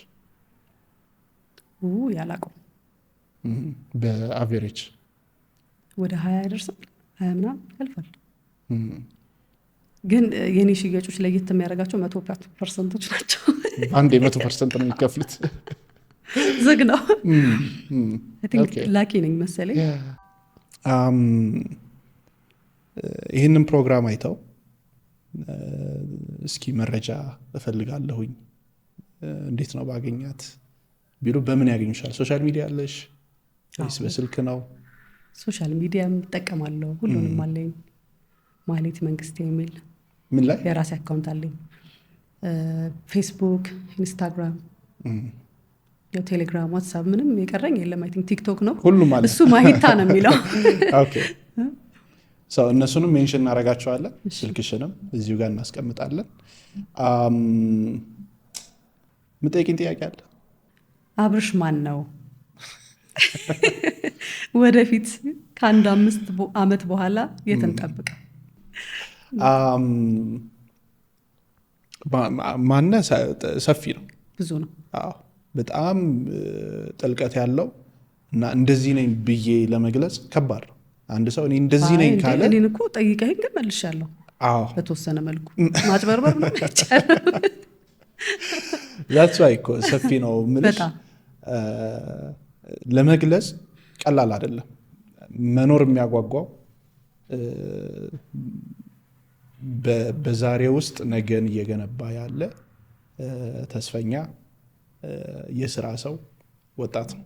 ያላቀው በአቬሬጅ ወደ 20 ያደርሳል። 20 ምናምን ያልፋል። ግን የኔ ሽያጮች ለየት የሚያደርጋቸው 100% ናቸው። አንዴ 100% ነው የሚከፍሉት። ዝግ ነው። ላኪ ነኝ መሰለኝ። ይህንን ፕሮግራም አይተው እስኪ መረጃ እፈልጋለሁኝ እንዴት ነው ባገኛት ቢሉ በምን ያገኙሻል? ሶሻል ሚዲያ አለሽ ወይስ በስልክ ነው? ሶሻል ሚዲያም እጠቀማለሁ። ሁሉንም አለኝ። ማህሌት መንግስቴ የሚል ምን ላይ የራሴ አካውንት አለኝ። ፌስቡክ፣ ኢንስታግራም፣ ቴሌግራም፣ ዋትስአፕ ምንም የቀረኝ የለም። አይ ቲንክ ቲክቶክ ነው ሁሉም አለ። እሱ ማሂታ ነው የሚለው። ኦኬ ሰው እነሱንም ሜንሽን እናደርጋቸዋለን። ስልክሽንም እዚሁ ጋር እናስቀምጣለን። ምጠይቂን ጥያቄ አለ? አብርሽ ማን ነው? ወደፊት ከአንድ 5 ዓመት በኋላ የት እንጠብቅ? ማነ ሰፊ ነው፣ ብዙ ነው። በጣም ጥልቀት ያለው እና እንደዚህ ነኝ ብዬ ለመግለጽ ከባድ ነው። አንድ ሰው እኔ እንደዚህ ነኝ ካለ እኔን እኮ ጠይቀኸኝ ግን መልሻለሁ። በተወሰነ መልኩ ማጭበርበር ነው አይቻልም። that's why እኮ ሰፊ ነው ምልሽ። ለመግለጽ ቀላል አይደለም። መኖር የሚያጓጓው በዛሬ ውስጥ ነገን እየገነባ ያለ ተስፈኛ የስራ ሰው ወጣት ነው።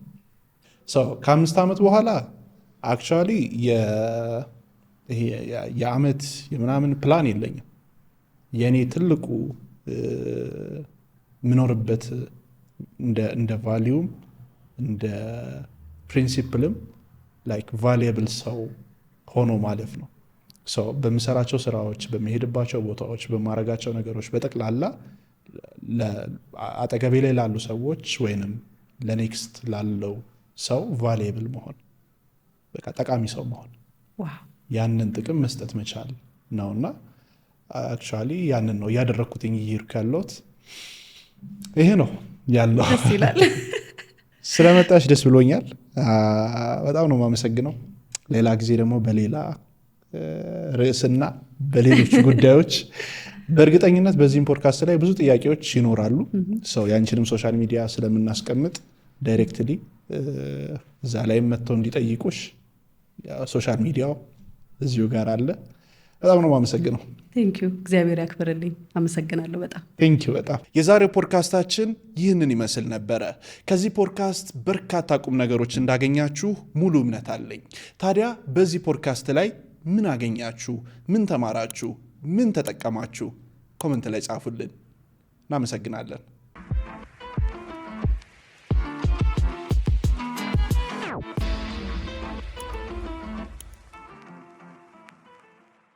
ከ5 ዓመት በኋላ አክቹዋሊ የአመት የምናምን ፕላን የለኝም። የኔ ትልቁ ምኖርበት እንደ ቫሊዩም እንደ ፕሪንሲፕልም ላይክ ቫሊየብል ሰው ሆኖ ማለፍ ነው። በምሰራቸው ስራዎች፣ በሚሄድባቸው ቦታዎች፣ በማረጋቸው ነገሮች በጠቅላላ አጠገቤ ላይ ላሉ ሰዎች ወይንም ለኔክስት ላለው ሰው ቫሉዌብል መሆን፣ በቃ ጠቃሚ ሰው መሆን፣ ያንን ጥቅም መስጠት መቻል ነውና አክቹዋሊ ያንን ነው እያደረግኩትኝ እየሄድኩ ያለሁት። ይሄ ነው ያለው። ደስ ይላል። ስለመጣሽ ደስ ብሎኛል። በጣም ነው የማመሰግነው። ሌላ ጊዜ ደግሞ በሌላ ርዕስና በሌሎች ጉዳዮች በእርግጠኝነት በዚህም ፖድካስት ላይ ብዙ ጥያቄዎች ይኖራሉ። ያንቺንም ሶሻል ሚዲያ ስለምናስቀምጥ ዳይሬክትሊ እዛ ላይ መጥተው እንዲጠይቁሽ ሶሻል ሚዲያው እዚሁ ጋር አለ። በጣም ነው የማመሰግነው። ቴንኪዩ። እግዚአብሔር ያክብርልኝ። አመሰግናለሁ በጣም ቴንኪዩ። በጣም የዛሬው ፖድካስታችን ይህንን ይመስል ነበረ። ከዚህ ፖድካስት በርካታ ቁም ነገሮች እንዳገኛችሁ ሙሉ እምነት አለኝ። ታዲያ በዚህ ፖድካስት ላይ ምን አገኛችሁ? ምን ተማራችሁ? ምን ተጠቀማችሁ? ኮመንት ላይ ጻፉልን። እናመሰግናለን።